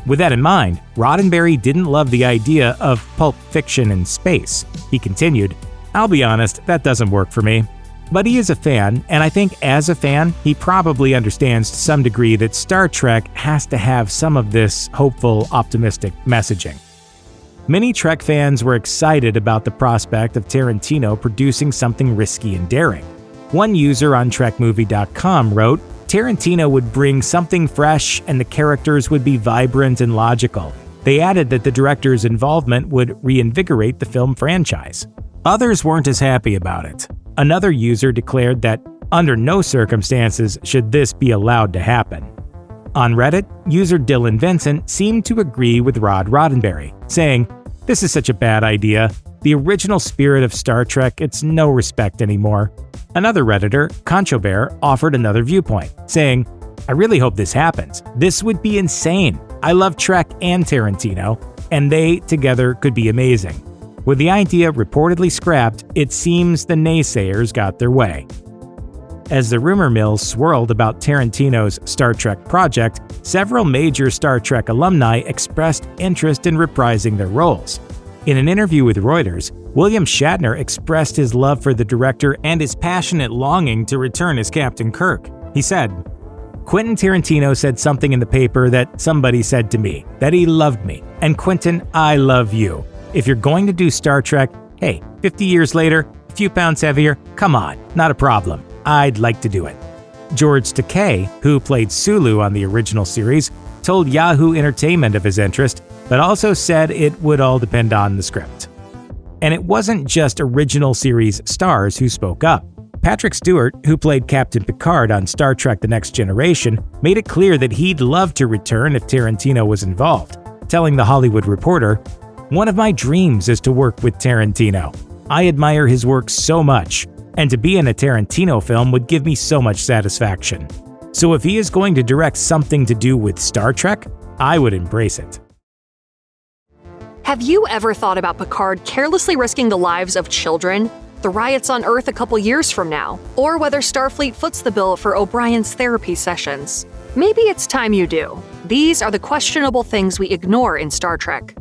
With that in mind, Roddenberry didn't love the idea of pulp fiction in space. He continued, "I'll be honest, that doesn't work for me." But he is a fan, and I think as a fan, he probably understands to some degree that Star Trek has to have some of this hopeful, optimistic messaging. Many Trek fans were excited about the prospect of Tarantino producing something risky and daring. One user on TrekMovie.com wrote, "Tarantino would bring something fresh and the characters would be vibrant and logical." They added that the director's involvement would reinvigorate the film franchise. Others weren't as happy about it. Another user declared that under no circumstances should this be allowed to happen. On Reddit, user Dylan Vincent seemed to agree with Rod Roddenberry, saying, "This is such a bad idea. The original spirit of Star Trek gets no respect anymore." Another Redditor, Concho Bear, offered another viewpoint, saying, "I really hope this happens. This would be insane. I love Trek and Tarantino, and they together could be amazing." With the idea reportedly scrapped, it seems the naysayers got their way. As the rumor mill swirled about Tarantino's Star Trek project, several major Star Trek alumni expressed interest in reprising their roles. In an interview with Reuters, William Shatner expressed his love for the director and his passionate longing to return as Captain Kirk. He said, "Quentin Tarantino said something in the paper that somebody said to me, that he loved me. And Quentin, I love you. If you're going to do Star Trek, hey, 50 years later, a few pounds heavier, come on, not a problem. I'd like to do it." George Takei, who played Sulu on the original series, told Yahoo Entertainment of his interest, but also said it would all depend on the script. And it wasn't just original series stars who spoke up. Patrick Stewart, who played Captain Picard on Star Trek The Next Generation, made it clear that he'd love to return if Tarantino was involved, telling The Hollywood Reporter, "One of my dreams is to work with Tarantino. I admire his work so much, and to be in a Tarantino film would give me so much satisfaction. So if he is going to direct something to do with Star Trek, I would embrace it." Have you ever thought about Picard carelessly risking the lives of children, the riots on Earth a couple years from now, or whether Starfleet foots the bill for O'Brien's therapy sessions? Maybe it's time you do. These are the questionable things we ignore in Star Trek.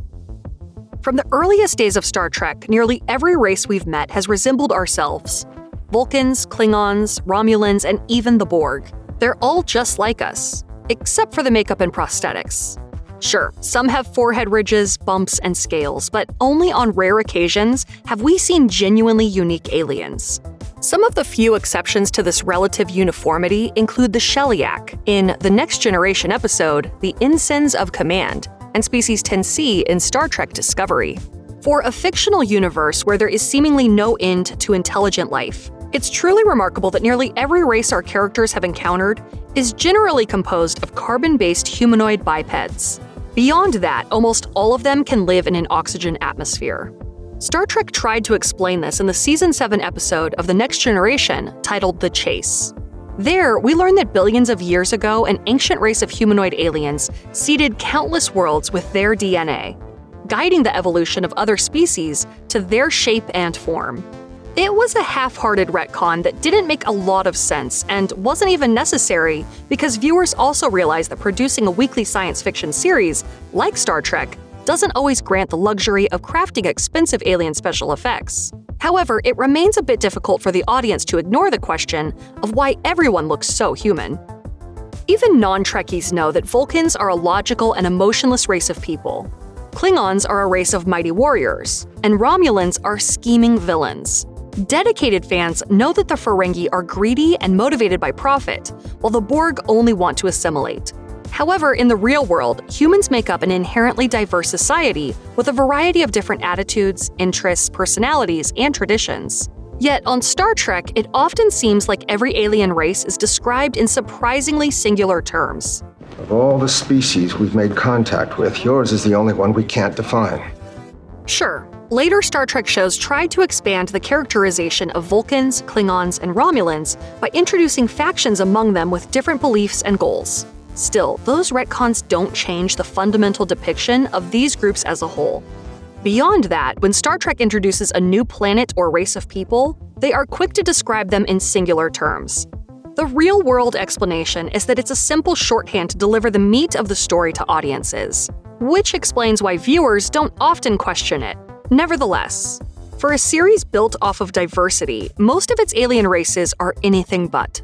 From the earliest days of Star Trek, nearly every race we've met has resembled ourselves. Vulcans, Klingons, Romulans, and even the Borg. They're all just like us, except for the makeup and prosthetics. Sure, some have forehead ridges, bumps, and scales, but only on rare occasions have we seen genuinely unique aliens. Some of the few exceptions to this relative uniformity include the Shellyak in the Next Generation episode, The Ensigns of Command, and Species 10C in Star Trek Discovery. For a fictional universe where there is seemingly no end to intelligent life, it's truly remarkable that nearly every race our characters have encountered is generally composed of carbon-based humanoid bipeds. Beyond that, almost all of them can live in an oxygen atmosphere. Star Trek tried to explain this in the Season 7 episode of The Next Generation titled The Chase. There, we learn that billions of years ago, an ancient race of humanoid aliens seeded countless worlds with their DNA, guiding the evolution of other species to their shape and form. It was a half-hearted retcon that didn't make a lot of sense and wasn't even necessary because viewers also realized that producing a weekly science fiction series, like Star Trek, doesn't always grant the luxury of crafting expensive alien special effects. However, it remains a bit difficult for the audience to ignore the question of why everyone looks so human. Even non-Trekkies know that Vulcans are a logical and emotionless race of people. Klingons are a race of mighty warriors, and Romulans are scheming villains. Dedicated fans know that the Ferengi are greedy and motivated by profit, while the Borg only want to assimilate. However, in the real world, humans make up an inherently diverse society with a variety of different attitudes, interests, personalities, and traditions. Yet on Star Trek, it often seems like every alien race is described in surprisingly singular terms. Of all the species we've made contact with, yours is the only one we can't define. Sure, later Star Trek shows tried to expand the characterization of Vulcans, Klingons, and Romulans by introducing factions among them with different beliefs and goals. Still, those retcons don't change the fundamental depiction of these groups as a whole. Beyond that, when Star Trek introduces a new planet or race of people, they are quick to describe them in singular terms. The real-world explanation is that it's a simple shorthand to deliver the meat of the story to audiences, which explains why viewers don't often question it. Nevertheless, for a series built off of diversity, most of its alien races are anything but.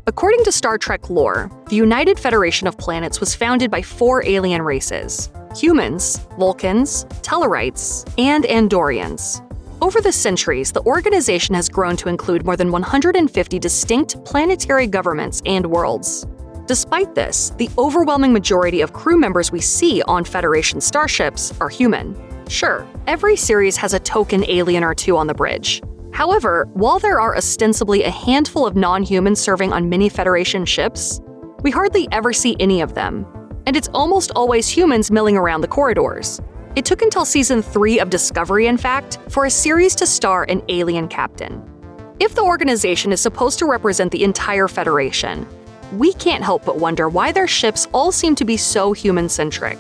According to Star Trek lore, the United Federation of Planets was founded by 4 alien races: humans, Vulcans, Tellarites, and Andorians. Over the centuries, the organization has grown to include more than 150 distinct planetary governments and worlds. Despite this, the overwhelming majority of crew members we see on Federation starships are human. Sure, every series has a token alien or two on the bridge. However, while there are ostensibly a handful of non-humans serving on many Federation ships, we hardly ever see any of them, and it's almost always humans milling around the corridors. It took until Season 3 of Discovery, in fact, for a series to star an alien captain. If the organization is supposed to represent the entire Federation, we can't help but wonder why their ships all seem to be so human-centric.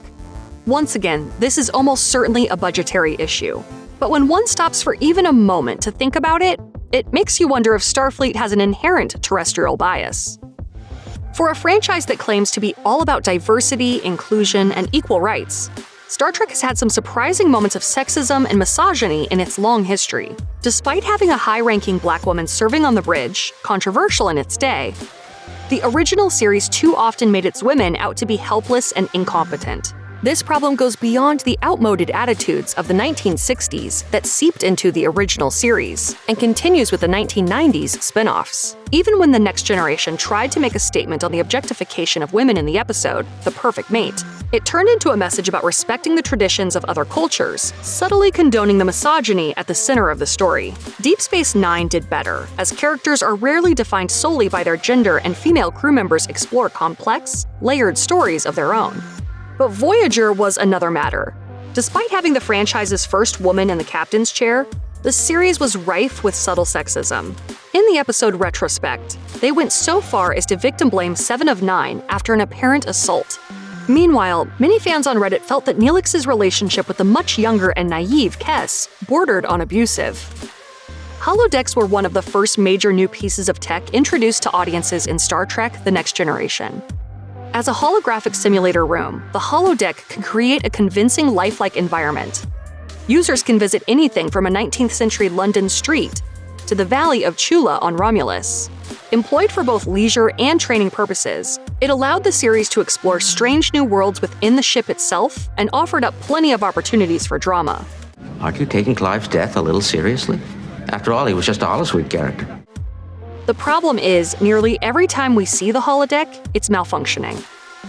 Once again, this is almost certainly a budgetary issue. But when one stops for even a moment to think about it, it makes you wonder if Starfleet has an inherent terrestrial bias. For a franchise that claims to be all about diversity, inclusion, and equal rights, Star Trek has had some surprising moments of sexism and misogyny in its long history. Despite having a high-ranking black woman serving on the bridge, controversial in its day, the original series too often made its women out to be helpless and incompetent. This problem goes beyond the outmoded attitudes of the 1960s that seeped into the original series, and continues with the 1990s spin-offs. Even when The Next Generation tried to make a statement on the objectification of women in the episode, The Perfect Mate, it turned into a message about respecting the traditions of other cultures, subtly condoning the misogyny at the center of the story. Deep Space Nine did better, as characters are rarely defined solely by their gender and female crew members explore complex, layered stories of their own. But Voyager was another matter. Despite having the franchise's first woman in the captain's chair, the series was rife with subtle sexism. In the episode Retrospect, they went so far as to victim blame 7 of 9 after an apparent assault. Meanwhile, many fans on Reddit felt that Neelix's relationship with the much younger and naive Kes bordered on abusive. Holodecks were one of the first major new pieces of tech introduced to audiences in Star Trek: The Next Generation. As a holographic simulator room, the holodeck can create a convincing lifelike environment. Users can visit anything from a 19th century London street to the Valley of Chula on Romulus. Employed for both leisure and training purposes, it allowed the series to explore strange new worlds within the ship itself and offered up plenty of opportunities for drama. Aren't you taking Clive's death a little seriously? After all, he was just a holosuite character. The problem is, nearly every time we see the holodeck, it's malfunctioning.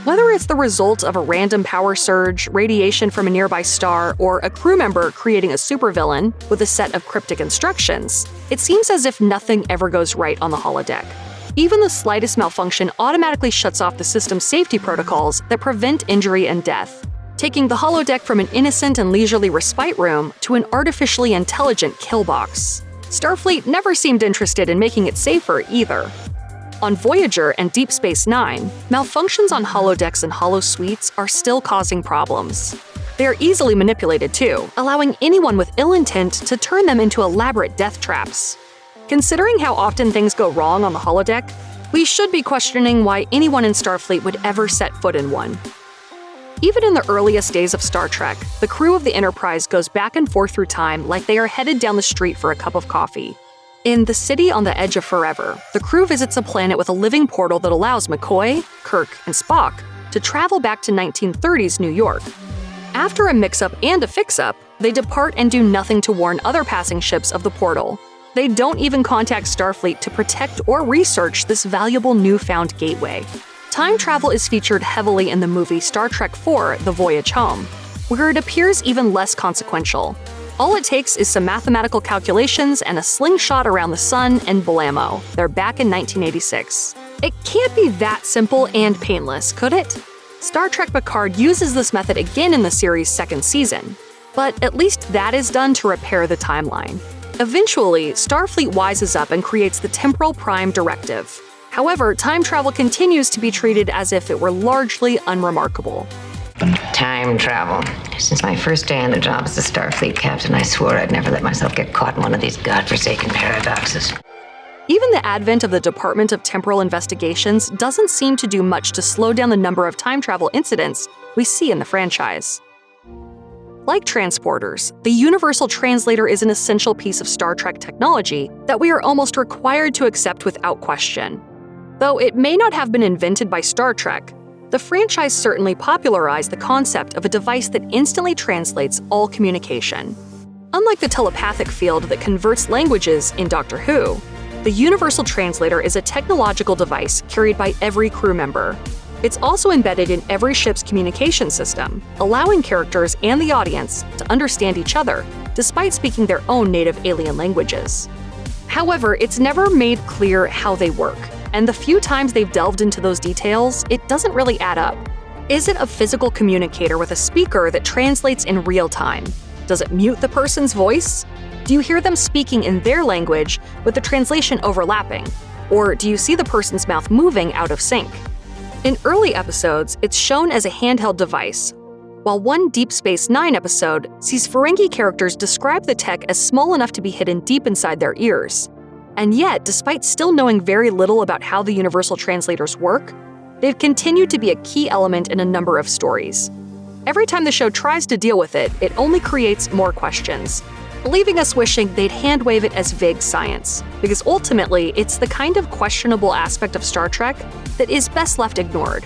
Whether it's the result of a random power surge, radiation from a nearby star, or a crew member creating a supervillain with a set of cryptic instructions, it seems as if nothing ever goes right on the holodeck. Even the slightest malfunction automatically shuts off the system's safety protocols that prevent injury and death, taking the holodeck from an innocent and leisurely respite room to an artificially intelligent kill box. Starfleet never seemed interested in making it safer either. On Voyager and Deep Space Nine, malfunctions on holodecks and holosuites are still causing problems. They are easily manipulated too, allowing anyone with ill intent to turn them into elaborate death traps. Considering how often things go wrong on the holodeck, we should be questioning why anyone in Starfleet would ever set foot in one. Even in the earliest days of Star Trek, the crew of the Enterprise goes back and forth through time like they are headed down the street for a cup of coffee. In The City on the Edge of Forever, the crew visits a planet with a living portal that allows McCoy, Kirk, and Spock to travel back to 1930s New York. After a mix-up and a fix-up, they depart and do nothing to warn other passing ships of the portal. They don't even contact Starfleet to protect or research this valuable newfound gateway. Time travel is featured heavily in the movie Star Trek IV: The Voyage Home, where it appears even less consequential. All it takes is some mathematical calculations and a slingshot around the sun, and blammo, they're back in 1986. It can't be that simple and painless, could it? Star Trek Picard uses this method again in the series' second season, but at least that is done to repair the timeline. Eventually, Starfleet wises up and creates the Temporal Prime Directive. However, time travel continues to be treated as if it were largely unremarkable. Time travel. Since my first day on the job as a Starfleet captain, I swore I'd never let myself get caught in one of these godforsaken paradoxes. Even the advent of the Department of Temporal Investigations doesn't seem to do much to slow down the number of time travel incidents we see in the franchise. Like transporters, the Universal Translator is an essential piece of Star Trek technology that we are almost required to accept without question. Though it may not have been invented by Star Trek, the franchise certainly popularized the concept of a device that instantly translates all communication. Unlike the telepathic field that converts languages in Doctor Who, the Universal Translator is a technological device carried by every crew member. It's also embedded in every ship's communication system, allowing characters and the audience to understand each other, despite speaking their own native alien languages. However, it's never made clear how they work, and the few times they've delved into those details, it doesn't really add up. Is it a physical communicator with a speaker that translates in real time? Does it mute the person's voice? Do you hear them speaking in their language with the translation overlapping? Or do you see the person's mouth moving out of sync? In early episodes, it's shown as a handheld device, while one Deep Space Nine episode sees Ferengi characters describe the tech as small enough to be hidden deep inside their ears. And yet, despite still knowing very little about how the Universal Translators work, they've continued to be a key element in a number of stories. Every time the show tries to deal with it, it only creates more questions, leaving us wishing they'd hand-wave it as vague science, because ultimately, it's the kind of questionable aspect of Star Trek that is best left ignored.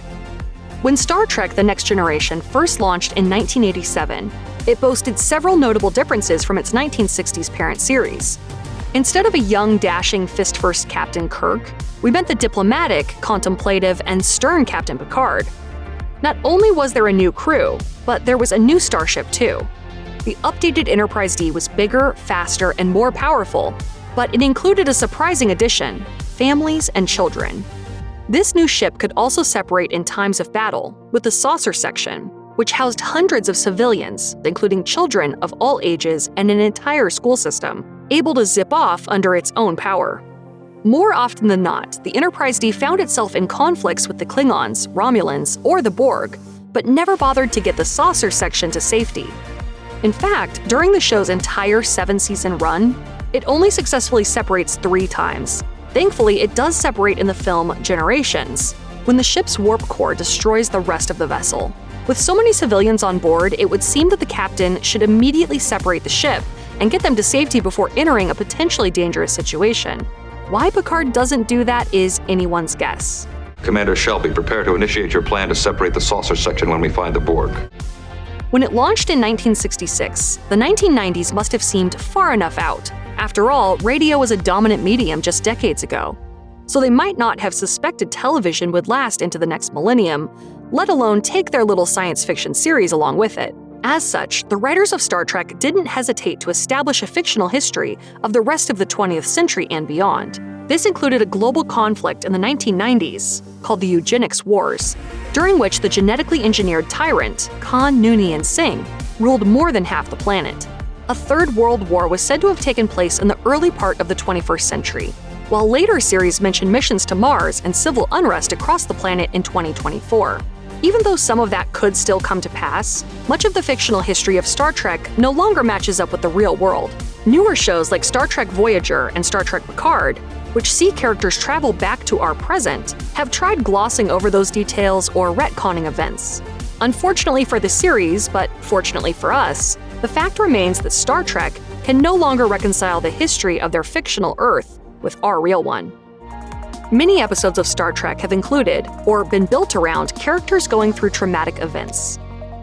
When Star Trek The Next Generation first launched in 1987, it boasted several notable differences from its 1960s parent series. Instead of a young, dashing, fist-first Captain Kirk, we met the diplomatic, contemplative, and stern Captain Picard. Not only was there a new crew, but there was a new starship too. The updated Enterprise D was bigger, faster, and more powerful, but it included a surprising addition: families and children. This new ship could also separate in times of battle, with the saucer section, which housed hundreds of civilians, including children of all ages and an entire school system, able to zip off under its own power. More often than not, the Enterprise D found itself in conflicts with the Klingons, Romulans, or the Borg, but never bothered to get the saucer section to safety. In fact, during the show's entire 7-season run, it only successfully separates 3 times. Thankfully, it does separate in the film Generations, when the ship's warp core destroys the rest of the vessel. With so many civilians on board, it would seem that the captain should immediately separate the ship and get them to safety before entering a potentially dangerous situation. Why Picard doesn't do that is anyone's guess. Commander Shelby, prepare to initiate your plan to separate the saucer section when we find the Borg. When it launched in 1966, the 1990s must have seemed far enough out. After all, radio was a dominant medium just decades ago. So they might not have suspected television would last into the next millennium, let alone take their little science fiction series along with it. As such, the writers of Star Trek didn't hesitate to establish a fictional history of the rest of the 20th century and beyond. This included a global conflict in the 1990s called the Eugenics Wars, during which the genetically engineered tyrant, Khan Noonien Singh, ruled more than half the planet. A third world war was said to have taken place in the early part of the 21st century, while later series mention missions to Mars and civil unrest across the planet in 2024. Even though some of that could still come to pass, much of the fictional history of Star Trek no longer matches up with the real world. Newer shows like Star Trek Voyager and Star Trek Picard, which see characters travel back to our present, have tried glossing over those details or retconning events. Unfortunately for the series, but fortunately for us, the fact remains that Star Trek can no longer reconcile the history of their fictional Earth with our real one. Many episodes of Star Trek have included, or been built around, characters going through traumatic events.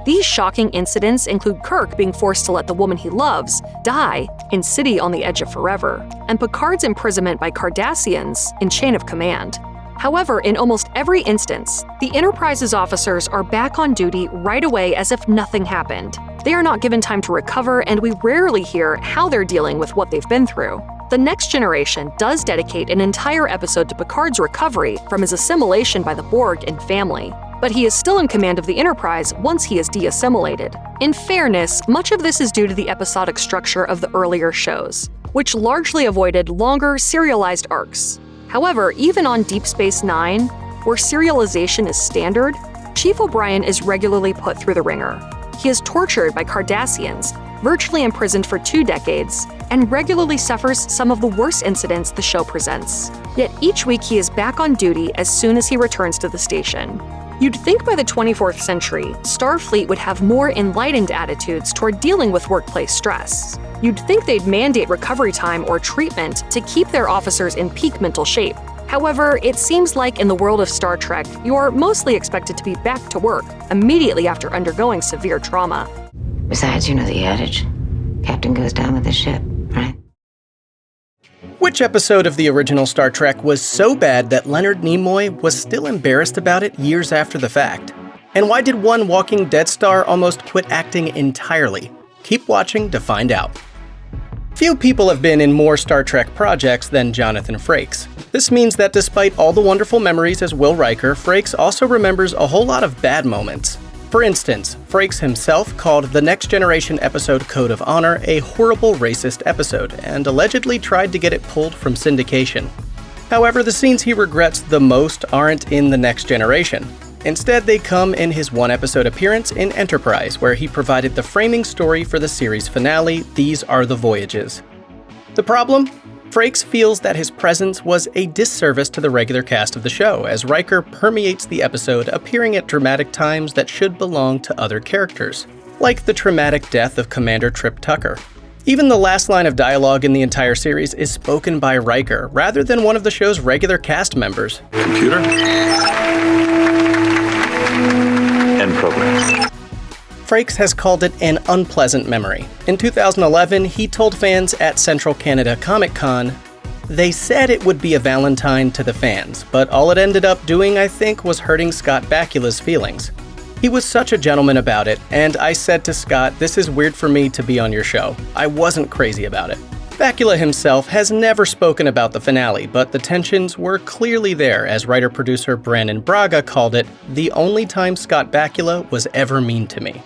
These shocking incidents include Kirk being forced to let the woman he loves die in City on the Edge of Forever, and Picard's imprisonment by Cardassians in Chain of Command. However, in almost every instance, the Enterprise's officers are back on duty right away as if nothing happened. They are not given time to recover, and we rarely hear how they're dealing with what they've been through. The Next Generation does dedicate an entire episode to Picard's recovery from his assimilation by the Borg and family, but he is still in command of the Enterprise once he is de-assimilated. In fairness, much of this is due to the episodic structure of the earlier shows, which largely avoided longer, serialized arcs. However, even on Deep Space Nine, where serialization is standard, Chief O'Brien is regularly put through the ringer. He is tortured by Cardassians, virtually imprisoned for 2 decades, and regularly suffers some of the worst incidents the show presents. Yet each week he is back on duty as soon as he returns to the station. You'd think by the 24th century, Starfleet would have more enlightened attitudes toward dealing with workplace stress. You'd think they'd mandate recovery time or treatment to keep their officers in peak mental shape. However, it seems like in the world of Star Trek, you're mostly expected to be back to work immediately after undergoing severe trauma. Besides, you know the adage. Captain goes down with the ship, right? Which episode of the original Star Trek was so bad that Leonard Nimoy was still embarrassed about it years after the fact? And why did one Walking Dead star almost quit acting entirely? Keep watching to find out. Few people have been in more Star Trek projects than Jonathan Frakes. This means that despite all the wonderful memories as Will Riker, Frakes also remembers a whole lot of bad moments. For instance, Frakes himself called the Next Generation episode Code of Honor a horrible racist episode, and allegedly tried to get it pulled from syndication. However, the scenes he regrets the most aren't in the Next Generation. Instead, they come in his one-episode appearance in Enterprise, where he provided the framing story for the series finale, These Are the Voyages. The problem? Frakes feels that his presence was a disservice to the regular cast of the show, as Riker permeates the episode, appearing at dramatic times that should belong to other characters, like the traumatic death of Commander Trip Tucker. Even the last line of dialogue in the entire series is spoken by Riker, rather than one of the show's regular cast members. Computer? End program. Frakes has called it an unpleasant memory. In 2011, he told fans at Central Canada Comic Con, "They said it would be a Valentine to the fans, but all it ended up doing, I think, was hurting Scott Bakula's feelings. He was such a gentleman about it, and I said to Scott, this is weird for me to be on your show. I wasn't crazy about it." Bakula himself has never spoken about the finale, but the tensions were clearly there, as writer-producer Brandon Braga called it, "the only time Scott Bakula was ever mean to me."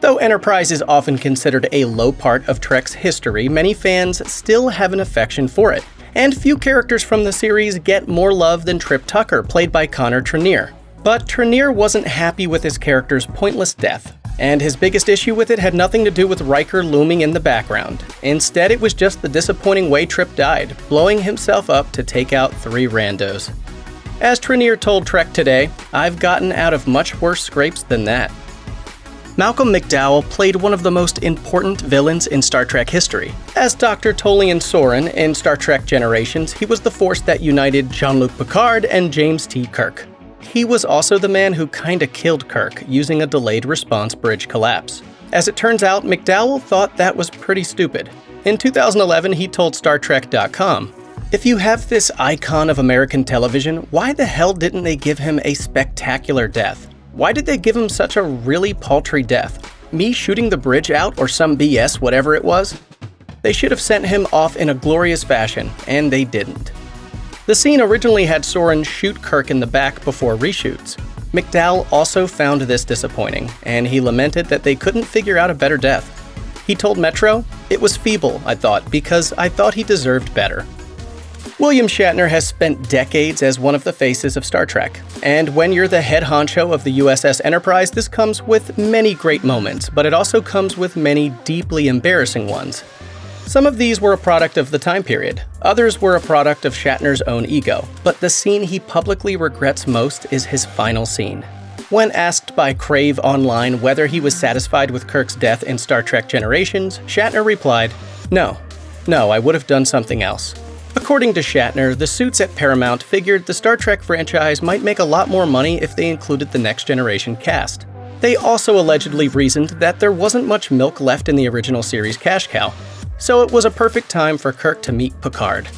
Though Enterprise is often considered a low part of Trek's history, many fans still have an affection for it, and few characters from the series get more love than Trip Tucker, played by Connor Trinneer. But Trinneer wasn't happy with his character's pointless death, and his biggest issue with it had nothing to do with Riker looming in the background. Instead, it was just the disappointing way Trip died, blowing himself up to take out 3 randos. As Trinneer told Trek Today, "I've gotten out of much worse scrapes than that." Malcolm McDowell played one of the most important villains in Star Trek history. As Dr. Tolian Soren in Star Trek Generations, he was the force that united Jean-Luc Picard and James T. Kirk. He was also the man who kinda killed Kirk using a delayed response bridge collapse. As it turns out, McDowell thought that was pretty stupid. In 2011, he told StarTrek.com, "If you have this icon of American television, why the hell didn't they give him a spectacular death? Why did they give him such a really paltry death? Me shooting the bridge out or some BS, whatever it was? They should have sent him off in a glorious fashion, and they didn't." The scene originally had Soren shoot Kirk in the back before reshoots. McDowell also found this disappointing, and he lamented that they couldn't figure out a better death. He told Metro, "It was feeble, I thought, because I thought he deserved better." William Shatner has spent decades as one of the faces of Star Trek, and when you're the head honcho of the USS Enterprise, this comes with many great moments, but it also comes with many deeply embarrassing ones. Some of these were a product of the time period, others were a product of Shatner's own ego, but the scene he publicly regrets most is his final scene. When asked by Crave Online whether he was satisfied with Kirk's death in Star Trek Generations, Shatner replied, No, I would have done something else." According to Shatner, the suits at Paramount figured the Star Trek franchise might make a lot more money if they included the Next Generation cast. They also allegedly reasoned that there wasn't much milk left in the original series cash cow, so it was a perfect time for Kirk to meet Picard.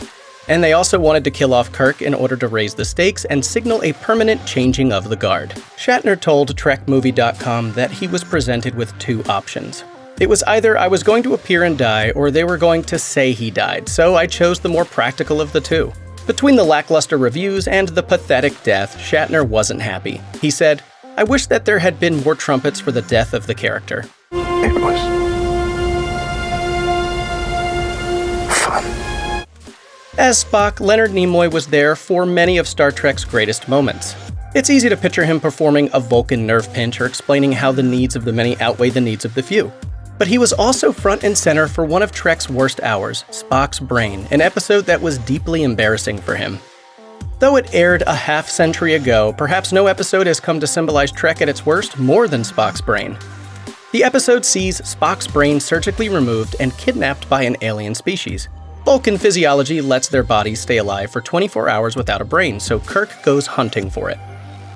And they also wanted to kill off Kirk in order to raise the stakes and signal a permanent changing of the guard. Shatner told TrekMovie.com that he was presented with 2 options. It was either I was going to appear and die, or they were going to say he died, so I chose the more practical of the 2. Between the lackluster reviews and the pathetic death, Shatner wasn't happy. He said, "I wish that there had been more trumpets for the death of the character." It was fun. As Spock, Leonard Nimoy was there for many of Star Trek's greatest moments. It's easy to picture him performing a Vulcan nerve pinch or explaining how the needs of the many outweigh the needs of the few. But he was also front and center for one of Trek's worst hours, Spock's Brain, an episode that was deeply embarrassing for him. Though it aired a half-century ago, perhaps no episode has come to symbolize Trek at its worst more than Spock's Brain. The episode sees Spock's brain surgically removed and kidnapped by an alien species. Vulcan physiology lets their bodies stay alive for 24 hours without a brain, so Kirk goes hunting for it.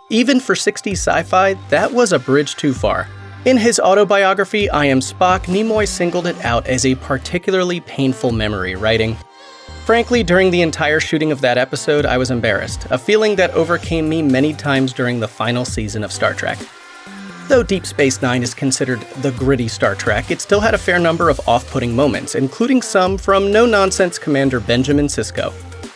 Even for 60s sci-fi, that was a bridge too far. In his autobiography, I Am Spock, Nimoy singled it out as a particularly painful memory, writing, "Frankly, during the entire shooting of that episode, I was embarrassed, a feeling that overcame me many times during the final season of Star Trek." Though Deep Space Nine is considered the gritty Star Trek, it still had a fair number of off-putting moments, including some from no-nonsense Commander Benjamin Sisko.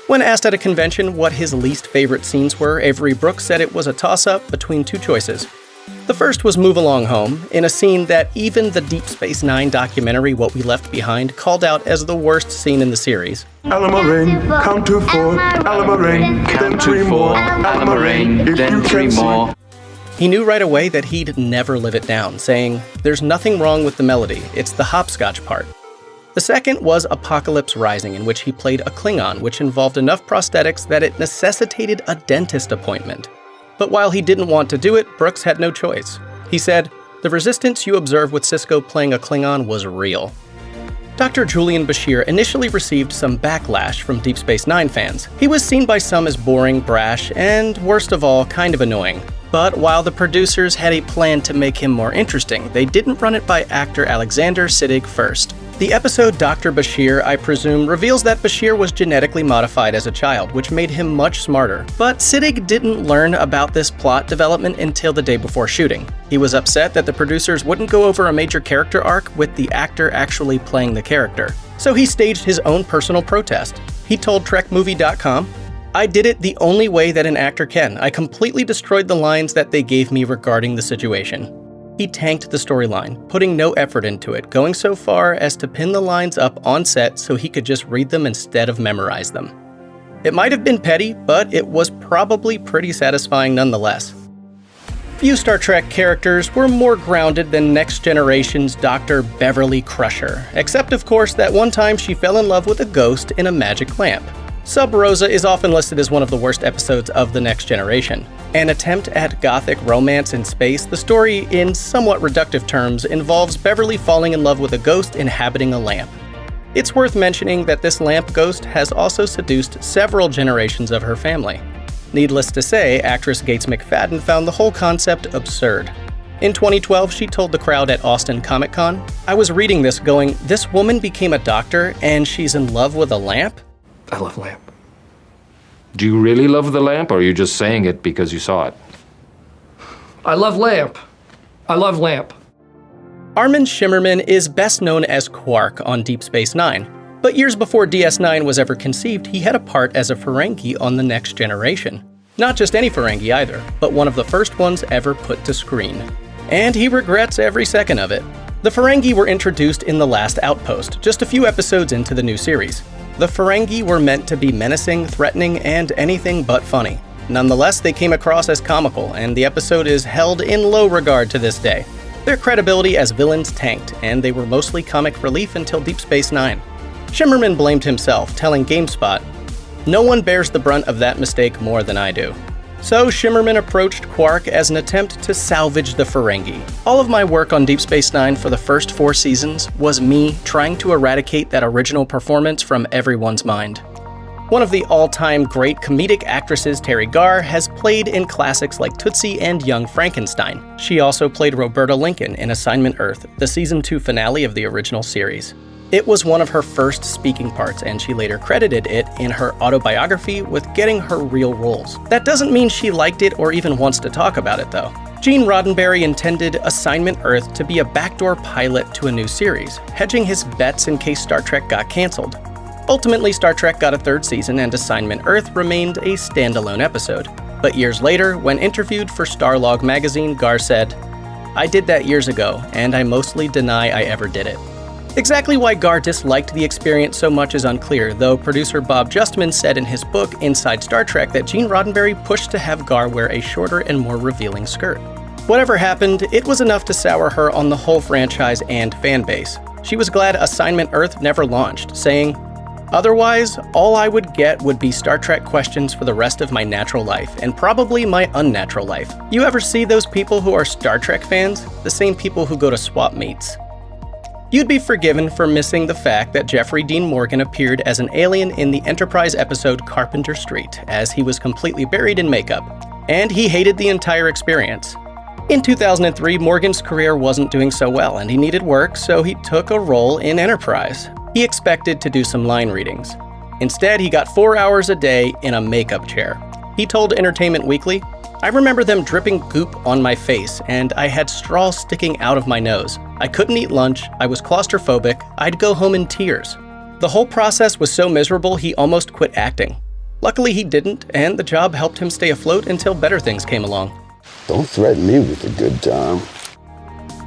When asked at a convention what his least favorite scenes were, Avery Brooks said it was a toss-up between 2 choices. The first was Move Along Home, in a scene that even the Deep Space Nine documentary What We Left Behind called out as the worst scene in the series. Alamarin, count to 4, Alamarin, then 3 more, Alamarin, then 3 more. He knew right away that he'd never live it down, saying, "There's nothing wrong with the melody, it's the hopscotch part." The second was Apocalypse Rising, in which he played a Klingon, which involved enough prosthetics that it necessitated a dentist appointment. But while he didn't want to do it, Brooks had no choice. He said, "The resistance you observe with Sisko playing a Klingon was real." Dr. Julian Bashir initially received some backlash from Deep Space Nine fans. He was seen by some as boring, brash, and, worst of all, kind of annoying. But while the producers had a plan to make him more interesting, they didn't run it by actor Alexander Siddig first. The episode Dr. Bashir, I presume, reveals that Bashir was genetically modified as a child, which made him much smarter. But Siddig didn't learn about this plot development until the day before shooting. He was upset that the producers wouldn't go over a major character arc with the actor actually playing the character. So he staged his own personal protest. He told TrekMovie.com, "I did it the only way that an actor can. I completely destroyed the lines that they gave me regarding the situation." He tanked the storyline, putting no effort into it, going so far as to pin the lines up on set so he could just read them instead of memorize them. It might have been petty, but it was probably pretty satisfying nonetheless. Few Star Trek characters were more grounded than Next Generation's Dr. Beverly Crusher, except of course that one time she fell in love with a ghost in a magic lamp. Sub Rosa is often listed as one of the worst episodes of The Next Generation. An attempt at gothic romance in space, the story, in somewhat reductive terms, involves Beverly falling in love with a ghost inhabiting a lamp. It's worth mentioning that this lamp ghost has also seduced several generations of her family. Needless to say, actress Gates McFadden found the whole concept absurd. In 2012, she told the crowd at Austin Comic Con, "I was reading this going, this woman became a doctor and she's in love with a lamp? I love lamp." Do you really love the lamp, or are you just saying it because you saw it? I love lamp. I love lamp. Armin Shimmerman is best known as Quark on Deep Space Nine, but years before DS9 was ever conceived, he had a part as a Ferengi on The Next Generation. Not just any Ferengi either, but one of the first ones ever put to screen. And he regrets every second of it. The Ferengi were introduced in The Last Outpost, just a few episodes into the new series. The Ferengi were meant to be menacing, threatening, and anything but funny. Nonetheless, they came across as comical, and the episode is held in low regard to this day. Their credibility as villains tanked, and they were mostly comic relief until Deep Space Nine. Shimmerman blamed himself, telling GameSpot, "No one bears the brunt of that mistake more than I do." So Shimmerman approached Quark as an attempt to salvage the Ferengi. All of my work on Deep Space Nine for the first 4 seasons was me trying to eradicate that original performance from everyone's mind. One of the all-time great comedic actresses, Terry Garr, has played in classics like Tootsie and Young Frankenstein. She also played Roberta Lincoln in Assignment Earth, the Season 2 finale of the original series. It was one of her first speaking parts, and she later credited it in her autobiography with getting her real roles. That doesn't mean she liked it or even wants to talk about it, though. Gene Roddenberry intended Assignment Earth to be a backdoor pilot to a new series, hedging his bets in case Star Trek got canceled. Ultimately, Star Trek got a 3rd season and Assignment Earth remained a standalone episode. But years later, when interviewed for Starlog magazine, Garr said, "I did that years ago, and I mostly deny I ever did it." Exactly why Garr disliked the experience so much is unclear, though producer Bob Justman said in his book Inside Star Trek that Gene Roddenberry pushed to have Garr wear a shorter and more revealing skirt. Whatever happened, it was enough to sour her on the whole franchise and fan base. She was glad Assignment Earth never launched, saying, "Otherwise, all I would get would be Star Trek questions for the rest of my natural life, and probably my unnatural life. You ever see those people who are Star Trek fans? The same people who go to swap meets." You'd be forgiven for missing the fact that Jeffrey Dean Morgan appeared as an alien in the Enterprise episode Carpenter Street, as he was completely buried in makeup. And he hated the entire experience. In 2003, Morgan's career wasn't doing so well, and he needed work, so he took a role in Enterprise. He expected to do some line readings. Instead, he got 4 hours a day in a makeup chair. He told Entertainment Weekly, "I remember them dripping goop on my face, and I had straw sticking out of my nose. I couldn't eat lunch, I was claustrophobic, I'd go home in tears. The whole process was so miserable he almost quit acting. Luckily he didn't, and the job helped him stay afloat until better things came along." Don't threaten me with a good time.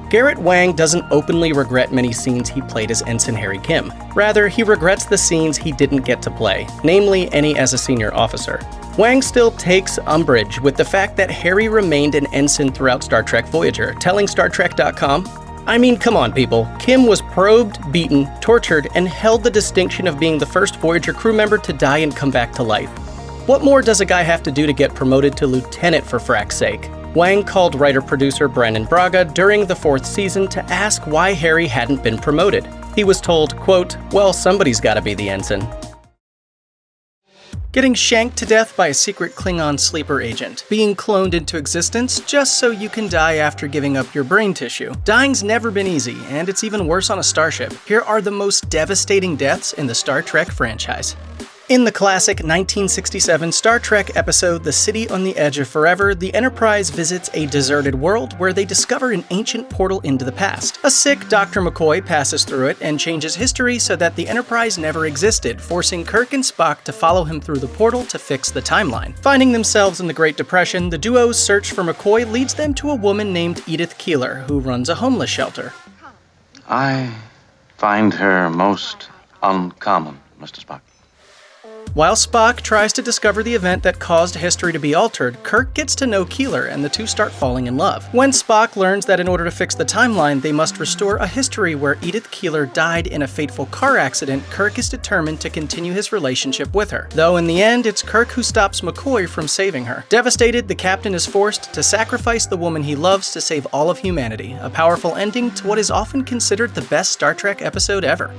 Garrett Wang doesn't openly regret many scenes he played as Ensign Harry Kim. Rather, he regrets the scenes he didn't get to play, namely any as a senior officer. Wang still takes umbrage with the fact that Harry remained an ensign throughout Star Trek Voyager, telling StarTrek.com, I mean, come on, people. Kim was probed, beaten, tortured, and held the distinction of being the first Voyager crew member to die and come back to life. What more does a guy have to do to get promoted to lieutenant, for frack's sake? Wang called writer-producer Brandon Braga during the 4th season to ask why Harry hadn't been promoted. He was told, quote, "Well, somebody's gotta be the ensign." Getting shanked to death by a secret Klingon sleeper agent. Being cloned into existence just so you can die after giving up your brain tissue. Dying's never been easy, and it's even worse on a starship. Here are the most devastating deaths in the Star Trek franchise. In the classic 1967 Star Trek episode The City on the Edge of Forever, the Enterprise visits a deserted world where they discover an ancient portal into the past. A sick Dr. McCoy passes through it and changes history so that the Enterprise never existed, forcing Kirk and Spock to follow him through the portal to fix the timeline. Finding themselves in the Great Depression, the duo's search for McCoy leads them to a woman named Edith Keeler, who runs a homeless shelter. I find her most uncommon, Mr. Spock. While Spock tries to discover the event that caused history to be altered, Kirk gets to know Keeler and the two start falling in love. When Spock learns that in order to fix the timeline, they must restore a history where Edith Keeler died in a fateful car accident, Kirk is determined to continue his relationship with her. Though in the end, it's Kirk who stops McCoy from saving her. Devastated, the captain is forced to sacrifice the woman he loves to save all of humanity, a powerful ending to what is often considered the best Star Trek episode ever.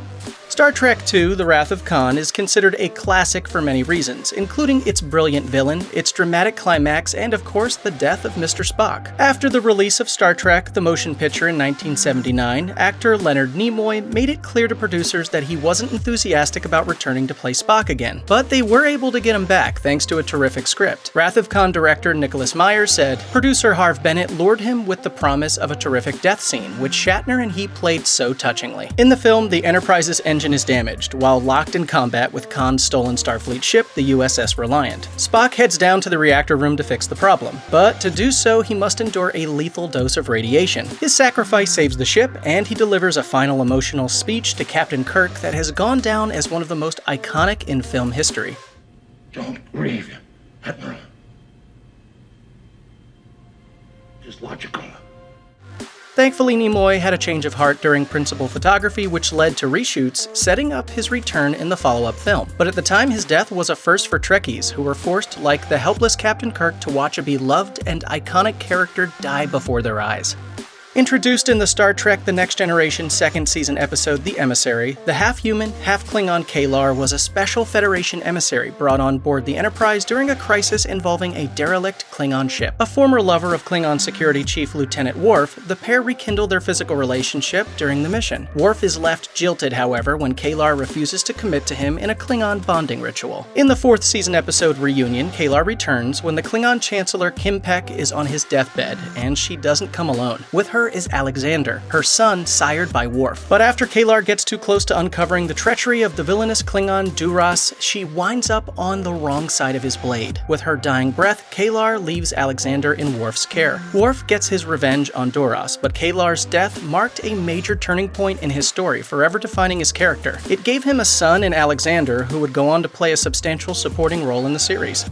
Star Trek II: The Wrath of Khan is considered a classic for many reasons, including its brilliant villain, its dramatic climax, and of course the death of Mr. Spock. After the release of Star Trek: The Motion Picture in 1979, actor Leonard Nimoy made it clear to producers that he wasn't enthusiastic about returning to play Spock again, but they were able to get him back thanks to a terrific script. Wrath of Khan director Nicholas Meyer said, "Producer Harve Bennett lured him with the promise of a terrific death scene, which Shatner and he played so touchingly." In the film, the Enterprise's engine is damaged, while locked in combat with Khan's stolen Starfleet ship, the USS Reliant. Spock heads down to the reactor room to fix the problem, but to do so, he must endure a lethal dose of radiation. His sacrifice saves the ship, and he delivers a final emotional speech to Captain Kirk that has gone down as one of the most iconic in film history. Don't grieve, Admiral. Just logical. Thankfully, Nimoy had a change of heart during principal photography, which led to reshoots, setting up his return in the follow-up film. But at the time, his death was a first for Trekkies, who were forced, like the helpless Captain Kirk, to watch a beloved and iconic character die before their eyes. Introduced in the Star Trek The Next Generation 2nd season episode The Emissary, the half-human, half-Klingon K'Ehleyr was a special Federation emissary brought on board the Enterprise during a crisis involving a derelict Klingon ship. A former lover of Klingon Security Chief Lieutenant Worf, the pair rekindle their physical relationship during the mission. Worf is left jilted, however, when K'Ehleyr refuses to commit to him in a Klingon bonding ritual. In the 4th season episode Reunion, K'Ehleyr returns when the Klingon Chancellor Kim Pek is on his deathbed, and she doesn't come alone. With her is Alexander, her son sired by Worf. But after K'Ehleyr gets too close to uncovering the treachery of the villainous Klingon Duras, she winds up on the wrong side of his blade. With her dying breath, K'Ehleyr leaves Alexander in Worf's care. Worf gets his revenge on Duras, but K'Ehleyr's death marked a major turning point in his story, forever defining his character. It gave him a son in Alexander, who would go on to play a substantial supporting role in the series.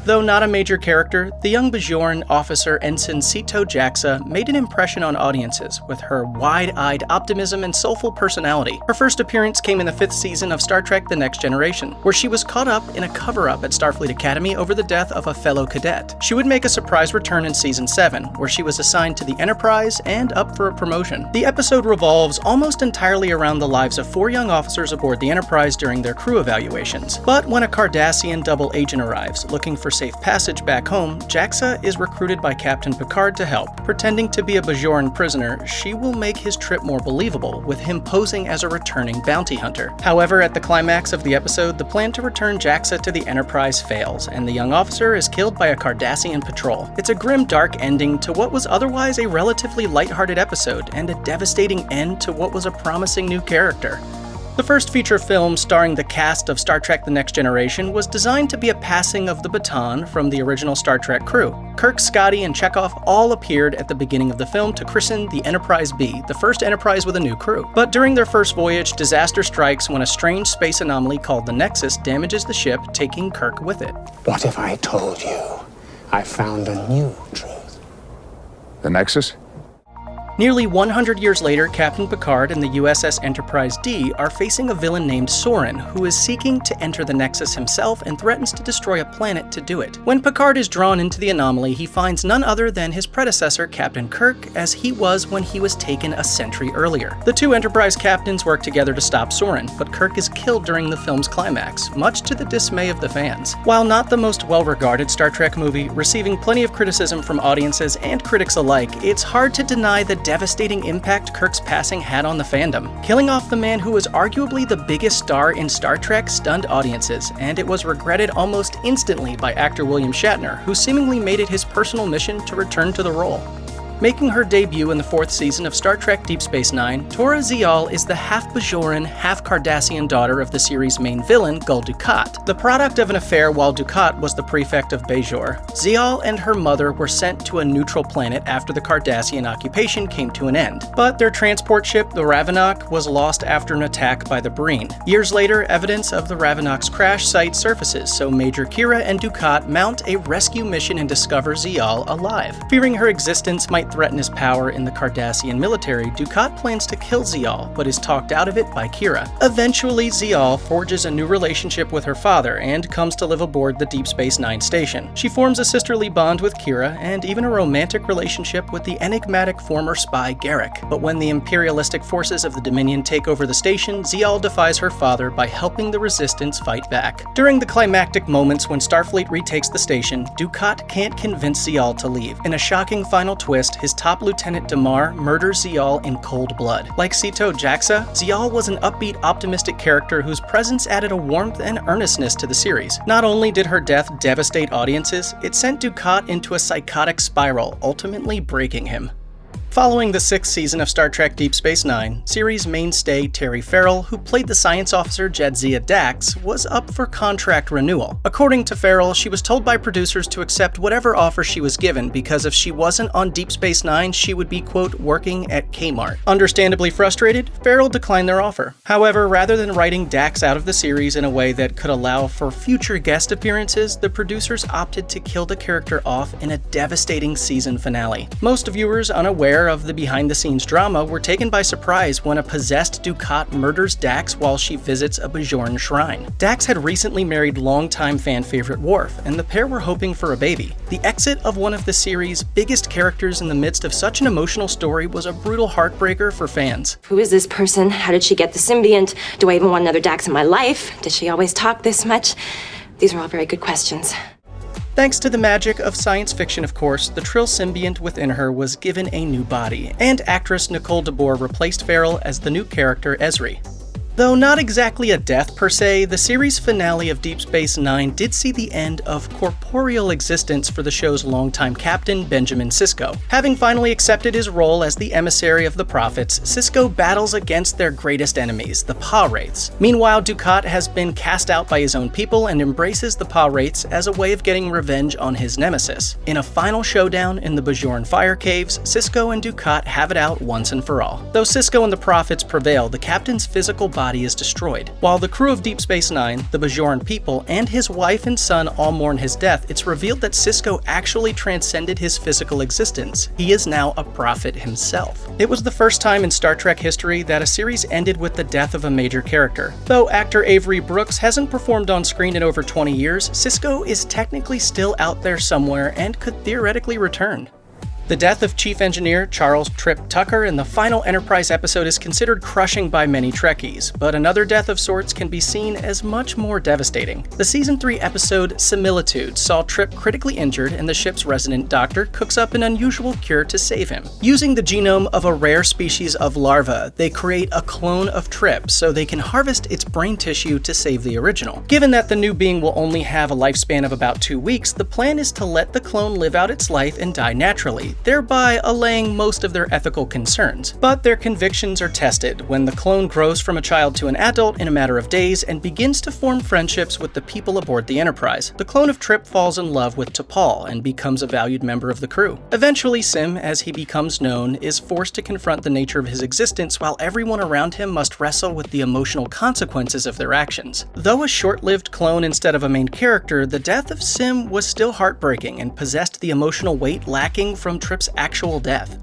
Though not a major character, the young Bajoran officer Ensign Sito Jaxa made an impression on audiences with her wide-eyed optimism and soulful personality. Her first appearance came in the 5th season of Star Trek The Next Generation, where she was caught up in a cover-up at Starfleet Academy over the death of a fellow cadet. She would make a surprise return in Season 7, where she was assigned to the Enterprise and up for a promotion. The episode revolves almost entirely around the lives of 4 young officers aboard the Enterprise during their crew evaluations. But when a Cardassian double agent arrives, looking for safe passage back home, Jaxa is recruited by Captain Picard to help. Pretending to be a Bajoran prisoner, she will make his trip more believable, with him posing as a returning bounty hunter. However, at the climax of the episode, the plan to return Jaxa to the Enterprise fails, and the young officer is killed by a Cardassian patrol. It's a grim, dark ending to what was otherwise a relatively lighthearted episode, and a devastating end to what was a promising new character. The first feature film starring the cast of Star Trek The Next Generation was designed to be a passing of the baton from the original Star Trek crew. Kirk, Scotty, and Chekhov all appeared at the beginning of the film to christen the Enterprise B, the first Enterprise with a new crew. But during their first voyage, disaster strikes when a strange space anomaly called the Nexus damages the ship, taking Kirk with it. What if I told you I found a new truth? The Nexus? Nearly 100 years later, Captain Picard and the USS Enterprise D are facing a villain named Soren, who is seeking to enter the Nexus himself and threatens to destroy a planet to do it. When Picard is drawn into the anomaly, he finds none other than his predecessor, Captain Kirk, as he was when he was taken a century earlier. The two Enterprise captains work together to stop Soren, but Kirk is killed during the film's climax, much to the dismay of the fans. While not the most well-regarded Star Trek movie, receiving plenty of criticism from audiences and critics alike, it's hard to deny the devastating impact Kirk's passing had on the fandom. Killing off the man who was arguably the biggest star in Star Trek stunned audiences, and it was regretted almost instantly by actor William Shatner, who seemingly made it his personal mission to return to the role. Making her debut in the 4th season of Star Trek Deep Space Nine, Tora Ziyal is the half-Bajoran, half-Cardassian daughter of the series' main villain, Gul Dukat, the product of an affair while Dukat was the prefect of Bajor. Ziyal and her mother were sent to a neutral planet after the Cardassian occupation came to an end, but their transport ship, the Ravenok, was lost after an attack by the Breen. Years later, evidence of the Ravenok's crash site surfaces, so Major Kira and Dukat mount a rescue mission and discover Ziyal alive. Fearing her existence might threaten his power in the Cardassian military, Dukat plans to kill Ziyal, but is talked out of it by Kira. Eventually, Ziyal forges a new relationship with her father and comes to live aboard the Deep Space Nine station. She forms a sisterly bond with Kira and even a romantic relationship with the enigmatic former spy Garrick. But when the imperialistic forces of the Dominion take over the station, Ziyal defies her father by helping the Resistance fight back. During the climactic moments when Starfleet retakes the station, Dukat can't convince Ziyal to leave. In a shocking final twist, his top lieutenant Damar murders Ziyal in cold blood. Like Sito Jaxa, Ziyal was an upbeat, optimistic character whose presence added a warmth and earnestness to the series. Not only did her death devastate audiences, it sent Dukat into a psychotic spiral, ultimately breaking him. Following the 6th season of Star Trek Deep Space Nine, series mainstay Terry Farrell, who played the science officer Jadzia Dax, was up for contract renewal. According to Farrell, she was told by producers to accept whatever offer she was given because if she wasn't on Deep Space Nine, she would be, quote, working at Kmart. Understandably frustrated, Farrell declined their offer. However, rather than writing Dax out of the series in a way that could allow for future guest appearances, the producers opted to kill the character off in a devastating season finale. Most viewers unaware of the behind-the-scenes drama were taken by surprise when a possessed Dukat murders Dax while she visits a Bajoran shrine. Dax had recently married longtime fan favorite Worf, and the pair were hoping for a baby. The exit of one of the series' biggest characters in the midst of such an emotional story was a brutal heartbreaker for fans. Who is this person? How did she get the symbiont? Do I even want another Dax in my life? Does she always talk this much? These are all very good questions. Thanks to the magic of science fiction, of course, the Trill symbiont within her was given a new body, and actress Nicole DeBoer replaced Farrell as the new character Ezri. Though not exactly a death per se, the series finale of Deep Space Nine did see the end of corporeal existence for the show's longtime captain, Benjamin Sisko. Having finally accepted his role as the emissary of the Prophets, Sisko battles against their greatest enemies, the Pa-Wraiths. Meanwhile, Dukat has been cast out by his own people and embraces the Pa-Wraiths as a way of getting revenge on his nemesis. In a final showdown in the Bajoran Fire Caves, Sisko and Dukat have it out once and for all. Though Sisko and the Prophets prevail, the captain's physical body is destroyed. While the crew of Deep Space Nine, the Bajoran people, and his wife and son all mourn his death, it's revealed that Sisko actually transcended his physical existence. He is now a prophet himself. It was the first time in Star Trek history that a series ended with the death of a major character. Though actor Avery Brooks hasn't performed on screen in over 20 years, Sisko is technically still out there somewhere and could theoretically return. The death of Chief Engineer Charles Trip Tucker in the final Enterprise episode is considered crushing by many Trekkies, but another death of sorts can be seen as much more devastating. The Season 3 episode Similitude saw Trip critically injured and the ship's resident doctor cooks up an unusual cure to save him. Using the genome of a rare species of larva, they create a clone of Trip so they can harvest its brain tissue to save the original. Given that the new being will only have a lifespan of about 2 weeks, the plan is to let the clone live out its life and die naturally, thereby allaying most of their ethical concerns. But their convictions are tested when the clone grows from a child to an adult in a matter of days and begins to form friendships with the people aboard the Enterprise. The clone of Trip falls in love with T'Pol and becomes a valued member of the crew. Eventually, Sim, as he becomes known, is forced to confront the nature of his existence while everyone around him must wrestle with the emotional consequences of their actions. Though a short-lived clone instead of a main character, the death of Sim was still heartbreaking and possessed the emotional weight lacking from Trip's actual death.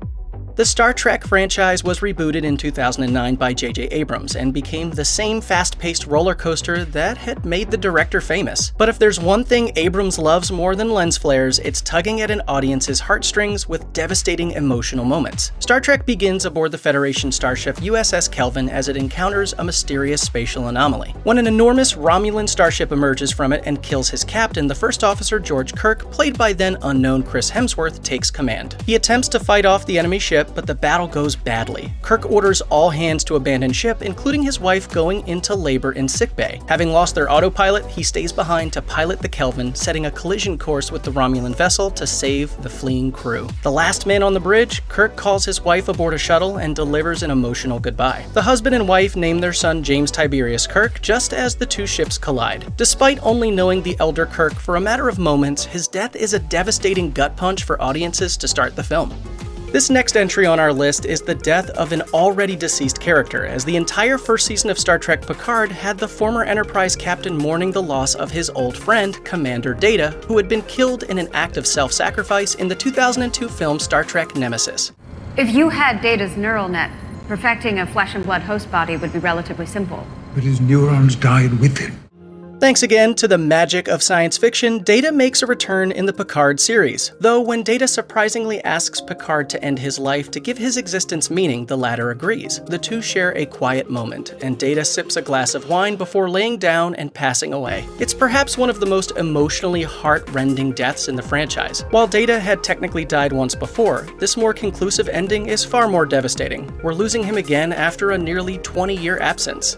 The Star Trek franchise was rebooted in 2009 by J.J. Abrams and became the same fast-paced roller coaster that had made the director famous. But if there's one thing Abrams loves more than lens flares, it's tugging at an audience's heartstrings with devastating emotional moments. Star Trek begins aboard the Federation starship USS Kelvin as it encounters a mysterious spatial anomaly. When an enormous Romulan starship emerges from it and kills his captain, the first officer, George Kirk, played by then unknown Chris Hemsworth, takes command. He attempts to fight off the enemy ship, but the battle goes badly. Kirk orders all hands to abandon ship, including his wife going into labor in sickbay. Having lost their autopilot, he stays behind to pilot the Kelvin, setting a collision course with the Romulan vessel to save the fleeing crew. The last man on the bridge, Kirk calls his wife aboard a shuttle and delivers an emotional goodbye. The husband and wife name their son James Tiberius Kirk just as the two ships collide. Despite only knowing the elder Kirk for a matter of moments, his death is a devastating gut punch for audiences to start the film. This next entry on our list is the death of an already deceased character, as the entire first season of Star Trek Picard had the former Enterprise captain mourning the loss of his old friend, Commander Data, who had been killed in an act of self-sacrifice in the 2002 film Star Trek Nemesis. If you had Data's neural net, perfecting a flesh and blood host body would be relatively simple. But his neurons died with him. Thanks again to the magic of science fiction, Data makes a return in the Picard series, though when Data surprisingly asks Picard to end his life to give his existence meaning, the latter agrees. The two share a quiet moment, and Data sips a glass of wine before laying down and passing away. It's perhaps one of the most emotionally heart-rending deaths in the franchise. While Data had technically died once before, this more conclusive ending is far more devastating. We're losing him again after a nearly 20-year absence.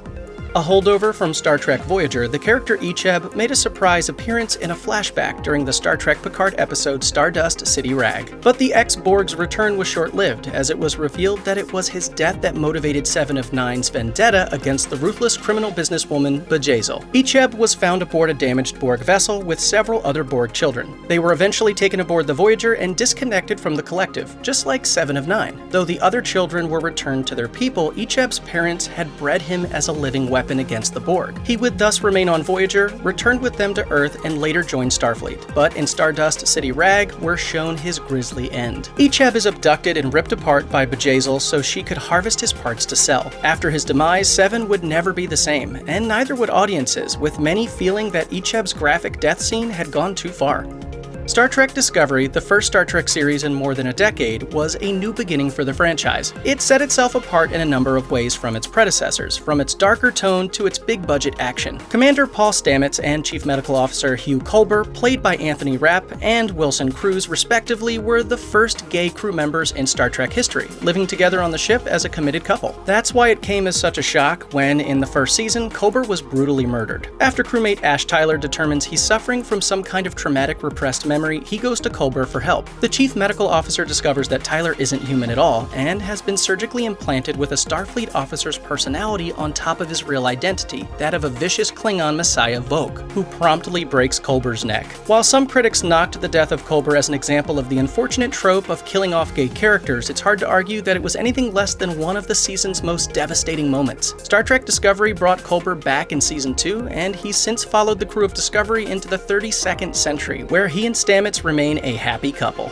A holdover from Star Trek Voyager, the character Icheb made a surprise appearance in a flashback during the Star Trek Picard episode Stardust City Rag. But the ex-Borg's return was short-lived, as it was revealed that it was his death that motivated Seven of Nine's vendetta against the ruthless criminal businesswoman Bjayzl. Icheb was found aboard a damaged Borg vessel with several other Borg children. They were eventually taken aboard the Voyager and disconnected from the collective, just like Seven of Nine. Though the other children were returned to their people, Icheb's parents had bred him as a living weapon against the Borg. He would thus remain on Voyager, returned with them to Earth, and later joined Starfleet. But in Stardust City Rag, we're shown his grisly end. Icheb is abducted and ripped apart by Bjayzl so she could harvest his parts to sell. After his demise, Seven would never be the same, and neither would audiences, with many feeling that Icheb's graphic death scene had gone too far. Star Trek Discovery, the first Star Trek series in more than a decade, was a new beginning for the franchise. It set itself apart in a number of ways from its predecessors, from its darker tone to its big-budget action. Commander Paul Stamets and Chief Medical Officer Hugh Culber, played by Anthony Rapp and Wilson Cruz respectively, were the first gay crew members in Star Trek history, living together on the ship as a committed couple. That's why it came as such a shock when, in the first season, Culber was brutally murdered. After crewmate Ash Tyler determines he's suffering from some kind of traumatic repressed memory, he goes to Culber for help. The chief medical officer discovers that Tyler isn't human at all and has been surgically implanted with a Starfleet officer's personality on top of his real identity, that of a vicious Klingon messiah Vogue, who promptly breaks Culber's neck. While some critics knocked the death of Culber as an example of the unfortunate trope of killing off gay characters, it's hard to argue that it was anything less than one of the season's most devastating moments. Star Trek Discovery brought Culber back in Season 2, and he's since followed the crew of Discovery into the 32nd century, where he and Stamets remain a happy couple.